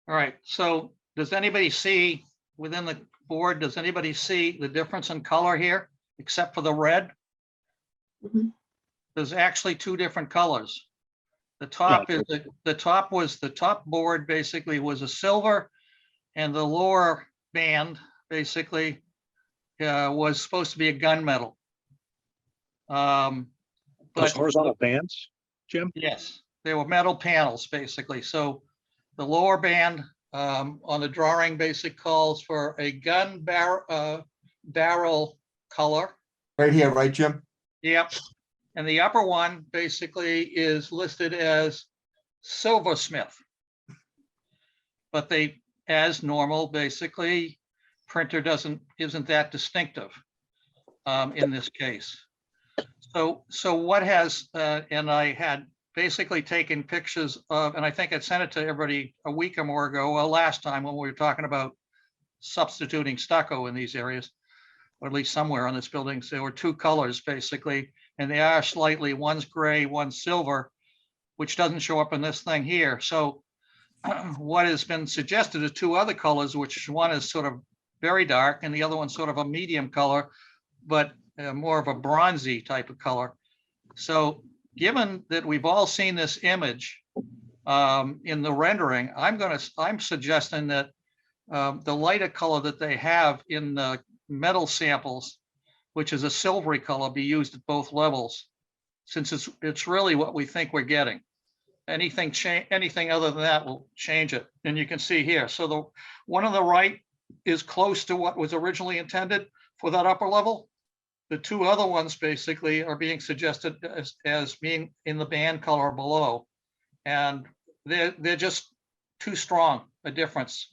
All right, so does anybody see within the board, does anybody see the difference in color here, except for the red? Mhm. There's actually two different colors. The top is, the top was, the top board basically was a silver, and the lower band basically was supposed to be a gunmetal. Those But horizontal bands, Jim? yes, they were metal panels, basically. So the lower band on the drawing basic calls for a gun barrel color. Right here, right, Jim? Yep. And the upper one basically is listed as silversmith. But they, as normal, basically, printer isn't that distinctive in this case. So what has, and I had basically taken pictures of, and I think I sent it to everybody a week or more ago, well, last time when we were talking about substituting stucco in these areas, or at least somewhere on this building. So there were two colors basically, and they are slightly, one's gray, one's silver, which doesn't show up in this thing here. So what has been suggested is two other colors, which one is sort of very dark and the other one's sort of a medium color, but more of a bronzy type of color. So given that we've all seen this image in the rendering, I'm suggesting that the lighter color that they have in the metal samples, which is a silvery color, be used at both levels, since it's really what we think we're getting. Anything other than that will change it. And you can see here, so the one on the right is close to what was originally intended for that upper level. The two other ones basically are being suggested as being in the band color below. And they're just too strong a difference.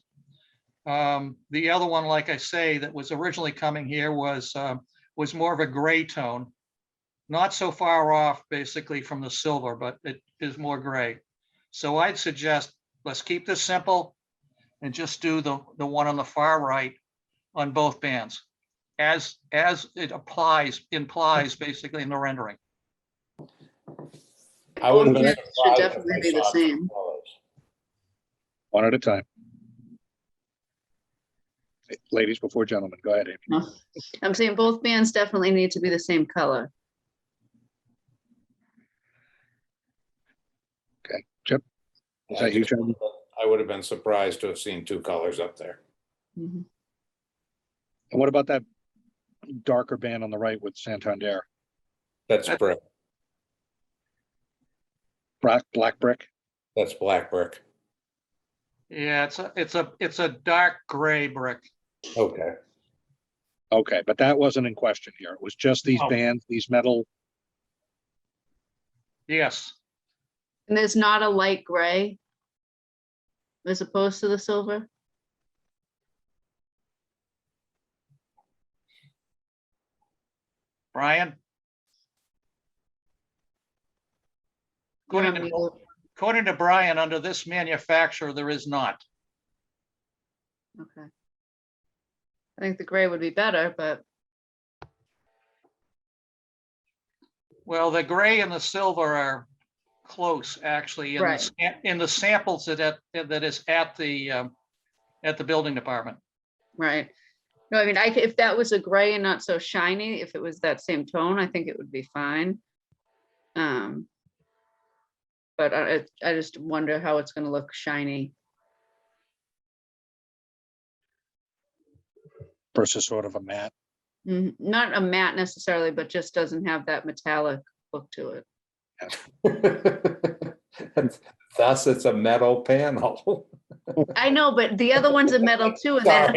The other one, like I say, that was originally coming here was more of a gray tone, not so far off basically from the silver, but it is more gray. So I'd suggest let's keep this simple and just do the one on the far right on both bands, as it implies basically in the rendering. I would have Both been bands should surprised if definitely they be the saw two same. colors. One at a time. Ladies before gentlemen, go ahead, Amy. No, I'm saying both bands definitely need to be the same color. Okay, Chip? Is I that you, just- John? I would have been surprised to have seen two colors up there. Mhm. And what about that darker band on the right with Santander? That's brick. Black brick? That's black brick. Yeah, it's a dark gray brick. Okay. Okay, but that wasn't in question here. It was just these Oh. bands, these metal. Yes. And there's not a light gray as opposed to the silver? Brian? You're According on to, mute. according to Brian, under this manufacturer, there is not. Okay. I think the gray would be better, but Well, the gray and the silver are close, actually, Right. in the samples that is at the building department. right. No, I mean, if that was a gray and not so shiny, if it was that same tone, I think it would be fine. But I just wonder how it's gonna look shiny. Versus sort of a matte. Not a matte necessarily, but just doesn't have that metallic look to it. Thus, it's a metal panel. I know, but the other one's a metal too, and then,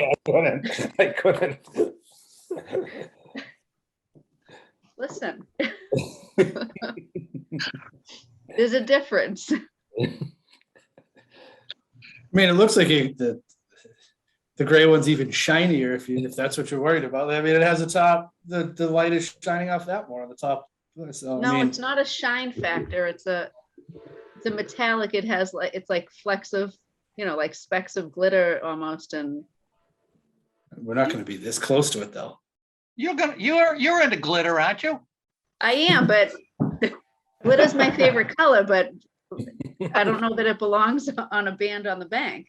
Sorry, I couldn't. listen. There's a difference. I mean, it looks like the gray one's even shinier if that's what you're worried about. I mean, it has the light is shining off that more on the top. So, I No, mean, it's not a shine factor. It's a metallic. It has it's like flecks of, like specks of glitter almost. And we're not going to be this close to it though. You're into glitter, aren't you? I am, but glitter's my favorite color, but I don't know that it belongs on a band on the bank.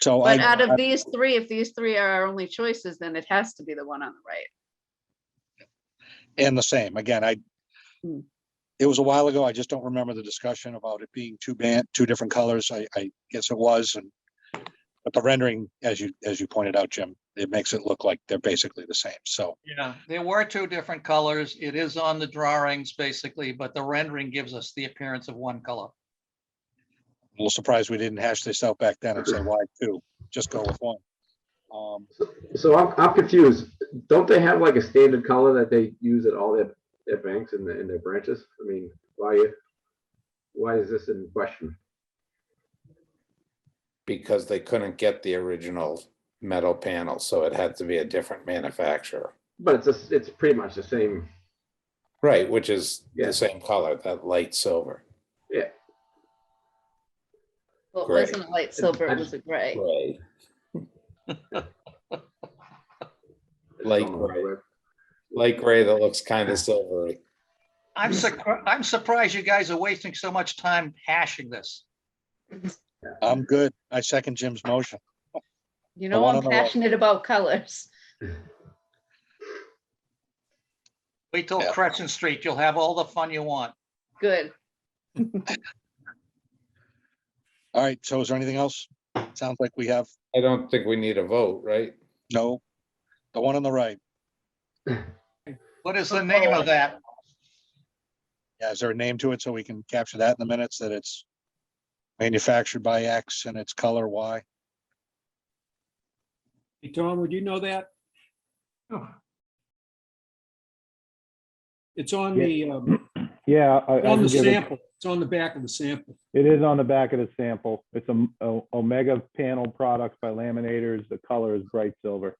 So But out of these three, if these three are our only choices, then it has to be the one on the right. And the same, again, Hmm. it was a while ago. I just don't remember the discussion about it being two different colors. I guess it was, but the rendering, as you pointed out, Jim, it makes it look like they're basically the same. So Yeah, there were two different colors. It is on the drawings basically, but the rendering gives us the appearance of one color. a little surprised we didn't hash this out back then and say, why two? Just go with one. So I'm confused. Don't they have like a standard color that they use at all their banks and their branches? I mean, why is this in question? Because they couldn't get the original metal panel, so it had to be a different manufacturer. But it's pretty much the same. Right, which is Yeah. the same color, that light silver. Yeah. Well, it Gray. wasn't a light silver, it was a gray. Gray. It's Light on the gray. way. Light gray that looks kind of silvery. I'm surprised you guys are wasting so much time hashing this. I'm good. I second Jim's motion. You The know, one I'm on the right. passionate about colors. Wait till Yeah. Crescent Street, you'll have all the fun you want. Good. All right, so is there anything else? Sounds like we have I don't think we need a vote, right? no, the one on the right. What is the name of that? Yeah, is there a name to it so we can capture that in the minutes that it's manufactured by X and its color Y? Hey, Tom, would you know that? It's on the, Yeah, I on the can give it. sample. It's on the back of the sample. It is on the back of the sample. It's a Omega panel products by Laminators. The color is bright silver.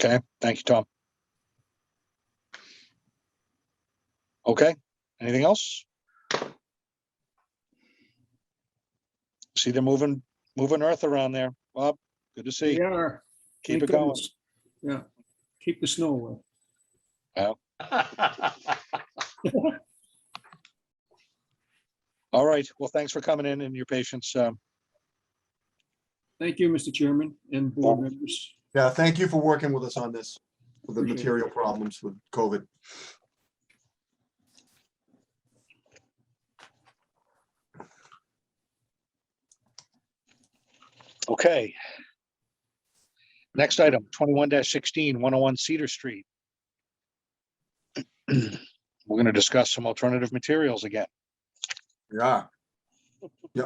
Okay, thank you, Tom. Okay, anything else? See, they're moving earth around there. Bob, good to see. We are. Keep Thank it going. goodness. Yeah, keep the snow away. Well, all right. Well, thanks for coming in and your patience. Thank you, Mr. Chairman and board members. Yeah, thank you for working with us on this, with the Appreciate it. material problems with COVID. Okay. Next item, 21-16, 101 Cedar Street. We're going to discuss some alternative materials again. Yeah. And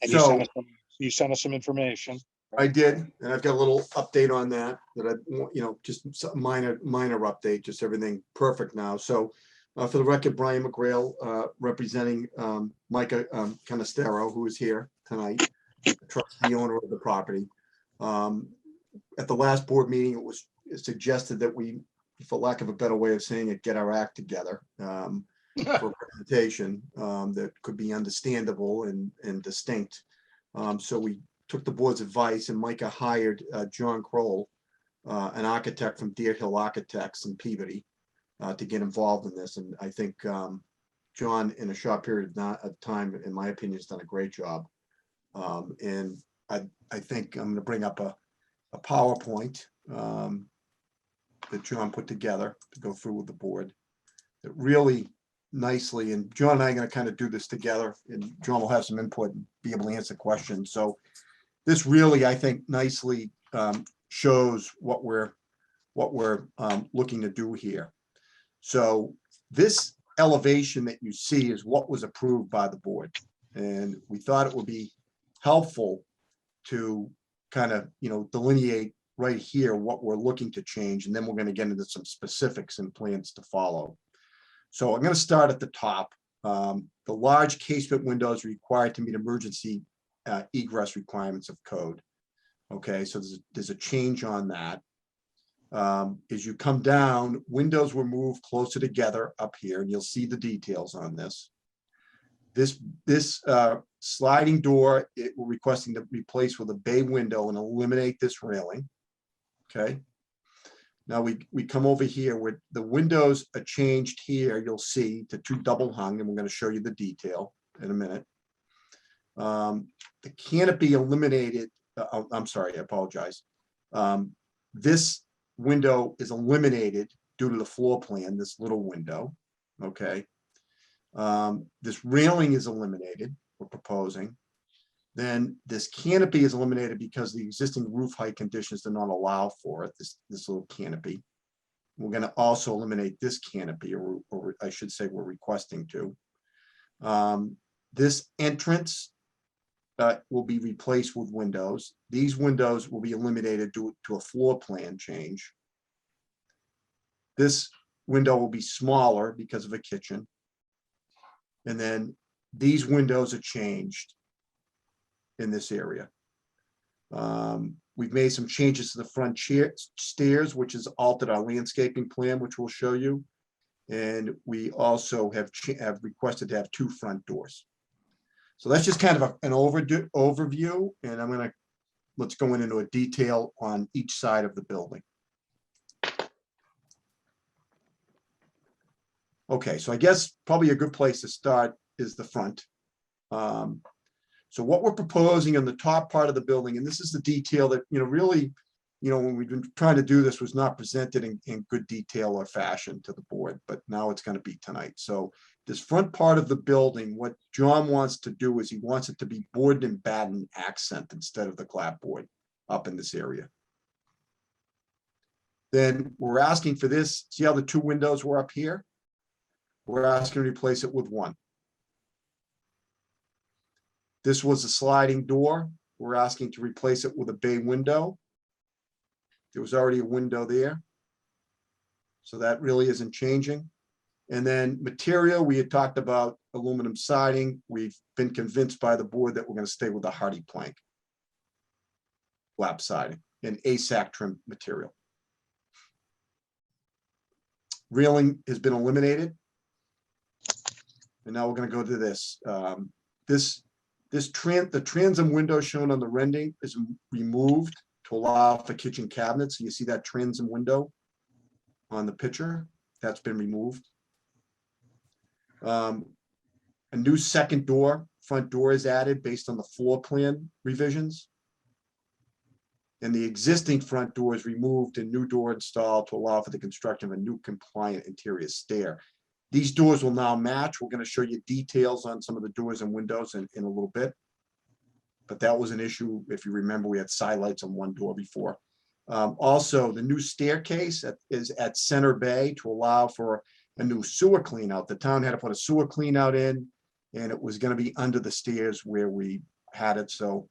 So- you sent us some information. I did, and I've got a little update on that, just some minor update, just everything perfect now. So for the record, Brian McGrail, representing Micah Canestero, who is here tonight, trustee owner of the property. At the last board meeting, it was suggested that we, for lack of a better way of saying it, get our act together for a presentation that could be understandable and distinct. So we took the board's advice, and Micah hired John Kroll, an architect from Deer Hill Architects in Peabody, to get involved in this. And I think John, in a short period of time, in my opinion, has done a great job. And I think I'm going to bring up a PowerPoint that John put together to go through with the board. That really nicely, and John and I are going to kind of do this together, and John will have some input and be able to answer questions. So this really, I think, nicely shows what we're looking to do here. So this elevation that you see is what was approved by the board, and we thought it would be helpful to kind of delineate right here what we're looking to change, and then we're going to get into some specifics and plans to follow. So I'm going to start at the top. The large casement windows required to meet emergency egress requirements of code. Okay, so there's a change on that. As you come down, windows were moved closer together up here, and you'll see the details on this. This sliding door, we're requesting to replace with a bay window and eliminate this railing. Okay. Now we come over here where the windows are changed here, you'll see, to two double hung, and we're going to show you the detail in a minute. The canopy eliminated I'm sorry, I apologize. This window is eliminated due to the floor plan, this little window, okay? This railing is eliminated, we're proposing. Then this canopy is eliminated because the existing roof height conditions do not allow for it, this little canopy. We're gonna also eliminate this canopy, or I should say we're requesting to. This entrance will be replaced with windows. These windows will be eliminated due to a floor plan change. This window will be smaller because of a kitchen. And then these windows are changed in this area. We've made some changes to the front stairs, which has altered our landscaping plan, which we'll show you. And we also have requested to have 2 front doors. So that's just kind of an overview, and let's go into a detail on each side of the building. Okay, so I guess probably a good place to start is the front. So what we're proposing on the top part of the building, and this is the detail that, really, when we've been trying to do this, was not presented in good detail or fashion to the board, but now it's going to be tonight. So this front part of the building, what John wants to do is he wants it to be board and batten accent instead of the clapboard up in this area. Then we're asking for this. See how the 2 windows were up here? We're asking to replace it with 1. This was a sliding door. We're asking to replace it with a bay window. There was already a window there. So that really isn't changing. And then material, we had talked about aluminum siding. We've been convinced by the board that we're going to stay with the hardy plank lap siding and ASAC trim material. Railing has been eliminated. And now we're going to go to this. The transom window shown on the rendering is removed to allow for kitchen cabinets. So you see that transom window on the picture, that's been removed. A new second door, front door is added based on the floor plan revisions. And the existing front door is removed and new door installed to allow for the construction of a new compliant interior stair. These doors will now match. We're going to show you details on some of the doors and windows in a little bit. But that was an issue. If you remember, we had side lights on one door before. Also, the new staircase is at Center Bay to allow for a new sewer clean out. The town had to put a sewer clean out in, and it was going to be under the stairs where we had it. So,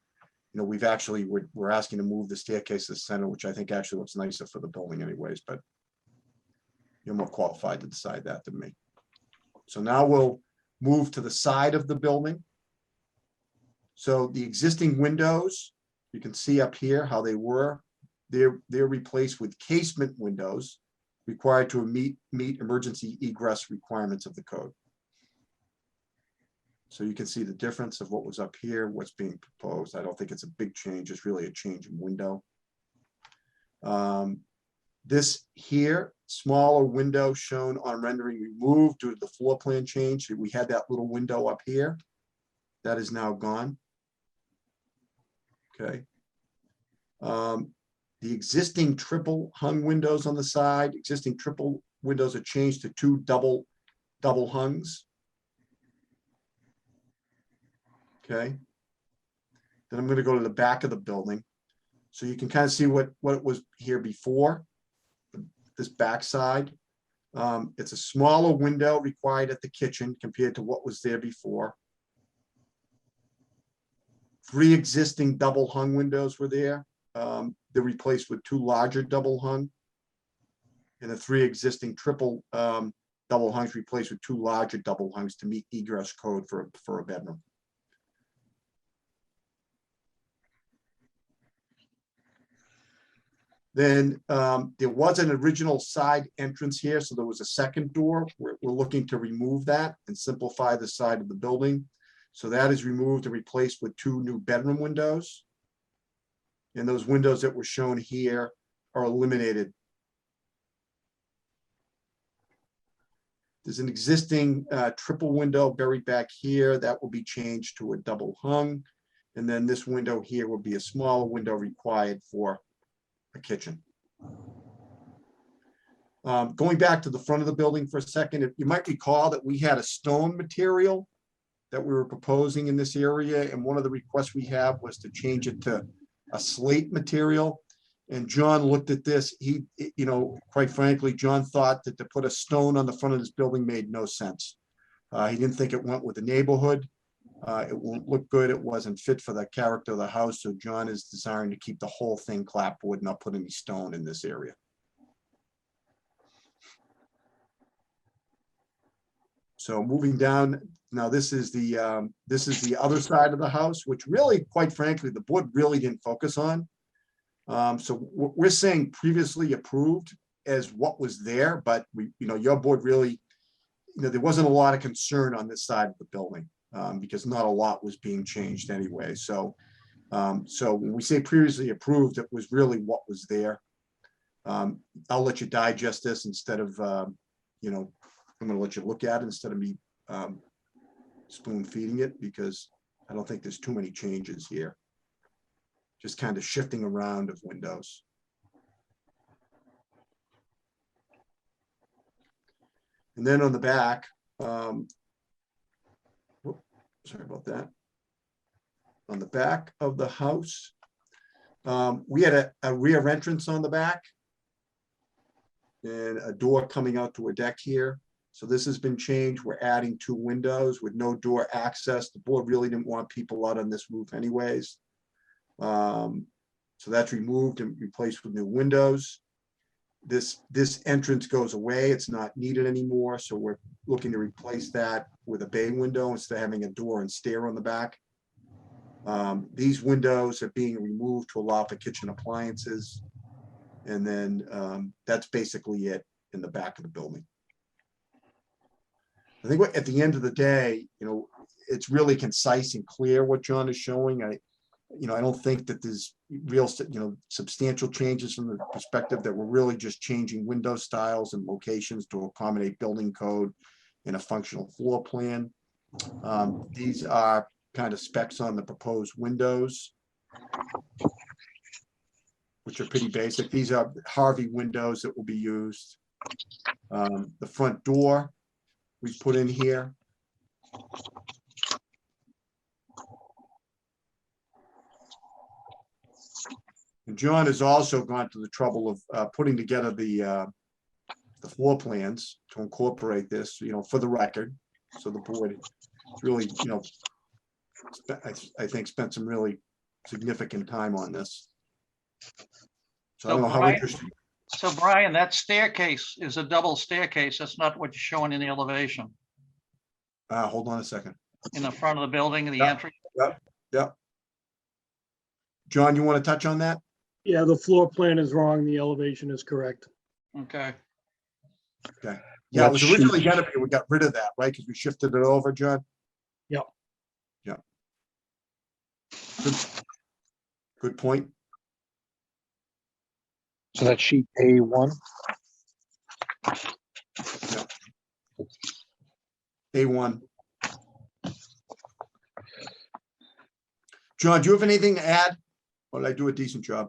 we've actually, we're asking to move the staircase to the center, which I think actually looks nicer for the building anyways, but you're more qualified to decide that than me. So now we'll move to the side of the building. So the existing windows, you can see up here how they were. They're replaced with casement windows required to meet emergency egress requirements of the code. So you can see the difference of what was up here, what's being proposed. I don't think it's a big change. It's really a change in window. This here, smaller window shown on rendering removed due to the floor plan change. We had that little window up here. That is now gone. Okay. The existing triple hung windows on the side, existing triple windows are changed to 2 double hungs. Okay. Then I'm going to go to the back of the building. So you can kind of see what it was here before, this back side. It's a smaller window required at the kitchen compared to what was there before. 3 existing double hung windows were there. They're replaced with 2 larger double hung. And the 3 existing triple double hungs replaced with 2 larger double hungs to meet egress code for a bedroom. Then there was an original side entrance here, so there was a second door. We're looking to remove that and simplify the side of the building. So that is removed and replaced with 2 new bedroom windows. And those windows that were shown here are eliminated. There's an existing triple window buried back here that will be changed to a double hung. And then this window here will be a smaller window required for a kitchen. Going back to the front of the building for a second, if you might recall that we had a stone material that we were proposing in this area, and one of the requests we have was to change it to a slate material. And John looked at this, he, you know, quite frankly, John thought that to put a stone on the front of this building made no sense. He didn't think it went with the neighborhood. It won't look good. It wasn't fit for the character of the house. So John is desiring to keep the whole thing clapboard, not put any stone in this area. So moving down, now this is the other side of the house, which really, quite frankly, the board really didn't focus on. So we're saying previously approved as what was there, but we, you know, your board really, you know, there wasn't a lot of concern on this side of the building because not a lot was being changed anyway. So, so when we say previously approved, it was really what was there. I'll let you digest this instead of, you know, I'm going to let you look at it instead of me spoon feeding it, because I don't think there's too many changes here. Just kind of shifting around of windows. And then on the back, sorry about that. On the back of the house, we had a rear entrance on the back and a door coming out to a deck here. So this has been changed. We're adding 2 windows with no door access. The board really didn't want people out on this roof anyways. So that's removed and replaced with new windows. This entrance goes away. It's not needed anymore. So we're looking to replace that with a bay window instead of having a door and stair on the back. These windows are being removed to allow for kitchen appliances. And then that's basically it in the back of the building. I think at the end of the day, you know, it's really concise and clear what John is showing. I don't think that there's real, you know, substantial changes from the perspective that we're really just changing window styles and locations to accommodate building code in a functional floor plan. These are kind of specs on the proposed windows, which are pretty basic. These are Harvey windows that will be used. The front door we put in here. And John has also gone to the trouble of putting together the floor plans to incorporate this, you know, for the record. So the board really, you know, I think spent some really significant time on this. So I don't know how interesting. So Brian, that staircase is a double staircase. That's not what you're showing in the elevation. Hold on a second. In the front of the building, the entry. Yep. John, you want to touch on that? Yeah, the floor plan is wrong. The elevation is correct. Okay. Okay. Yeah, it was originally gonna be, we got rid of that, right? Because we shifted it over, John? Yep. Yeah. Good point. So that's sheet A1. A1. John, do you have anything to add? Or did I do a decent job?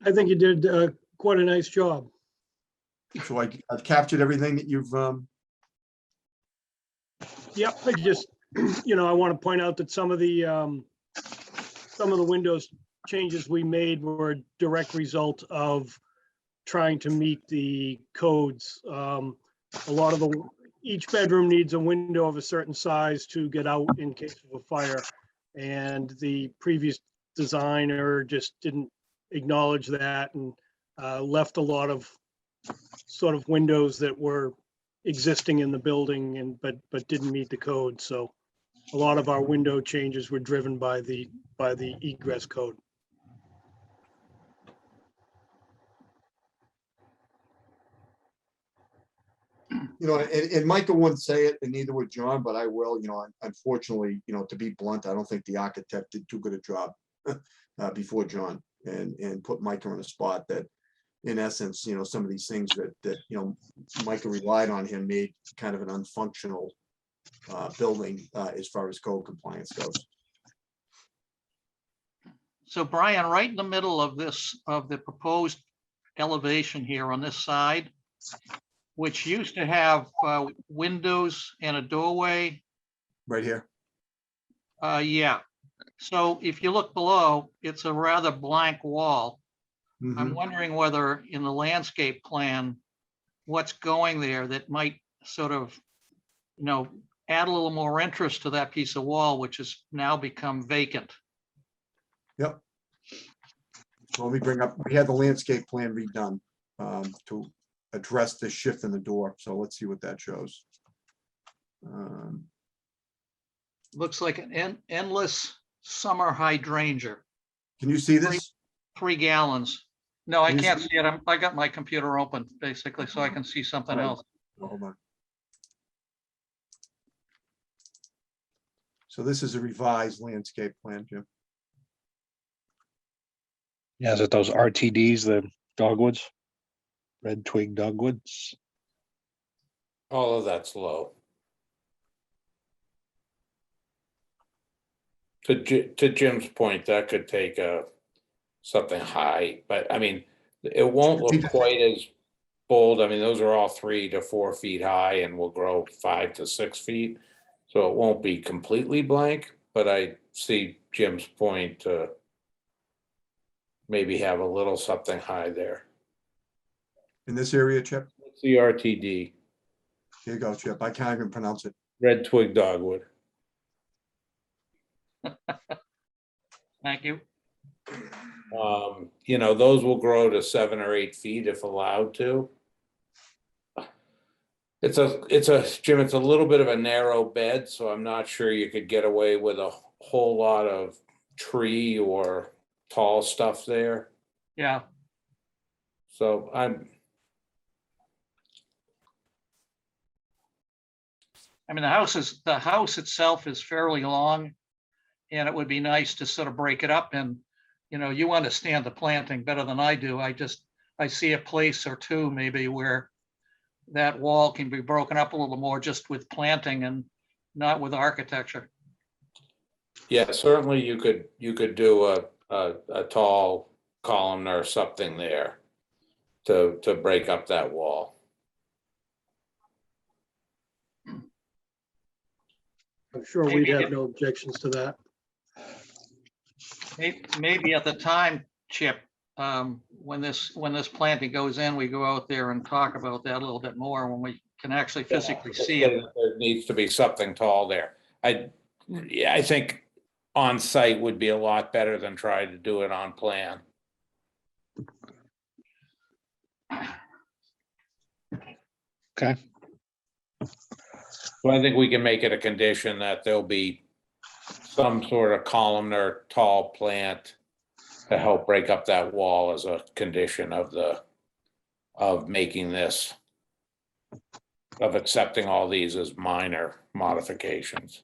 I think you did quite a nice job. So I've captured everything that you've, Yep, I just, you know, I want to point out that some of the Windows changes we made were a direct result of trying to meet the codes. A lot of each bedroom needs a window of a certain size to get out in case of a fire. And the previous designer just didn't acknowledge that and left a lot of sort of windows that were existing in the building but didn't meet the code. So a lot of our window changes were driven by the egress code. you know, and Michael wouldn't say it, and neither would John, but I will. You know, unfortunately, you know, to be blunt, I don't think the architect did too good a job before John, and put Micah in a spot that, in essence, you know, some of these things that you know, Micah relied on him made kind of an unfunctional building as far as code compliance goes. So Brian, right in the middle of this, of the proposed elevation here on this side, which used to have windows and a doorway. Right here. Yeah. So if you look below, it's a rather blank wall. I'm Mhm. wondering whether in the landscape plan, what's going there that might sort of, add a little more interest to that piece of wall, which has now become vacant. Yep. So let me bring up, we had the landscape plan redone to address this shift in the door. So let's see what that shows. Looks like an endless summer hydrangea, Can you see this? 3 gallons. No, I Can you can't see- see it. I got my computer open basically, so I can see something Right. else. Oh, hold on. So this is a revised landscape plan, Jim. Yeah, is it those RTDs, the dogwoods? Red twig dogwoods? All of that's low. To Jim's point, that could take something high, but I mean, it won't look quite as bold. I mean, those are all 3 to 4 feet high and will grow 5 to 6 feet. So it won't be completely blank, but I see Jim's point to maybe have a little something high there. In this area, Chip? What's the RTD? Here you go, Chip. I can't even pronounce it. Red twig dogwood. Thank you. Those will grow to 7 or 8 feet if allowed to. Jim, it's a little bit of a narrow bed, so I'm not sure you could get away with a whole lot of tree or tall stuff there. Yeah. So I mean, the house itself is fairly long, and it would be nice to sort of break it up. And, you understand the planting better than I do. I see a place or two maybe where that wall can be broken up a little more just with planting and not with architecture. yeah, certainly you could do a tall column or something there to break up that wall. I'm sure we'd have no objections to that. Maybe at the time, Chip, when this planting goes in, we go out there and talk about that a little bit more when we can actually physically see it. There needs to be something tall there. I think on site would be a lot better than trying to do it on plan. Okay. So I think we can make it a condition that there'll be some sort of columnar tall plant to help break up that wall as a condition of making this, of accepting all these as minor modifications.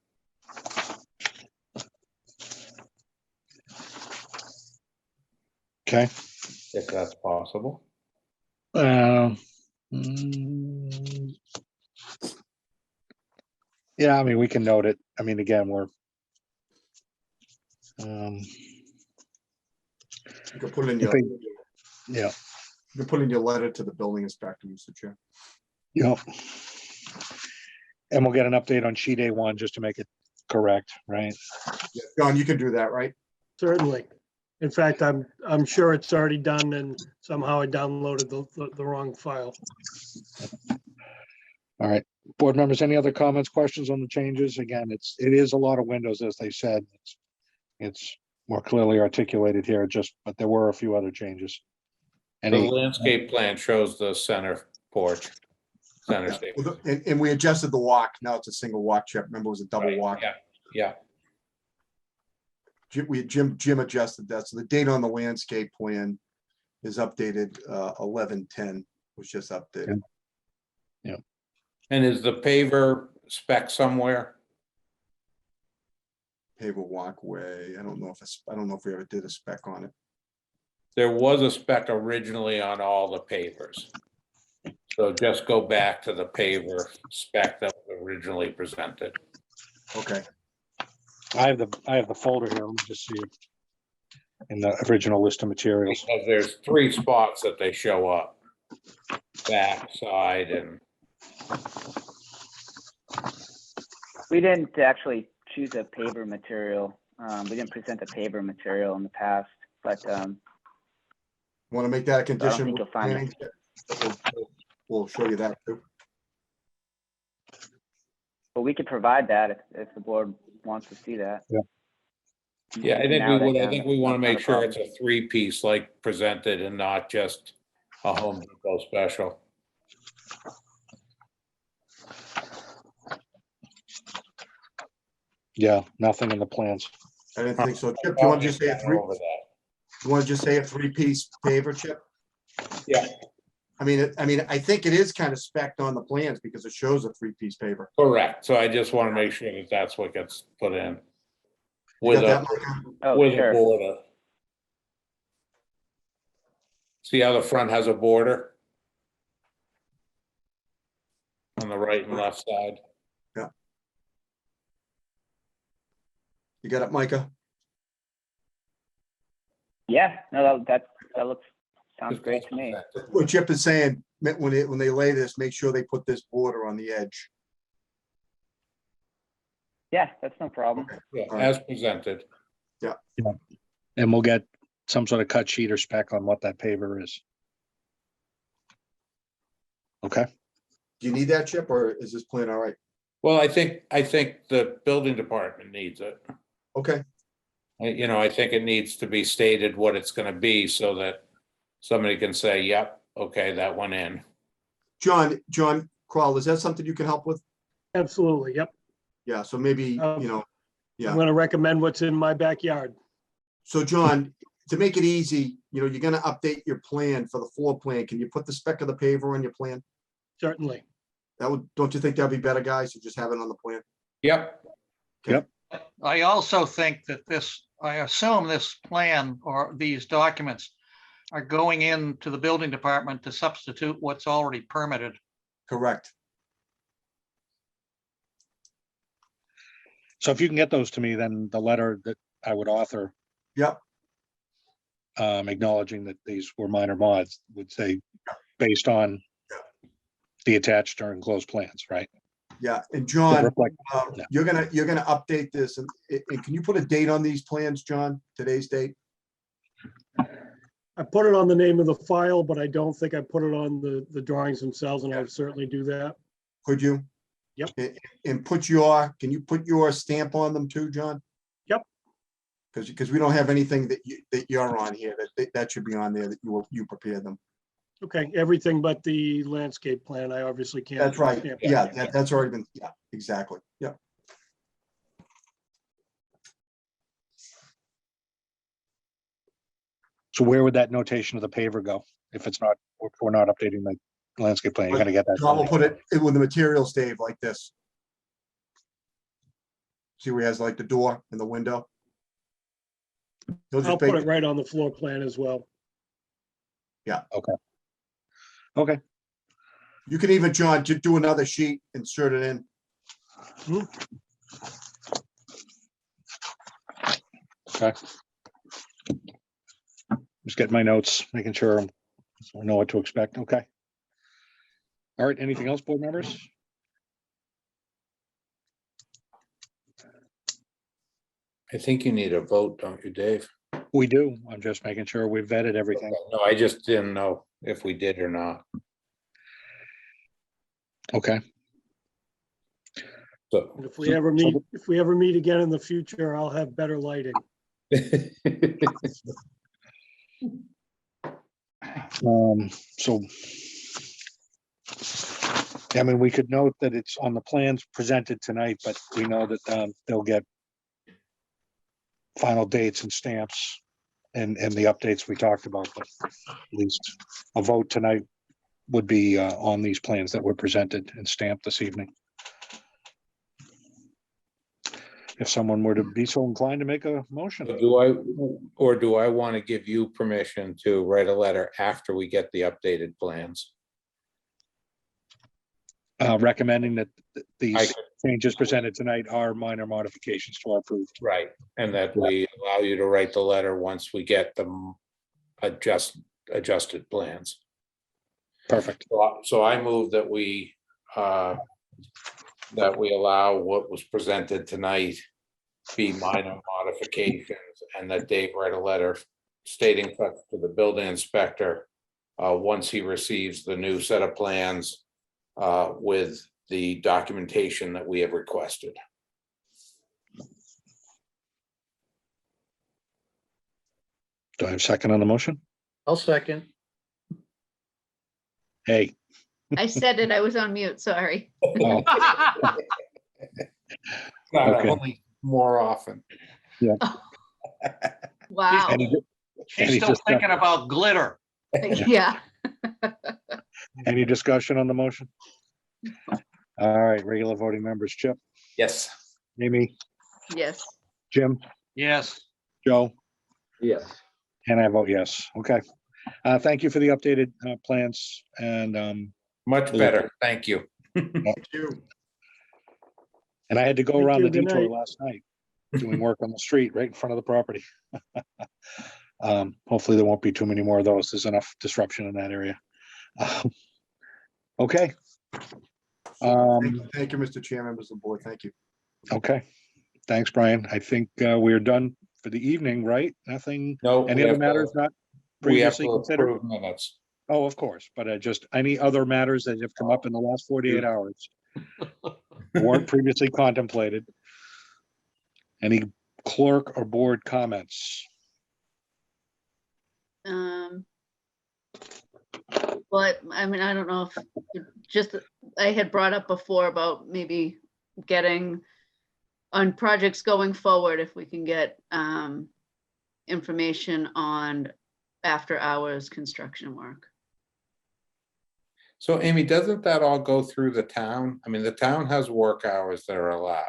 Okay. If that's possible. Yeah, I mean, we can note it. I mean, again, we're You can put it in yeah, you can put in your letter to the building inspector, Mr. Chair. yeah. And we'll get an update on sheet A1 just to make it correct, right? Yeah, John, you can do that, right? Certainly. In fact, I'm sure it's already done and somehow I downloaded the wrong file. All right, board members, any other comments, questions on the changes? Again, it is a lot of windows, as they said. It's more clearly articulated here, but there were a few other changes. The landscape plan shows the center porch, center stage. And we adjusted the walk. Now it's a single walk, Chip. Remember, it was a double Right, walk. Yeah. Jim adjusted that. So the date on the landscape plan is updated 11/10 was just updated. Yeah. And is the paver spec somewhere? Paver walkway. I don't know if we ever did a spec on it. There was a spec originally on all the pavers. So just go back to the paver spec that was originally presented. Okay. I have the folder here. Let me just see. in the original list of materials. Because there's 3 spots that they show up. Back, side, and We didn't actually choose a paver material. We didn't present a paver material in the past, but Want to make that a I don't condition? think you'll find planning? We'll show you that too. but we could provide that if the board wants to see that. Yeah. yeah, I think Narrow we that would. I down. think we want to That's not make a sure problem. it's a 3-piece like presented and not just a Home Depot special. Yeah, nothing in the plans. I didn't think so. Chip, do you want to just say a three? Over that. You want to just say a 3-piece paver, Chip? Yeah, I mean, I think it is kind of spec'd on the plans because it shows a 3-piece paver. correct. So I just want to make sure that that's what gets put in. You With got a, that, Micah? Oh, with a sure. border. See how the front has a border? On the right and left side. You got it, Micah? Yeah, no, that looks, sounds great to me. What Chip is saying, when they lay this, make sure they put this border on the edge. Yeah, that's no problem. Yeah, All right. as presented. And we'll get some sort of cut sheet or spec on what that paver is. Okay, Do you need that, Chip, or is this plan all right? Well, I think the building department needs it. Okay, I think it needs to be stated what it's gonna be so that somebody can say, yep, okay, that went in. John Crawl, is that something you can help with? Absolutely, yep. Yeah, so maybe, Um, yeah. I'm gonna recommend what's in my backyard. So John, to make it easy, you're gonna update your plan for the floor plan. Can you put the spec of the paver on your plan? Certainly. Don't you think that'd be better, guys, to just have it on the plan? Yep, I also think that I assume this plan or these documents are going into the building department to substitute what's already permitted. Correct. so if you can get those to me, then the letter that I would author Yep, acknowledging that these were minor mods would say, based on the attached or enclosed plans, right? yeah. And To John, reflect- you're Yeah. gonna update this and can you put a date on these plans, John? Today's date? I put it on the name of the file, but I don't think I put it on the drawings themselves, and I would certainly do that. Could you? Yep. And can you put your stamp on them too, John? Yep. Because we don't have anything that you're on here, that should be on there, that you prepared them. Okay, everything but the landscape plan, I obviously can't. That's right. can't- Yeah, that's already been, yeah, exactly. Yeah. So where would that notation of the paver go? If we're not updating the landscape plan, you're gonna get that. John will put it with the materials, Dave, like this. See where he has like the door and the window? He'll just I'll put make- it right on the floor plan as well. Okay, You can even, John, just do another sheet, insert it in. okay. Just getting my notes, making sure I know what to expect. Okay. All right, anything else, board members? I think you need a vote, don't you, Dave? We do. I'm just making sure we've vetted everything. No, I just didn't know if we did or not. Okay, So. And if we ever meet again in the future, I'll have better lighting. so. I mean, we could note that it's on the plans presented tonight, but we know that they'll get final dates and stamps and the updates we talked about, but at least a vote tonight would be on these plans that were presented and stamped this evening. If someone were to be so inclined to make a motion. Do I want to give you permission to write a letter after we get the updated plans? Recommending that I these, could changes presented tonight are minor modifications to our approved. Right, and that we allow you to write the letter once we get them adjusted plans. Perfect. So I move that we allow what was presented tonight be minor modifications, and that Dave write a letter stating such to the building inspector once he receives the new set of plans with the documentation that we have requested. Do I have a second on the motion? I'll second. Hey. I said it, I was on mute, sorry. Oh, Okay. Only more often. Wow, Any She's Any still discussion? thinking about glitter. yeah. Any discussion on the motion? All right, regular voting members, Chip, Yes. Amy, Yes, Jim, Yes, Joe, Yes. and I vote yes. Okay. Thank you for the updated plans and Much better, thank you. Thank you. I had to go Thank around you. the Good detour night. last night, doing work on the street right in front of the property. Hopefully there won't be too many more of those. There's enough disruption in that area. Okay. Thank you, Mr. Chair, members of the board. Thank you. Okay. Thanks, Brian. I think we're done for the evening, right? Nothing, No. any other matters not We have previously to considered? approve minutes. Oh, of course, but just any other matters that have come up in the last 48 hours weren't previously contemplated. Any clerk or board comments? but I mean, I don't know if just, I had brought up before about maybe getting on projects going forward, if we can get information on after hours construction work. So Amy, doesn't that all go through the town? I mean, the town has work hours that are allowed.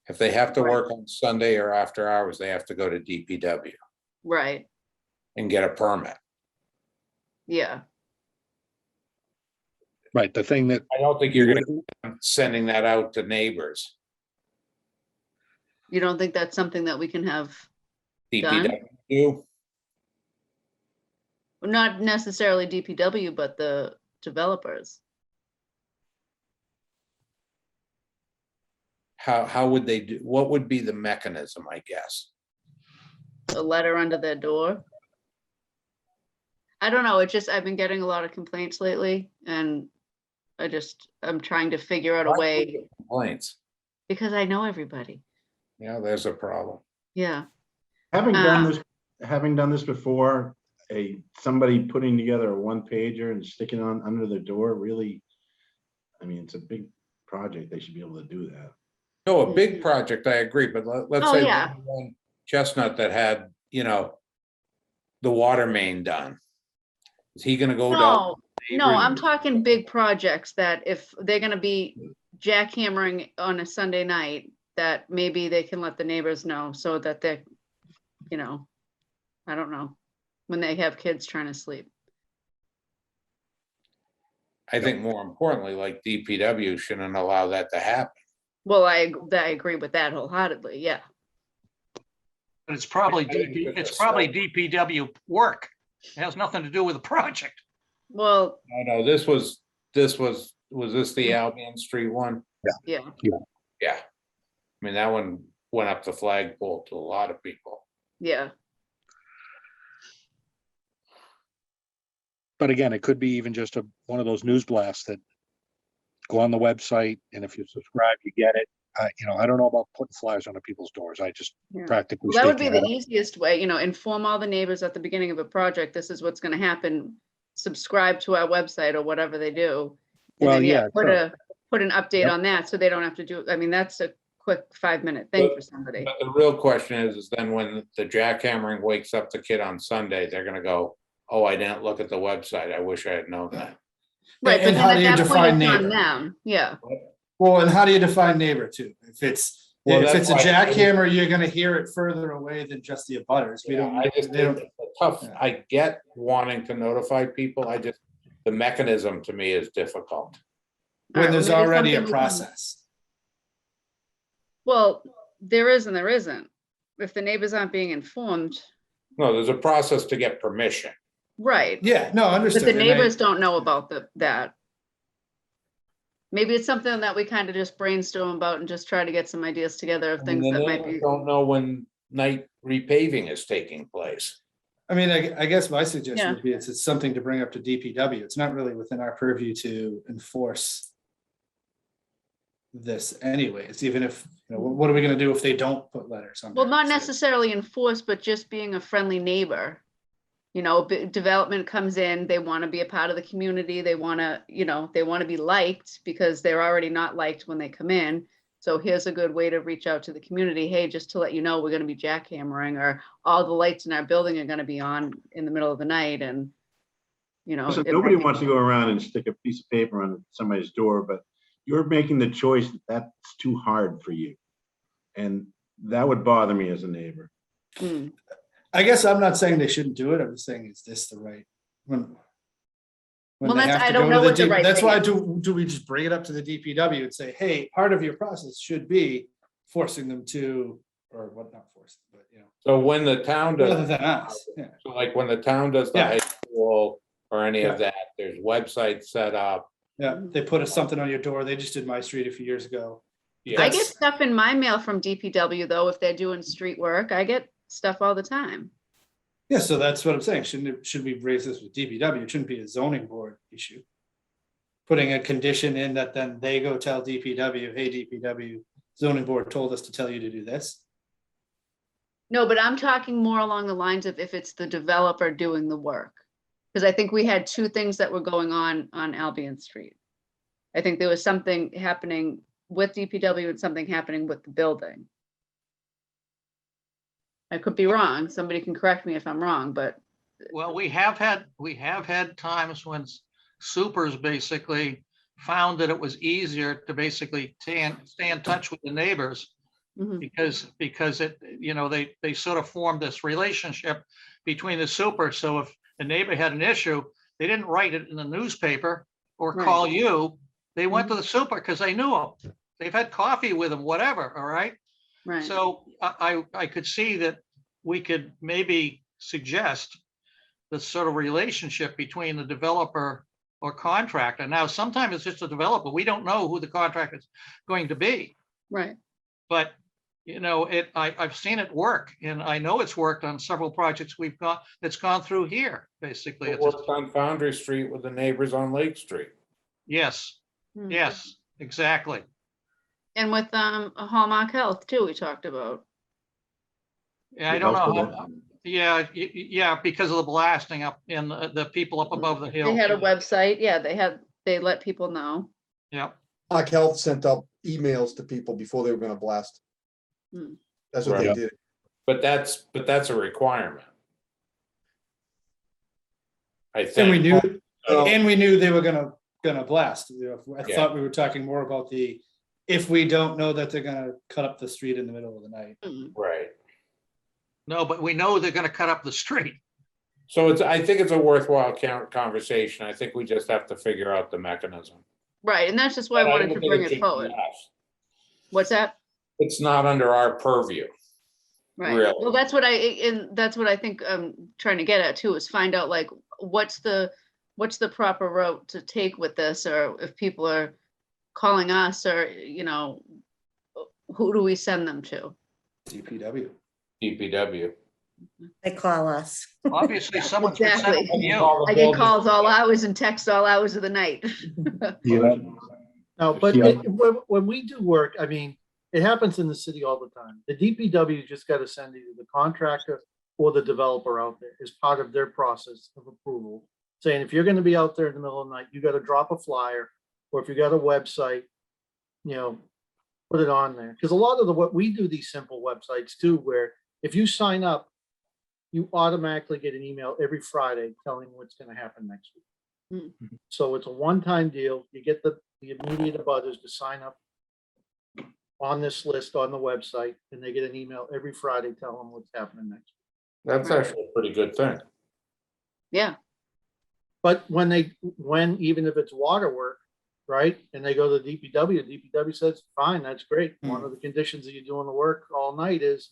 If they have to Right. work on Sunday or after hours, they have to go to DPW Right, and get a permit. yeah. Right, the thing that, I don't think you're gonna be sending that out to neighbors. You don't think that's something that we can have, DPW do. not necessarily DPW, but the developers? How would they do, what would be the mechanism, I guess? A letter under their door? I don't know, it just, I've been getting a lot of complaints lately, and I'm trying to figure out a way, Complaints. because I know everybody. Yeah, there's a problem. Yeah, Having done this before, somebody putting together a one pager and sticking on under the door, really, I mean, it's a big project. They should be able to do that. No, a big project, I agree, but let's Oh, say yeah. one Chestnut that had, the water main done. Is he gonna go down? no, I'm talking big projects that if they're gonna be jackhammering on a Sunday night, that maybe they can let the neighbors know so that they're, I don't know, when they have kids trying to sleep. I think more importantly, like DPW shouldn't allow that to happen. Well, I agree with that wholeheartedly, yeah. but it's probably I think it's probably DPW work. It has nothing to do with the project. Well, No, this was this the Albion Street one? yeah, Yeah. I mean, that one went up the flagpole to a lot of people. yeah, but again, it could be even just one of those news blasts that go on the website, and if you subscribe, you get it. I don't know about putting flyers on people's doors. I just yeah. practically Well, that would be speaking, the easiest way, inform all the neighbors at the beginning of a project, this is what's gonna happen. Subscribe to our website or whatever they do. And Well, then, yeah, put an update Yep. on that, so they don't have to do, I mean, that's a quick 5-minute thing for somebody. But the real question is then when the jackhammering wakes up the kid on Sunday, they're gonna go, oh, I didn't look at the website. I wish I had known that. Right, but And then how at do you that point, define it's on neighbor? them, yeah, Well, and how do you define neighbor too? If it's a that's why- jackhammer, you're gonna hear it further away than just the abutters. We Yeah, don't, I just, they don't, it's a tough, Yeah. I get wanting to notify people. The mechanism to me is difficult. All right, when there's well, maybe already a something we can- process. Well, there is and there isn't. If the neighbors aren't being informed, No, there's a process to get permission. right, Yeah, no, but understood. the and I- neighbors don't know about that. Maybe it's something that we kind of just brainstorm about and just try to get some ideas together of I mean, things the that might neighbors be. don't know when night repaving is taking place. I mean, I guess my suggestion Yeah. would be it's something to bring up to DPW. It's not really within our purview to enforce this anyways, even if, what are we gonna do if they don't put letters on? Well, there? not So- necessarily enforced, but just being a friendly neighbor. Development comes in, they want to be a part of the community, they want to, they want to be liked because they're already not liked when they come in. So here's a good way to reach out to the community. Hey, just to let you know, we're going to be jackhammering, or all the lights in our building are going to be on in the middle of the night, and Listen, it nobody might be- wants to go around and stick a piece of paper on somebody's door, but you're making the choice that that's too hard for you. And that would bother me as a neighbor. Hmm. I guess I'm not saying they shouldn't do it. I'm just saying, is this the right? when Well, they that's- have to I don't go know to what the right That's thing why is. do we just bring it up to the DPW and say, hey, part of your process should be forcing them to, or what, not forcing, but So when the town rather does, than us. Yeah. so like when the town does the Yeah. high school or any Yeah. of that, there's websites set up. Yeah, they put something on your door. They just did my street a few years ago. Yeah. I get stuff in my mail from DPW though, if they're doing street work. I get stuff all the time. Yeah, so that's what I'm saying. Should we raise this with DPW? It shouldn't be a zoning board issue. Putting a condition in that then they go tell DPW, hey, DPW, zoning board told us to tell you to do this. No, but I'm talking more along the lines of if it's the developer doing the work. Because I think we had two things that were going on Albion Street. I think there was something happening with DPW and something happening with the building. I could be wrong. Somebody can correct me if I'm wrong, but Well, we have had times when supers basically found that it was easier to basically stay in touch with the neighbors mhm, because it, they sort of formed this relationship between the super. So if a neighbor had an issue, they didn't write it in the newspaper or Right. call you. They went to the super because they knew them. They've had coffee with them, whatever, all right? right. So I could see that we could maybe suggest the sort of relationship between the developer or contractor. Now, sometimes it's just a developer. We don't know who the contractor is going to be, Right. but I've seen it work, and I know it's worked on several projects that's gone through here, basically. It It's just- worked on Foundry Street with the neighbors on Lake Street. Yes, Hmm. yes, exactly. And with Hallmark Health too, we talked about. Yeah, I don't know how, yeah, because of the blasting up in the people up above the hill. They had a website. Yeah, they let people know. Yeah, Park Health sent out emails to people before they were gonna blast. Hmm. That's what they Right. did. But that's a requirement. I And we think. knew, Well- and we knew they were gonna blast. I Yeah. thought we were talking more about if we don't know that they're gonna cut up the street in the middle of the night. Mm. Right. no, but we know they're gonna cut up the street. So I think it's a worthwhile conversation. I think we just have to figure out the mechanism. Right, and that's just why I But wanted don't to think bring it it should be forward. us. What's that? It's not under our purview. Right. Really? Well, that's what I think I'm trying to get at too, is find out like, what's the proper route to take with this, or if people are calling us, or, who do we send them to? DPW. DPW. They call us. Obviously, someone's been Exactly. sending you. I get calls all hours and texts all hours of the night. Yeah. No, but Yeah. when we do work, I mean, it happens in the city all the time. The DPW just got to send either the contractor or the developer out there as part of their process of approval, saying if you're going to be out there in the middle of the night, you got to drop a flyer, or if you got a website, put it on there. Because a lot of what we do, these simple websites too, where if you sign up, you automatically get an email every Friday telling what's going to happen next week. Hmm. So it's a one-time deal. You get the immediate abutters to sign up on this list on the website, and they get an email every Friday telling them what's happening next week. That's actually a pretty good thing. Yeah, But when even if it's water work, right? And they go to DPW, DPW says, fine, that's great. One of the conditions that you're doing the work all night is,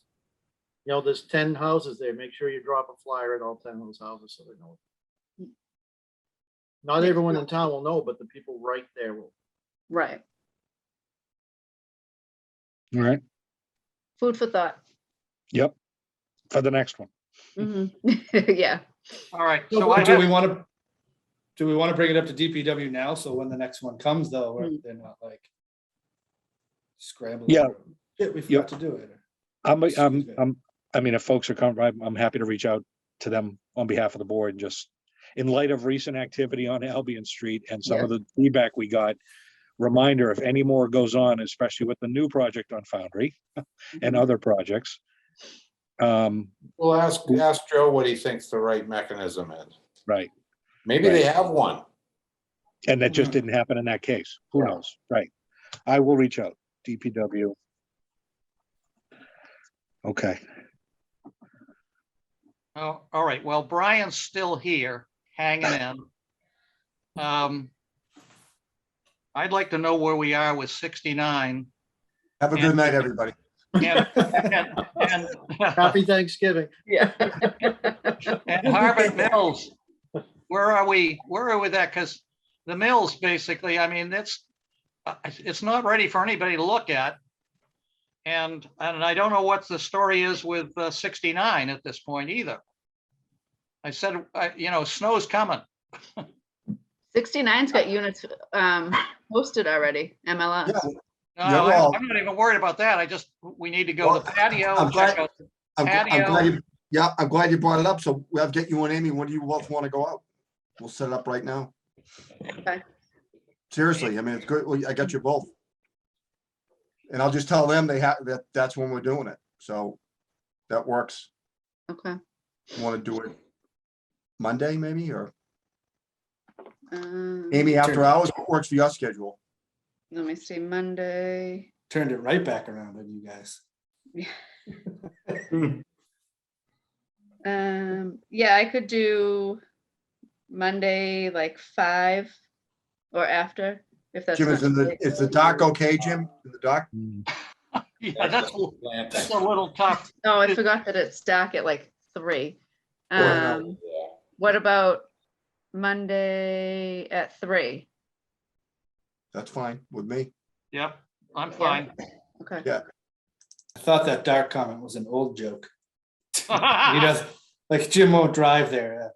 you know, there's 10 houses there. Make sure you drop a flyer at all 10 of those houses so they know. Not everyone in town will know, but the people right there will. Right. All right. Food for thought. Yep. For the next one. Mhm. Yeah. All right, So so I do we have, want to bring it up to DPW now? So when the next one comes though, they're not like scrambling. Yeah. Shit, we forgot to do it. I mean, if folks are coming, I'm happy to reach out to them on behalf of the board, just in light of recent activity on Albion Street and some of the feedback we got. Reminder, if any more goes on, especially with the new project on Foundry and other projects. We'll ask Joe what he thinks the right mechanism is. Right. Maybe they have one. And that just didn't happen in that case. Who knows? Right. I will reach out. DPW. Okay. oh, all right, well, Brian's still here, hanging in. I'd like to know where we are with 69. Have a good night, everybody. And Happy Thanksgiving. Yeah. and Harvard Mills, where are we? Where are we with that? Because the mills, basically, I mean, it's not ready for anybody to look at. And I don't know what the story is with 69 at this point either. I said, you know, snow's coming. 69's got units posted already, MLS. Yeah. No, Yeah, well- I'm not even worried about that. We need to go Well, to patio. I'm check glad- out the I'm patio. glad you brought it up. So we'll get you and Amy. When do you both want to go out? We'll set it up right now. Okay. Seriously, I mean, it's good. Well, I got you both. And I'll just tell them that's when we're doing it. So that works. Okay. Want to do it Monday maybe, or Um, Amy after hours? What works for your schedule? Let me see, Monday. Turned it right back around on you guys. Yeah, I could do Monday like 5 or after, if that's Jim, not is too late. the dock okay, Jim? In the dock? Yeah, that's a little tough. Oh, I forgot that it's dark at like 3. Or- What about Monday at 3? That's fine with me. Yep, I'm fine. Okay. Yeah. I thought that dark comment was an old joke. He does, like Jim won't drive there.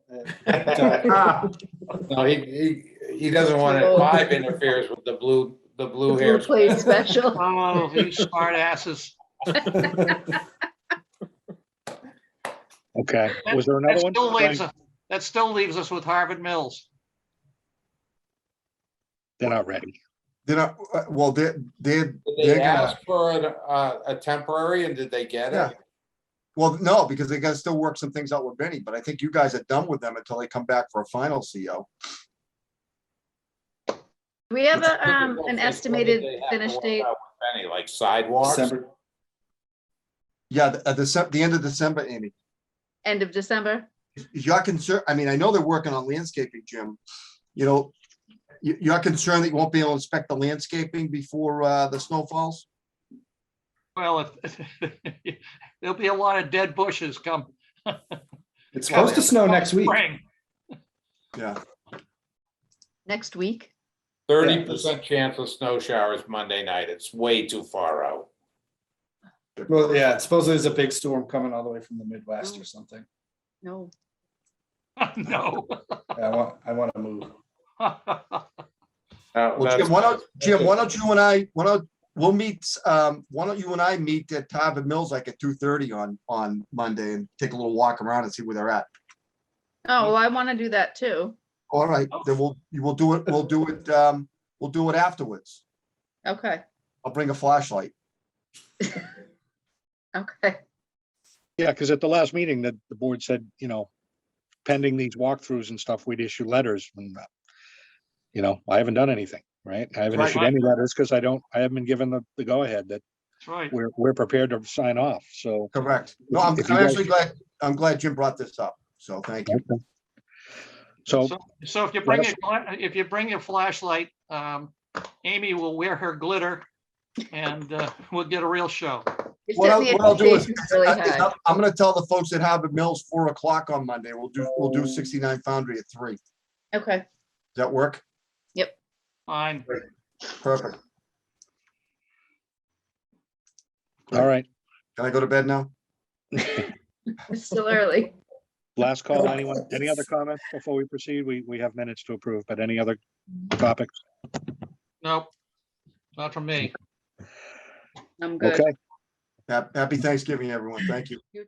No, he doesn't want it. 5 interferes with the blue hair. Play special. Oh, these smart asses. Okay. Was there another one? That still leaves us with Harvard Mills. They're not ready. They're not, well, they're Did they gonna, ask for a temporary and did they get yeah. it? Well, no, because they gotta still work some things out with Benny, but I think you guys are done with them until they come back for a final CO. Do we have an When estimated did they have to finish work date? out with Benny, like sidewalks? December. Yeah, the end of December, Amy. End of December? If you're concerned, I mean, I know they're working on landscaping, Jim. You know, you're concerned that you won't be able to inspect the landscaping before the snow falls? Well, there'll be a lot of dead bushes come. It's supposed to snow next week. Spring. Yeah. Next week? 30% chance of snow showers Monday night. It's way too far out. Well, yeah, supposedly there's a big storm coming all the way from the Midwest or something. No. No. I want to move. Well, Jim, why don't you and I, we'll meet, why don't you and I meet at Harvard Mills like at 2:30 on Monday and take a little walk around and see where they're at. Oh, well, I want to do that too. All right, then we'll do it afterwards. Okay. I'll bring a flashlight. Okay. Yeah, because at the last meeting that the board said, you know, pending these walkthroughs and stuff, we'd issue letters. And, you know, I haven't done anything, right? I haven't Right. issued any letters because I haven't been given the go ahead that That's right. we're prepared to sign off. So. Correct. No, I'm If you guys- actually glad Jim brought this up. So thank you. So, So if you bring your flashlight, Amy will wear her glitter and we'll get a real show. You're What setting the I'll do is, expectations really high. I'm gonna tell the folks at Harvard Mills 4 o'clock on Monday. We'll do 69 Foundry at 3. Does Okay, that work? Fine. Perfect. All right. Can I go to bed now? it's still early. Last call, anyone? Any other comments before we proceed? We have minutes to approve, but any other topics? Nope, not from me. I'm good. Okay. Happy Thanksgiving, everyone. Thank you. You